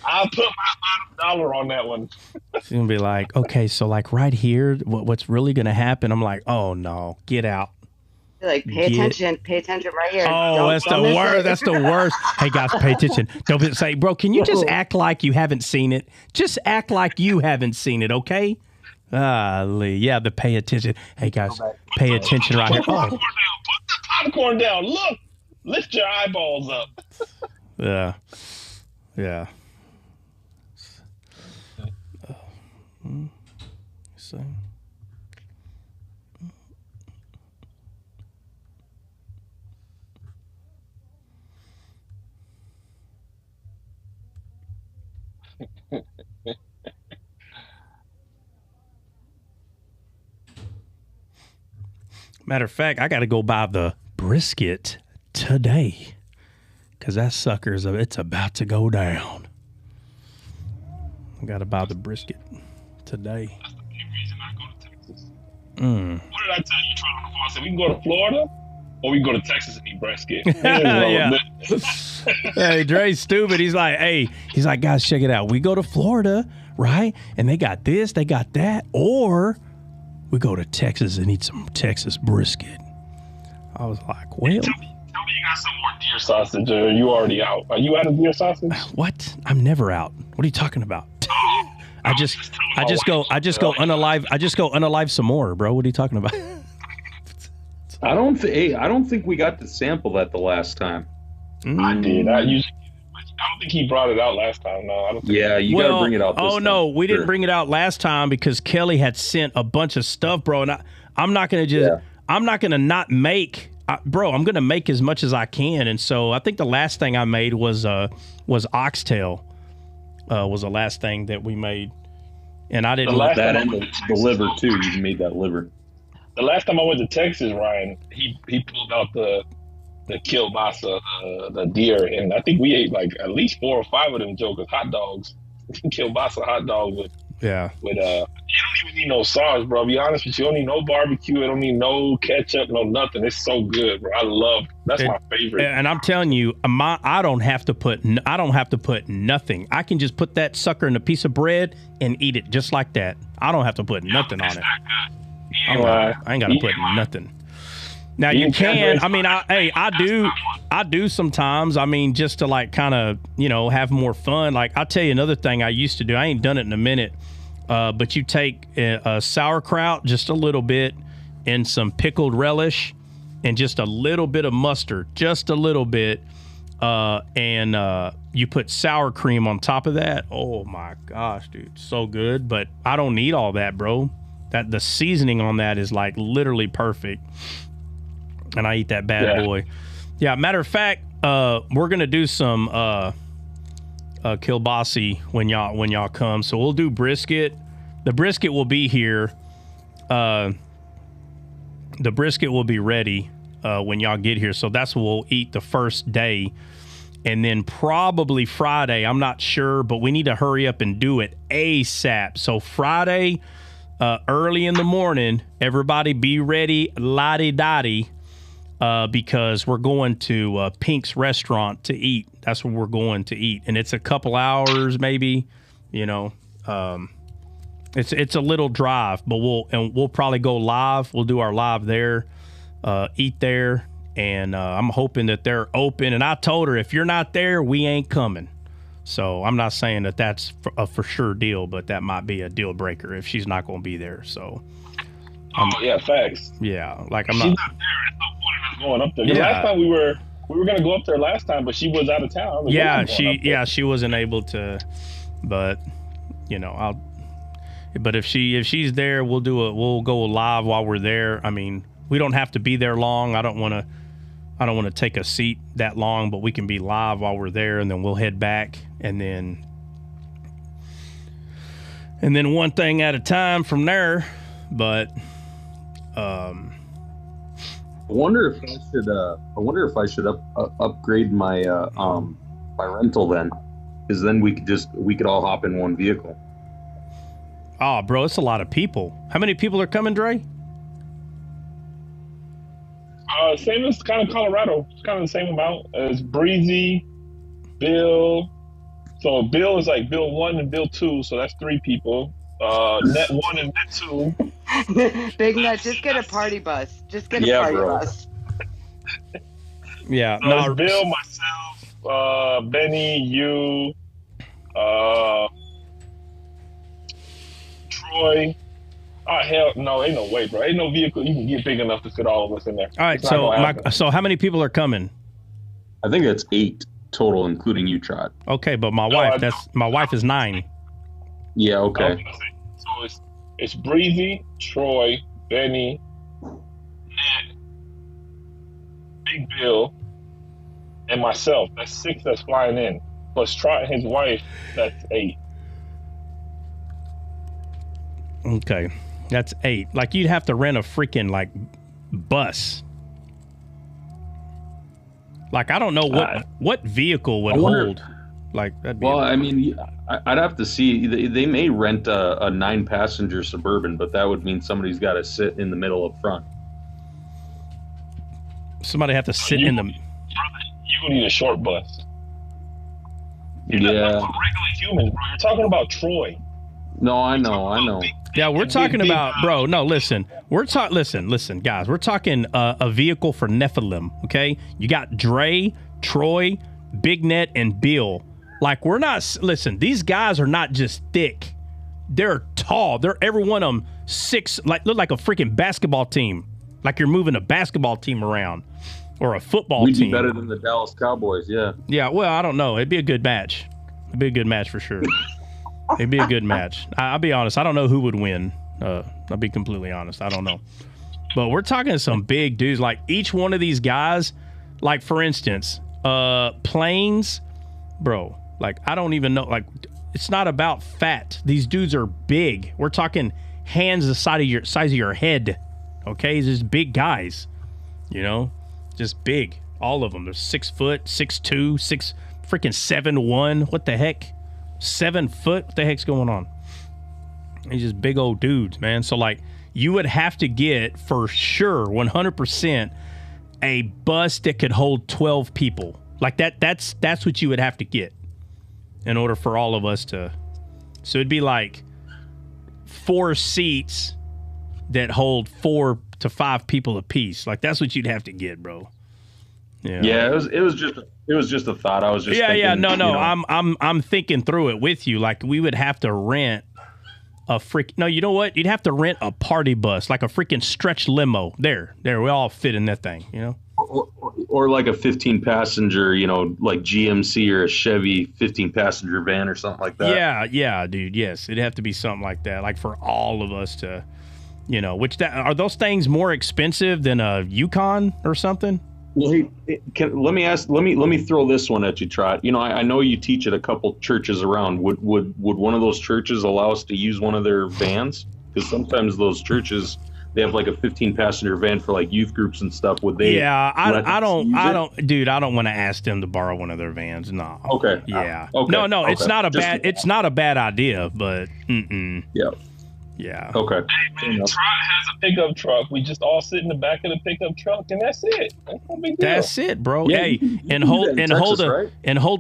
I'll put my $5 on that one. She's gonna be like, okay, so like right here, what's really gonna happen? I'm like, oh no, get out. Like, pay attention right here. Oh, that's the worst. That's the worst. Hey guys, pay attention. Don't say, bro, can you just act like you haven't seen it? Just act like you haven't seen it, okay? Yeah, the pay attention. Hey guys, pay attention right here. Put the popcorn down. Look, lift your eyeballs up. Yeah. So. Matter of fact, I got to go buy the brisket today because that it's about to go down. I got to buy the brisket today. That's the main reason I go to Texas. Mm. What did I tell you, Trump? I said we can go to Florida or we can go to Texas and eat brisket. Yeah. Hey, Dre's stupid. He's like, guys, check it out. We go to Florida, right? And they got this, they got that. Or we go to Texas and eat some Texas brisket. I was like, well. Tell me you got some more deer sausage or you already out. Are you out of deer sausage? What? I'm never out. What are you talking about? I just go unalive some more, bro. What are you talking about? I don't think we got to sample that the last time. I did. I don't think he brought it out last time. No, I don't think. Yeah, you got to bring it out. No, we didn't bring it out last time because Kelly had sent a bunch of stuff, bro. And I'm not gonna not make, bro. I'm gonna make as much as I can. And so I think the last thing I made was oxtail. Was the last thing that we made, and I didn't like that and the liver too. You made that liver. The last time I went to Texas, Ryan, he pulled out the kielbasa, the deer, and I think we ate like at least 4 or 5 of them jokers, hot dogs, kielbasa hot dogs with you don't even need no sauce, bro. I'll be honest with you, you don't need no barbecue, I don't need no ketchup, no nothing. It's so good, bro. That's my favorite. And I'm telling you, I don't have to put nothing. I can just put that sucker in a piece of bread and eat it just like that. I don't have to put nothing on it. I ain't got to put nothing. Now you can. I mean, I do sometimes. I mean, just to like kind of have more fun. Like I'll tell you another thing I used to do. I ain't done it in a minute. But you take sauerkraut, just a little bit, and some pickled relish, and just a little bit of mustard, just a little bit, and you put sour cream on top of that. Oh my gosh, dude, so good. But I don't need all that, bro. That the seasoning on that is like literally perfect, and I eat that bad boy. Yeah, matter of fact, we're gonna do some kielbasa when y'all come. So we'll do brisket. The brisket will be here. The brisket will be ready when y'all get here. So that's what we'll eat the first day. And then probably Friday, I'm not sure, but we need to hurry up and do it ASAP. So Friday, early in the morning, everybody be ready, la-di-da-di, because we're going to Pink's restaurant to eat. That's where we're going to eat. And it's a couple hours, maybe, it's a little drive, but we'll probably go live. We'll do our live there, eat there. And I'm hoping that they're open. And I told her, if you're not there, we ain't coming. So I'm not saying that that's a for sure deal, but that might be a deal breaker if she's not going to be there. So. Yeah, facts. Yeah, like she's not there. There's no point in us going up there. Yeah. Last time we were going to go up there last time, but she was out of town. She wasn't able to. But But if she's there, we'll go live while we're there. I mean, we don't have to be there long. I don't want to take a seat that long, but we can be live while we're there, and then we'll head back, and then one thing at a time from there. But I wonder if I should upgrade my my rental then, because then we could all hop in one vehicle. Oh, bro, it's a lot of people. How many people are coming, Dre? Same as kind of Colorado. It's kind of the same amount as Breezy, Bill. So Bill is like Bill 1 and Bill 2, so that's 3 people. Net 1 and Net 2. Big Nut, just get a party bus. Just get a party bus. Yeah. So no, it's Bill, myself, Benny, you, Troy. Oh hell no! Ain't no way, bro. Ain't no vehicle you can get big enough to fit all of us in there. All right, so how many people are coming? I think that's 8 total, including you, Trot. Okay, but my wife is 9. Yeah. Okay. So it's Breezy, Troy, Benny, Ned, Big Bill, and myself. That's 6 that's flying in. Plus Trot and his wife. That's 8. Okay. That's 8. Like, you'd have to rent a freaking, like, bus. Like, I don't know what vehicle would hold. Like, that'd be I mean, I'd have to see. They may rent a 9-passenger Suburban, but that would mean somebody's got to sit in the middle up front. Somebody have to sit in the. You would need a short bus. You're not talking about regular humans, bro. You're talking about Troy. No, I know. Yeah, we're talking about, bro. No, listen. Listen, guys. We're talking a vehicle for Nephilim. Okay, you got Dre, Troy, Big Net, and Bill. Like, we're not. Listen, these guys are not just thick. They're tall. They're every one of them 6. Like, look like a freaking basketball team. Like you're moving a basketball team around or a football team. We'd be better than the Dallas Cowboys. Yeah. Yeah. Well, I don't know. It'd be a good match. It'd be a good match for sure. It'd be a good match. I'll be honest. I don't know who would win. I'll be completely honest. I don't know. But we're talking some big dudes. Like each one of these guys, like for instance, Planes, bro. Like I don't even know. Like it's not about fat. These dudes are big. We're talking hands the size of your head. Okay, just big guys. You know, just big. All of them. They're 6 foot, 6'2", 7'1". What the heck? 7 foot. What the heck's going on? He's just big old dudes, man. So like, you would have to get for sure, 100%, a bus that could hold 12 people. Like that's what you would have to get in order for all of us to. So it'd be like 4 seats that hold 4 to 5 people apiece. Like that's what you'd have to get, bro. Yeah. It was just a thought. I was just thinking, no. You know, I'm thinking through it with you. Like we would have to rent a no, you know what? You'd have to rent a party bus, like a freaking stretch limo. There, we all fit in that thing, you know. Or like a 15-passenger, you know, like GMC or a Chevy 15-passenger van or something like that. Yeah, dude. Yes, it'd have to be something like that, like for all of us to, you know. Are those things more expensive than a Yukon or something? Well, let me throw this one at you, Trot. You know, I know you teach at a couple churches around. Would one of those churches allow us to use one of their vans? Because sometimes those churches, they have like a 15-passenger van for like youth groups and stuff. Would they? Yeah, I don't want to ask them to borrow one of their vans. No. Okay. Yeah. Okay. No, okay. it's not a bad idea, but Yeah. Yeah. Okay. Hey man, Trot has a pickup truck. We just all sit in the back of the pickup truck, and that's it. That's no big deal. That's it, bro. Yeah, hey, and hold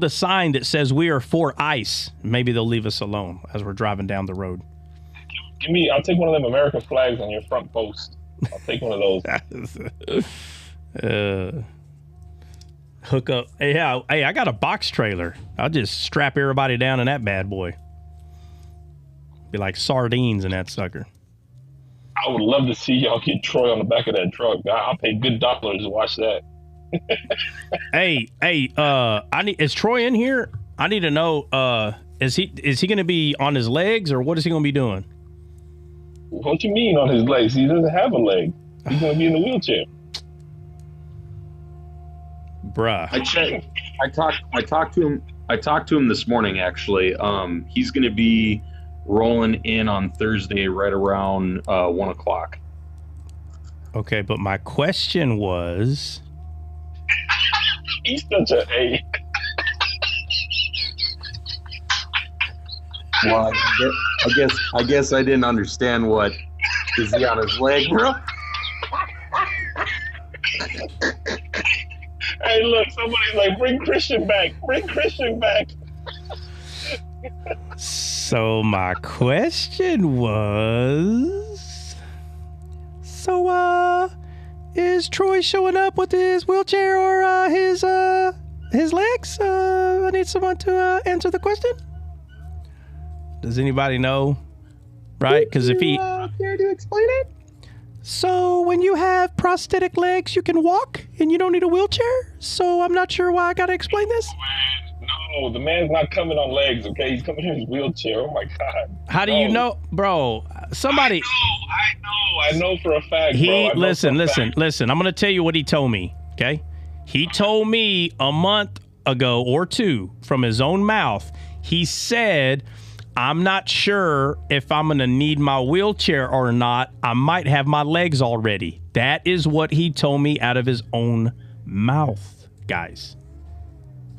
a sign that says we are for ICE. Maybe they'll leave us alone as we're driving down the road. I'll take one of them American flags on your front post. I'll take one of those. Hook up. Hey, I got a box trailer. I'll just strap everybody down in that bad boy. Be like sardines in that sucker. I would love to see y'all get Troy on the back of that truck. I'll pay good dollars to watch that. Hey, is Troy in here? I need to know, is he going to be on his legs or what is he going to be doing? What you mean on his legs? He doesn't have a leg. He's going to be in the wheelchair. Bruh. I talked to him this morning, actually. He's going to be rolling in on Thursday right around 1 o'clock. Okay, but my question was... He's such an A. Well, I guess I didn't understand what is he on his leg, bro? Hey, look, somebody's like, bring Christian back. Bring Christian back. So my question was, is Troy showing up with his wheelchair or his legs? I need someone to answer the question. Does anybody know? Right? Because if he care to explain it? So when you have prosthetic legs, you can walk and you don't need a wheelchair. So I'm not sure why I got to explain this. No, the man's not coming on legs, okay? He's coming in his wheelchair. Oh, my God. How do you know? Bro, somebody... I know for a fact, bro. Listen. I'm going to tell you what he told me, okay? He told me a month ago or two from his own mouth, he said, I'm not sure if I'm going to need my wheelchair or not. I might have my legs already. That is what he told me out of his own mouth, guys.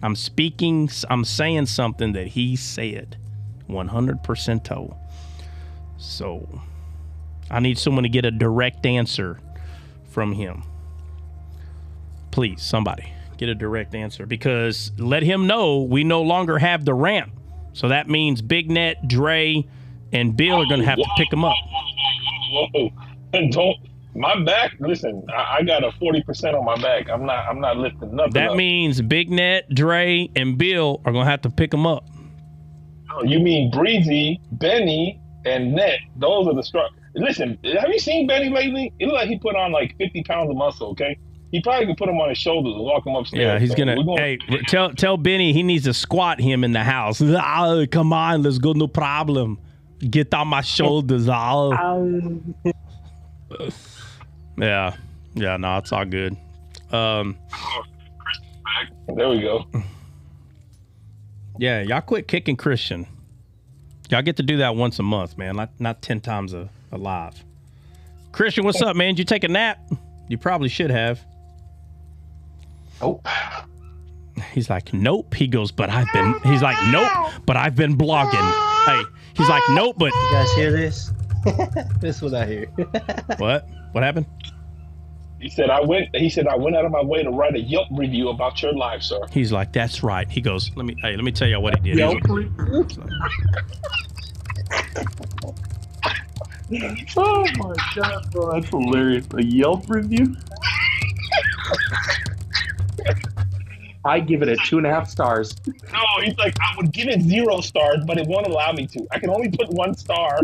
I'm saying something that he said. 100%. So I need someone to get a direct answer from him. Please, somebody get a direct answer, because let him know we no longer have the ramp. So that means Big Net, Dre, and Bill are going to have to pick him up. Whoa. Don't. My back, listen, I got a 40% on my back. I'm not lifting nothing That up. means Big Net, Dre, and Bill are going to have to pick him up. Oh, you mean Breezy, Benny, and Net. Those are the strong. Listen, have you seen Benny lately? It looks like he put on like 50 pounds of muscle, okay? He probably could put him on his shoulders and walk him upstairs. Yeah, he's gonna. Hey, tell Benny he needs to squat him in the house. Oh, come on, let's go. No problem. Get on my shoulders. Oh. Yeah. No, it's all good. There we go. Yeah, y'all quit kicking Christian. Y'all get to do that once a month, man. Not 10 times alive. Christian, what's up, man? Did you take a nap? You probably should have. Nope. He's like, nope. He goes, he's like, nope, but I've been blogging. Hey, he's like, nope, but. You guys hear this? This is what I hear. What? What happened? He said I went out of my way to write a Yelp review about your live, sir. He's like, that's right. He goes, let me tell you what he did. Yelp review? Oh my God, bro, that's hilarious. A Yelp review? I give it a 2.5 stars. No, he's like, I would give it 0 stars, but it won't allow me to. I can only put 1 star.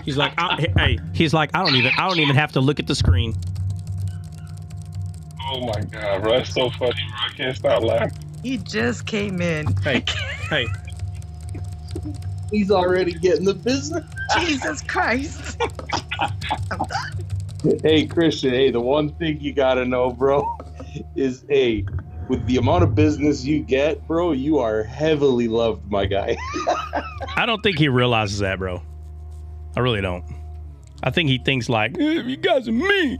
He's like, he's like, I don't even have to look at the screen. Oh my God, bro, that's so funny, bro. I can't stop laughing. He just came in. Hey. He's already getting the business. Jesus Christ. Hey, Christian, the one thing you gotta know, bro, is, with the amount of business you get, bro, you are heavily loved, my guy. I don't think he realizes that, bro. I really don't. I think he thinks like, you guys are mean.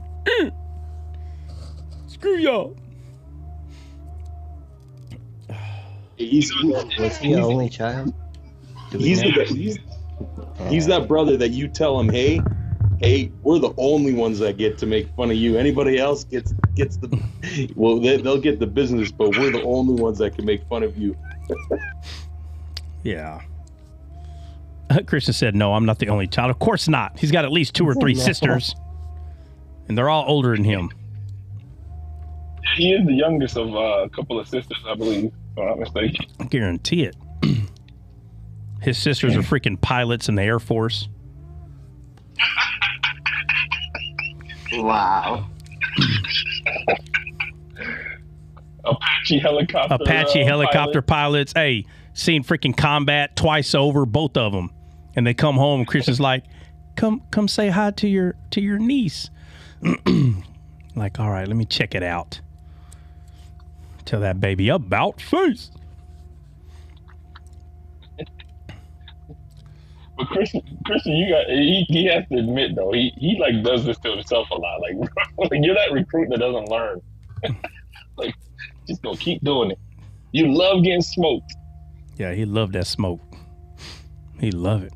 Screw y'all. Was he an only child? He's that brother that you tell him, hey, we're the only ones that get to make fun of you. Anybody else gets the, well, they'll get the business, but we're the only ones that can make fun of you. Yeah. Christian said, no, I'm not the only child. Of course not. He's got at least 2 or 3 sisters, and they're all older than him. He is the youngest of a couple of sisters, I believe, if I'm not mistaken. I guarantee it. His sisters are freaking pilots in the Air Force. Wow. Apache helicopter pilots. Hey, seen freaking combat twice over, both of them. And they come home and Christian's like, come say hi to your niece. Like, all right, let me check it out. Tell that baby about face. But Christian, he has to admit though, he like does this to himself a lot. Like, you're that recruit that doesn't learn. Like, just gonna keep doing it. You love getting smoked. Yeah, he loved that smoke. He loved it.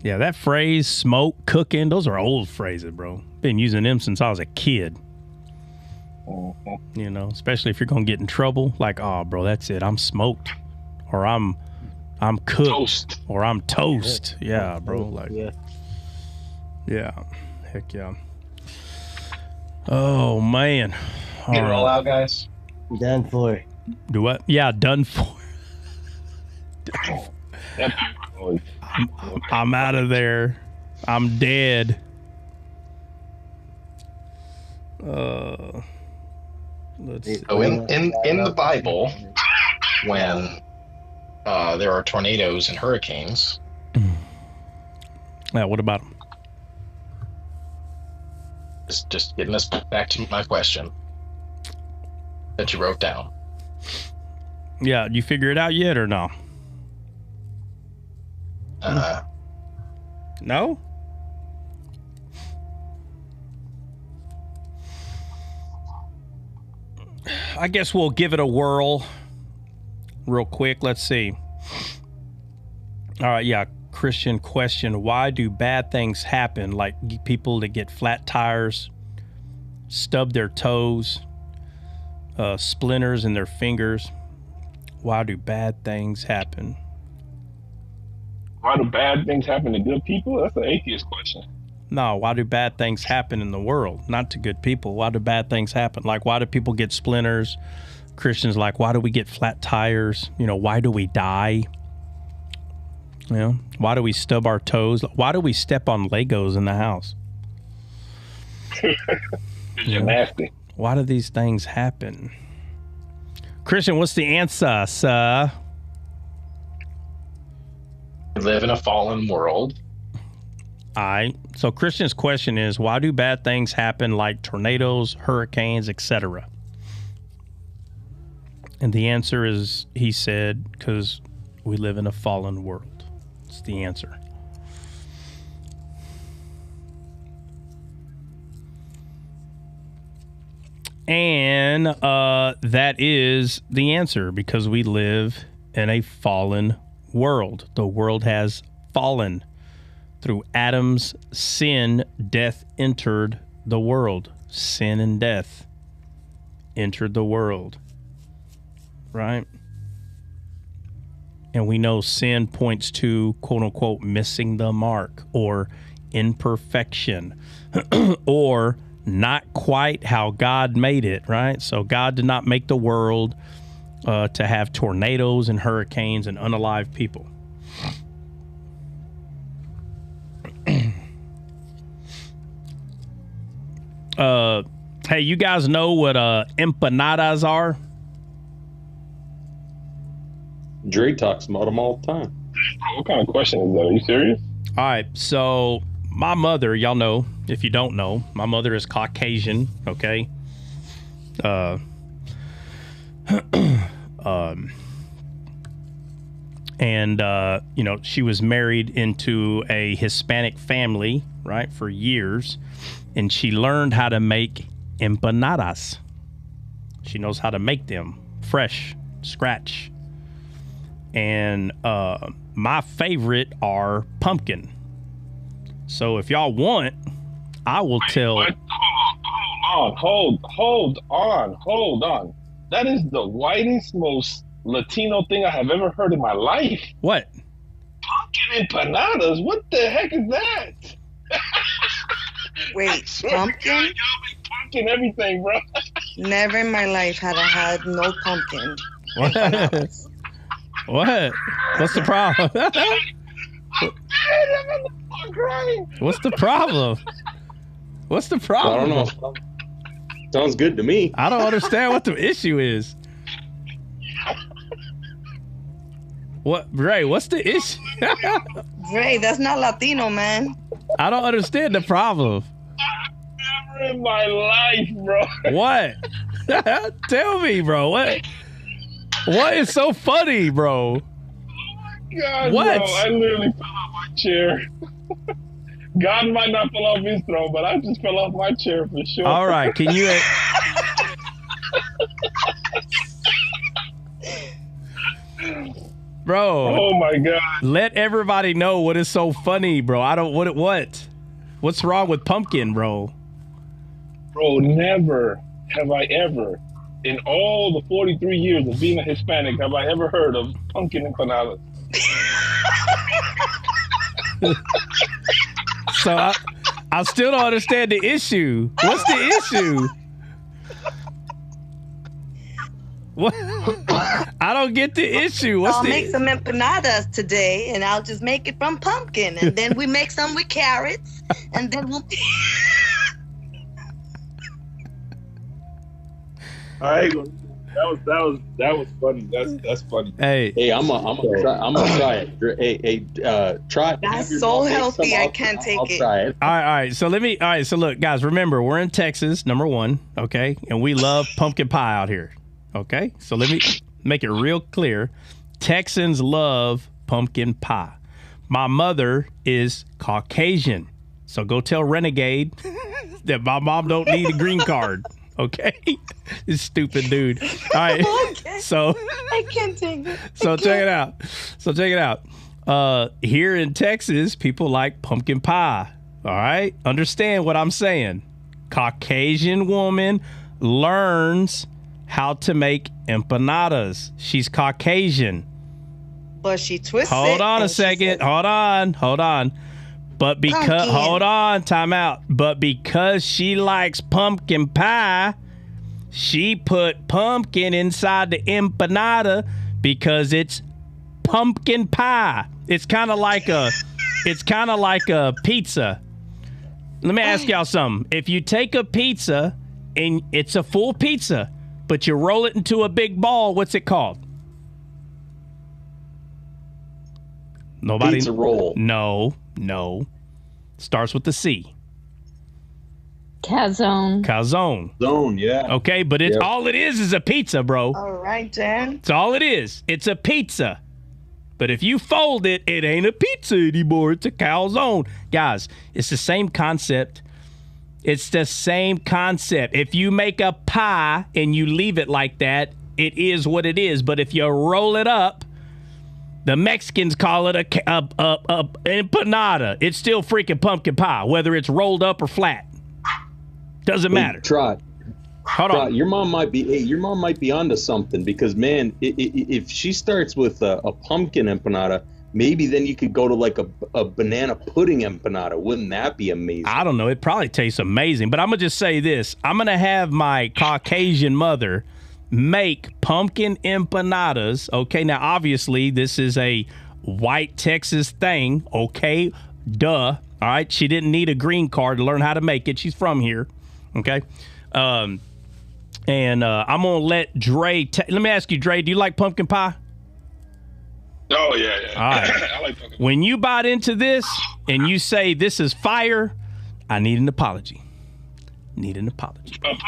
Yeah, that phrase, smoke, cooking, those are old phrases, bro. Been using them since I was a kid. You know, especially if you're gonna get in trouble. Like, oh, bro, that's it. I'm smoked, or I'm cooked, toast. Or I'm toast. Yeah, bro. Like, yeah, heck yeah. Oh man. Get it all out, guys. Done for. Do what? Yeah, done for. I'm out of there. I'm dead. Let's see. So in the Bible, when there are tornadoes and hurricanes. Yeah, what about them? Just getting us back to my question that you wrote down. Yeah, you figure it out yet or no? No? I guess we'll give it a whirl real quick. Let's see. All right, yeah. Christian question. Why do bad things happen? Like people that get flat tires, stub their toes, splinters in their fingers. Why do bad things happen? Why do bad things happen to good people? That's an atheist question. No, why do bad things happen in the world? Not to good people. Why do bad things happen? Like, why do people get splinters? Christians like, why do we get flat tires? You know, why do we die? You know, why do we stub our toes? Why do we step on Legos in the house? You're nasty. Why do these things happen? Christian, what's the answer, sir? We live in a fallen world. All right. So Christian's question is, why do bad things happen like tornadoes, hurricanes, etc.? And the answer is, he said, because we live in a fallen world. It's the answer. And that is the answer, because we live in a fallen world. The world has fallen. Through Adam's sin, death entered the world. Sin and death entered the world. Right? And we know sin points to, quote unquote, missing the mark or imperfection or not quite how God made it, right? So God did not make the world to have tornadoes and hurricanes and unalive people. Hey, you guys know what empanadas are? Dre talks about them all the time. What kind of question is that? Are you serious? All right, so my mother, y'all know, if you don't know, my mother is Caucasian, okay? And you know, she was married into a Hispanic family, right, for years, and she learned how to make empanadas. She knows how to make them fresh, scratch. And my favorite are pumpkin. So if y'all want, I will tell. What? Hold on. That is the whitest, most Latino thing I have ever heard in my life. What? Pumpkin empanadas? What the heck is that? Wait, pumpkin? Y'all be pumpkin everything, bro. Never in my life had I had no pumpkin. What? What's the problem? What's the problem? What's the problem? I don't know. Sounds good to me. I don't understand what the issue is. What, Ray? What's the issue? Ray, that's not Latino, man. I don't understand the problem. Never in my life, bro. What? Tell me, bro. What is so funny, bro? God, what? Bro, I literally fell off my chair. God might not fall off his throne, but I just fell off my chair for sure. All right, can you? Bro. Oh my God. Let everybody know what is so funny, bro. I don't what? What's wrong with pumpkin, bro? Bro, never have I ever, in all the 43 years of being a Hispanic, have I ever heard of pumpkin empanadas. So I still don't understand the issue. What's the issue? What? I don't get the issue. I'll make some empanadas today, and I'll just make it from pumpkin, and then we make some with carrots, and then we'll. All right, that was funny. That's funny. Hey, I'm gonna try it. Hey, try it. That's so healthy. I can't take it. Try it. All right. So look, guys. Remember, we're in Texas, number one, okay, and we love pumpkin pie out here. Okay, so let me make it real clear. Texans love pumpkin pie. My mother is Caucasian, so go tell Renegade that my mom don't need a green card. Okay, this stupid dude. All right, Okay. so I can't take it. so check it out. So check it out. Here in Texas, people like pumpkin pie. All right, understand what I'm saying. Caucasian woman learns how to make empanadas. She's Caucasian. But she twists Hold it. on a and she second. says, Hold on. But because Pumpkin. hold on, time out. But because she likes pumpkin pie, she put pumpkin inside the empanada because it's pumpkin pie. It's kind of like a pizza. Let me ask y'all something. If you take a pizza and it's a full pizza, but you roll it into a big ball, what's it called? Nobody. Pizza roll. No. Starts with the C. Calzone. Zone, yeah. Okay, but it's all it is a pizza, bro. All right, Dan. It's all it is. It's a pizza. But if you fold it, it ain't a pizza anymore. It's a calzone. Guys, it's the same concept. It's the same concept. If you make a pie and you leave it like that, it is what it is. But if you roll it up, the Mexicans call it a empanada. It's still freaking pumpkin pie, whether it's rolled up or flat. Doesn't matter. Trot. Hold on. Your mom might be onto something because, man, if she starts with a pumpkin empanada, maybe then you could go to like a banana pudding empanada. Wouldn't that be amazing? I don't know. It probably tastes amazing. But I'm going to just say this. I'm going to have my Caucasian mother make pumpkin empanadas. Okay, now obviously this is a white Texas thing. Okay, duh. All right, she didn't need a green card to learn how to make it. She's from here. Okay, and I'm gonna let Dre. Let me ask you, Dre. Do you like pumpkin pie? Oh yeah. All right. I like pumpkin. When you bite into this and you say this is fire, I need an apology. Apology for what?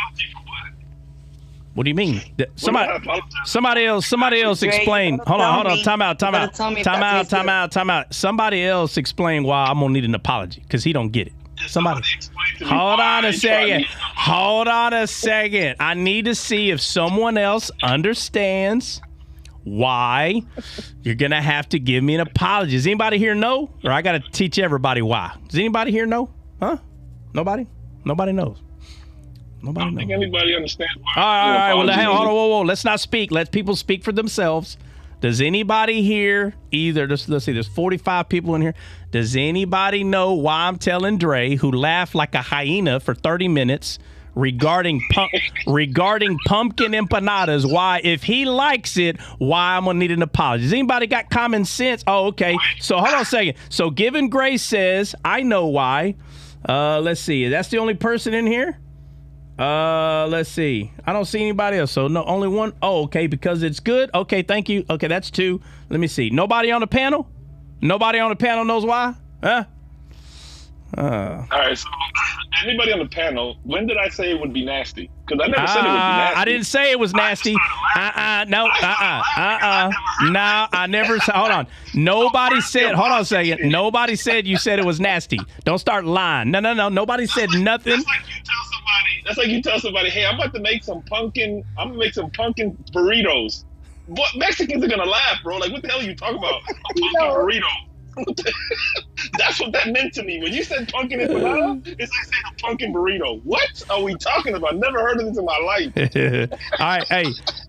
What do you mean? Somebody else explain. Hold on. Time out. Somebody else explain why I'm gonna need an apology because he don't get it. Somebody. Hold on a second. I need to see if someone else understands why you're gonna have to give me an apology. Does anybody here know? Or I gotta teach everybody why. Does anybody here know? Huh? Nobody knows. I don't think anybody understands why. All right. Well, hey, hold on. Whoa. Let's not speak. Let people speak for themselves. Does anybody here let's see, there's 45 people in here. Does anybody know why I'm telling Dre, who laughed like a hyena for 30 minutes regarding pumpkin empanadas, why, if he likes it, why I'm going to need an apology? Does anybody got common sense? Oh, okay. So hold on a second. So Given Grace says, I know why. Let's see. That's the only person in here? Let's see. I don't see anybody else. So no, only one. Oh, okay. Because it's good. Okay. Thank you. Okay. That's two. Let me see. Nobody on the panel? Nobody on the panel knows why? Huh? All right. So anybody on the panel, when did I say it would be nasty? Because I never said it would be nasty. I didn't say it was nasty. No, I never said. Hold on. Nobody said. Hold on a second. Nobody said you said it was nasty. Don't start lying. No. Nobody said nothing. That's like you tell somebody, hey, I'm about to make some pumpkin. I'm gonna make some pumpkin burritos. What Mexicans are gonna laugh, bro? Like, what the hell are you talking about? A pumpkin burrito. That's what that meant to me. When you said pumpkin empanada, it's like saying a pumpkin burrito. What are we talking about? Never heard of this in my life. All right,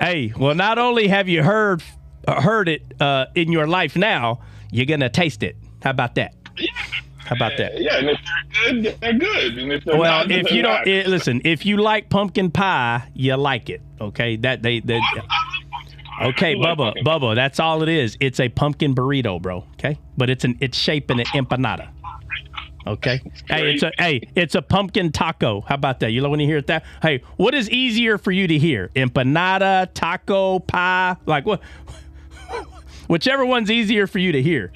hey. Well, not only have you heard it in your life now, you're gonna taste it. How about that? Yeah. How about that? Yeah, and if they're good, they're good. And if they're well, not, if you don't listen, if you like pumpkin pie, you like it. Okay, okay, Bubba, that's all it is. It's a pumpkin burrito, bro. Okay, but it's shaped in an empanada. Okay, it's a pumpkin taco. How about that? You know when you hear that? Hey, what is easier for you to hear? Empanada, taco, pie, like what? Whichever one's easier for you to hear.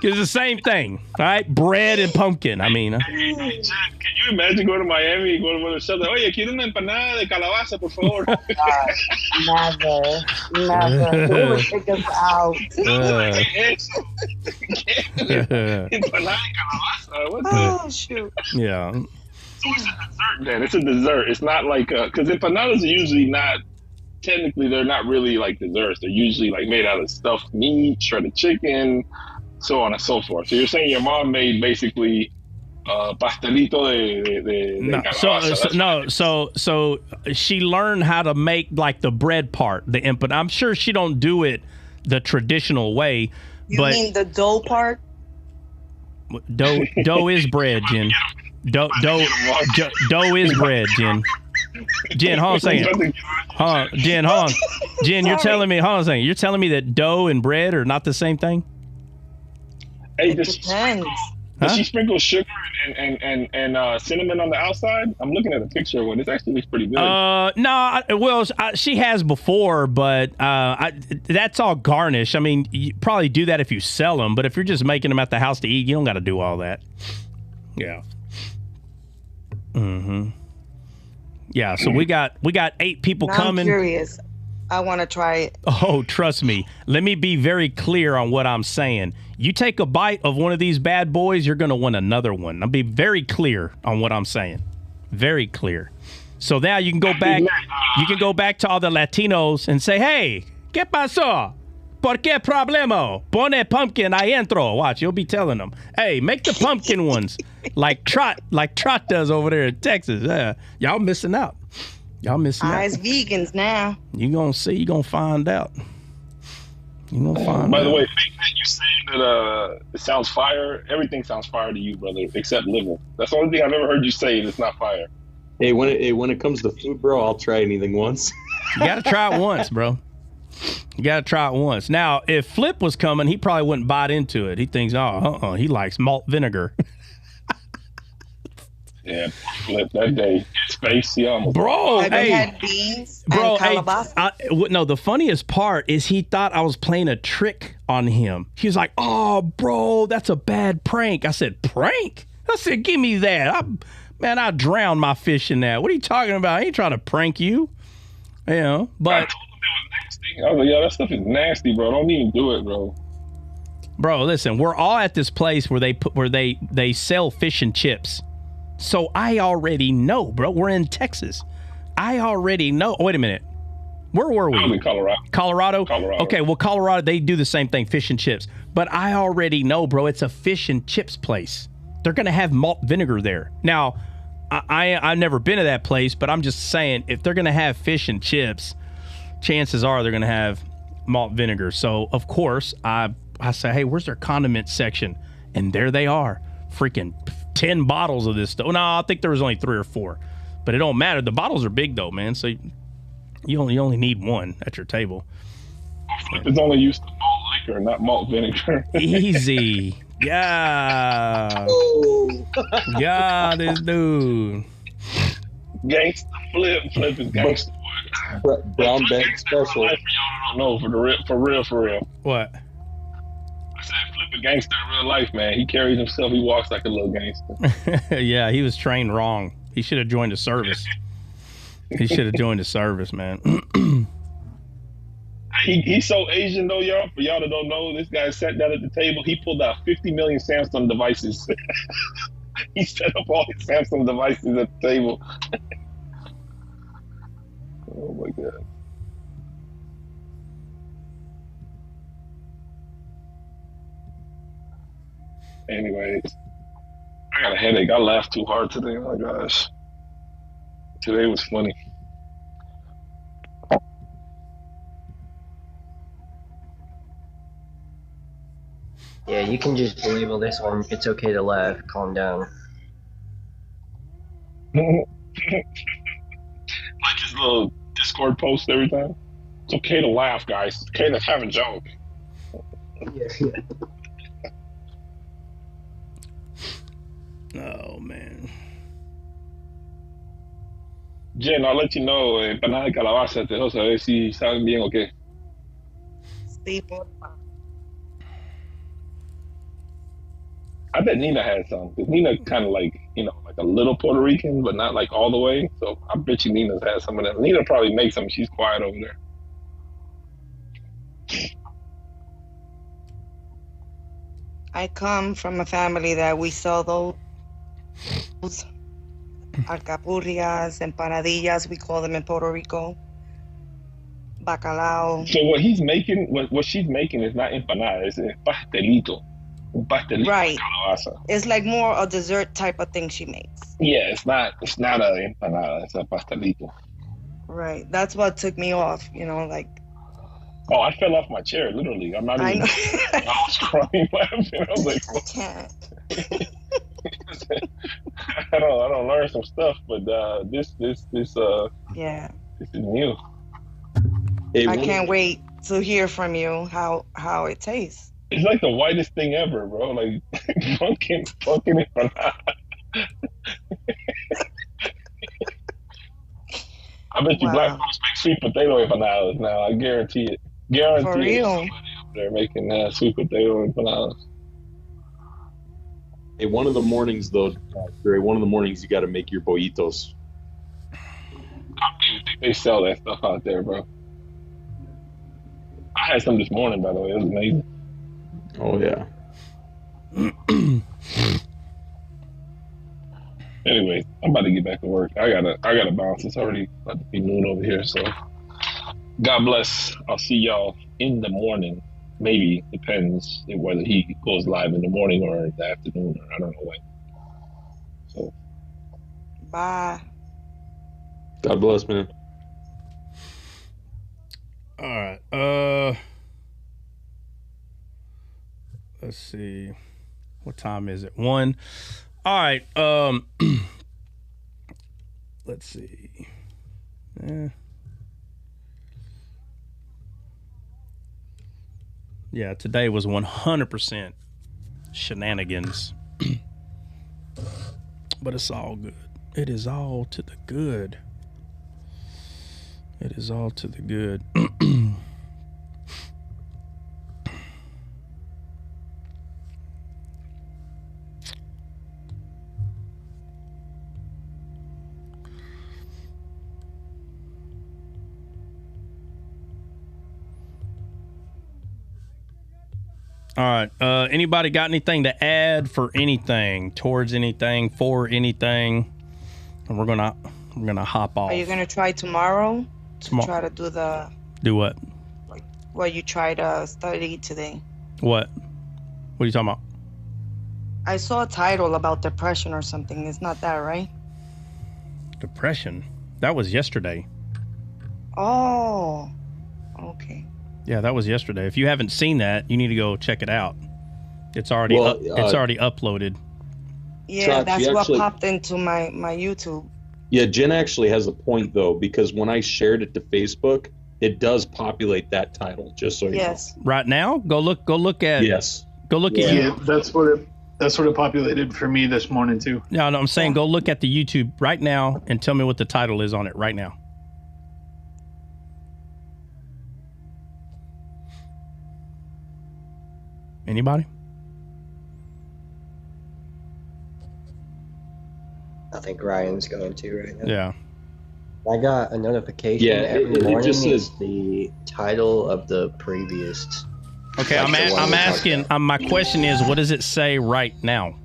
It's the same thing, all right? Bread and pumpkin. I mean, Can you imagine going to Miami, going to one of the shows, like, oye, quiero una empanada de calabaza, por favor? Never. They would take us out. Empanada de calabaza. What's Oh, shoot. Yeah. So it's a dessert, then. It's a dessert. It's not like, because empanadas are usually not, technically, they're not really like desserts. They're usually like made out of stuffed meat, shredded chicken, so on and so forth. So you're saying your mom made basically pastelito de No, calabaza. so she learned how to make like the bread part, the empanada. I'm sure she don't do it the traditional way, You but mean the dough part? dough is bread, Jen. Dough is bread, Jen. Jen, hold on a second. Jen, hold on. Jen, you're telling me, hold on a second. You're telling me that dough and bread are not the same thing? Hey, Depends. does she sprinkle sugar and cinnamon on the outside? I'm looking at a picture of one. This actually looks pretty good. No, well, she has before, but that's all garnish. I mean, you probably do that if you sell them, but if you're just making them at the house to eat, you don't got to do all that. Yeah. Mm-hmm. Yeah, so we got 8 people Now coming. I'm curious. I want to try it. Oh, trust me. Let me be very clear on what I'm saying. You take a bite of one of these bad boys, you're going to want another one. I'll be very clear on what I'm saying. Very clear. So now you can go back. You can go back to all the Latinos and say, "Hey, ¿qué pasó? ¿Por qué problema? Pone pumpkin ahí entro." Watch, you'll be telling them, "Hey, make the pumpkin ones like Trot does over there in Texas." Y'all missing out. Y'all missing out. Eyes vegans now. You gonna see. You gonna find out. You gonna find By out. the way, you saying that it sounds fire. Everything sounds fire to you, brother, except liver. That's the only thing I've ever heard you say that's not fire. Hey, when it comes to food, bro, I'll try anything once. You gotta try it once, bro. You gotta try it once. Now, if Flip was coming, he probably wouldn't bite into it. He thinks, he likes malt vinegar. Yeah, Flip that day. His face, he almost. Bro, Have hey, you had beans bro, and calabasa? no, the funniest part is he thought I was playing a trick on him. He was like, "Oh, bro, that's a bad prank." I said, "Prank?" I said, "Give me that. I drowned my fish in that. What are you talking about? I ain't trying to prank you." You know, but I told him it was nasty. I was like, "Yo, that stuff is nasty, bro. Don't even do it, bro." Bro, listen, we're all at this place where they sell fish and chips. So I already know, bro. We're in Texas. I already know. Wait a minute. Where were we? In Colorado. Colorado? Okay, well, Colorado, they do the same thing, fish and chips. But I already know, bro, it's a fish and chips place. They're going to have malt vinegar there. Now, I've never been to that place, but I'm just saying, if they're going to have fish and chips, chances are they're going to have malt vinegar. So, of course, I say, "Hey, where's their condiment section?" And there they are. Freaking 10 bottles of this stuff. No, I think there was only 3 or 4, but it don't matter. The bottles are big though, man. So you only need one at your table. It's only used to malt liquor, not malt vinegar. Easy. Yeah. Yeah, this dude. Gangsta Flip is gangsta. Brown bag special. Life for y'all don't know for real. What? I said Flip a gangster in real life, man. He carries himself. He walks like a little gangster. Yeah, he was trained wrong. He should have joined the service. He should have joined the service, man. He's so Asian though, y'all. For y'all that don't know, this guy sat down at the table. He pulled out 50 million Samsung devices. He set up all his Samsung devices at the table. Oh my god. Anyways, I got a headache. I laughed too hard today. Oh my gosh. Today was funny. Yeah, you can just label this one. It's okay to laugh. Calm down. Like his little Discord post every time. It's okay to laugh, guys. It's okay to have a joke. Yeah. Oh, man. Jen, I'll let you know. Empanada de calabaza, te dejo saber si saben bien o qué. Sí, por I bet Nina had some. 'Cause Nina kind of like, like a little Puerto Rican, but not like all the way. So I bet you Nina's had some of them. Nina probably makes some. She's quiet over there. I come from a family that we sell those alcapurrias, empanadillas, we call them in Puerto Rico. Bacalao. So what he's making, what she's making is not empanada, it's a pastelito. Un pastelito Right. de calabaza. It's like more a dessert type of thing she makes. Yeah, it's not a empanada, it's a pastelito. Right. That's what took me off, like. Oh, I fell off my chair, literally. I'm not even. I was crying laughing. I was like, I can't. I don't learn some stuff, but this Yeah. this is new. I can't wait to hear from you how it tastes. It's like the whitest thing ever, bro. Like fucking empanada. I bet you black folks make sweet potato empanadas now. I guarantee it. For real. They're making sweet potato empanadas. Hey, one of the mornings though, Dre, one of the mornings you got to make your bollitos. I don't even think they sell that stuff out there, bro. I had some this morning, by the way. It was amazing. Oh yeah. Anyway, I'm about to get back to work. I gotta bounce. It's already about to be noon over here. So, God bless. I'll see y'all in the morning. Maybe depends whether he goes live in the morning or in the afternoon, or I don't know when. So, bye. God bless, man. All right. Let's see. What time is it? 1. All right. Let's see. Yeah, today was 100% shenanigans. But it's all good. It is all to the good. It is all to the good. All right. Anybody got anything to add for anything, towards anything, for anything? And we're gonna hop off. Are you gonna try tomorrow? Try to do the. Do what? What you tried to study today. What? What are you talking about? I saw a title about depression or something. It's not that, right? Depression? That was yesterday. Oh. Okay. Yeah, that was yesterday. If you haven't seen that, you need to go check it out. It's already it's already uploaded. Yeah, Chuck, that's what popped into my YouTube. Yeah, Jen actually has a point though, because when I shared it to Facebook, it does populate that title. Just so you know. Right now, go look at. Yes. Go look at. Yeah, that's what it populated for me this morning too. No, I'm saying go look at the YouTube right now and tell me what the title is on it right now. Anybody? I think Ryan's going to right now. Yeah. I got a notification every it morning. just says the title of the previous. Okay, I'm asking. My question is, what does it say right now?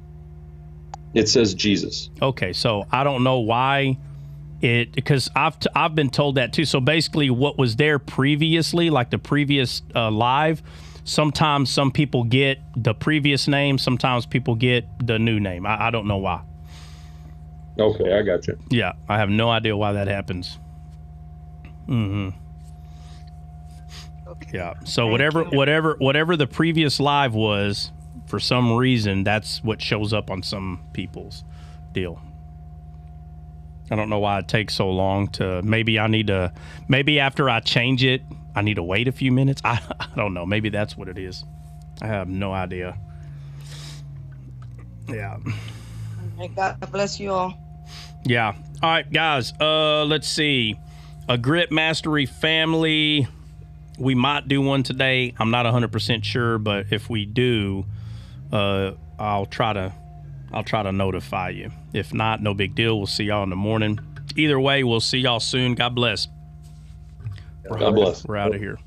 It says Jesus. Okay, so I don't know why because I've been told that too. So basically, what was there previously, like the previous live. Sometimes some people get the previous name. Sometimes people get the new name. I don't know why. Okay, I got you. Yeah, I have no idea why that happens. Okay. Yeah. So whatever the previous live was, for some reason, that's what shows up on some people's deal. I don't know why it takes so long to. Maybe after I change it, I need to wait a few minutes. I don't know. Maybe that's what it is. I have no idea. Yeah. God bless you all. Yeah. All right, guys. Let's see. A Grit Mastery family. We might do one today. I'm not 100% sure, but if we do, I'll try to notify you. If not, no big deal. We'll see y'all in the morning. Either way, we'll see y'all soon. God bless. God bless. We're out of here.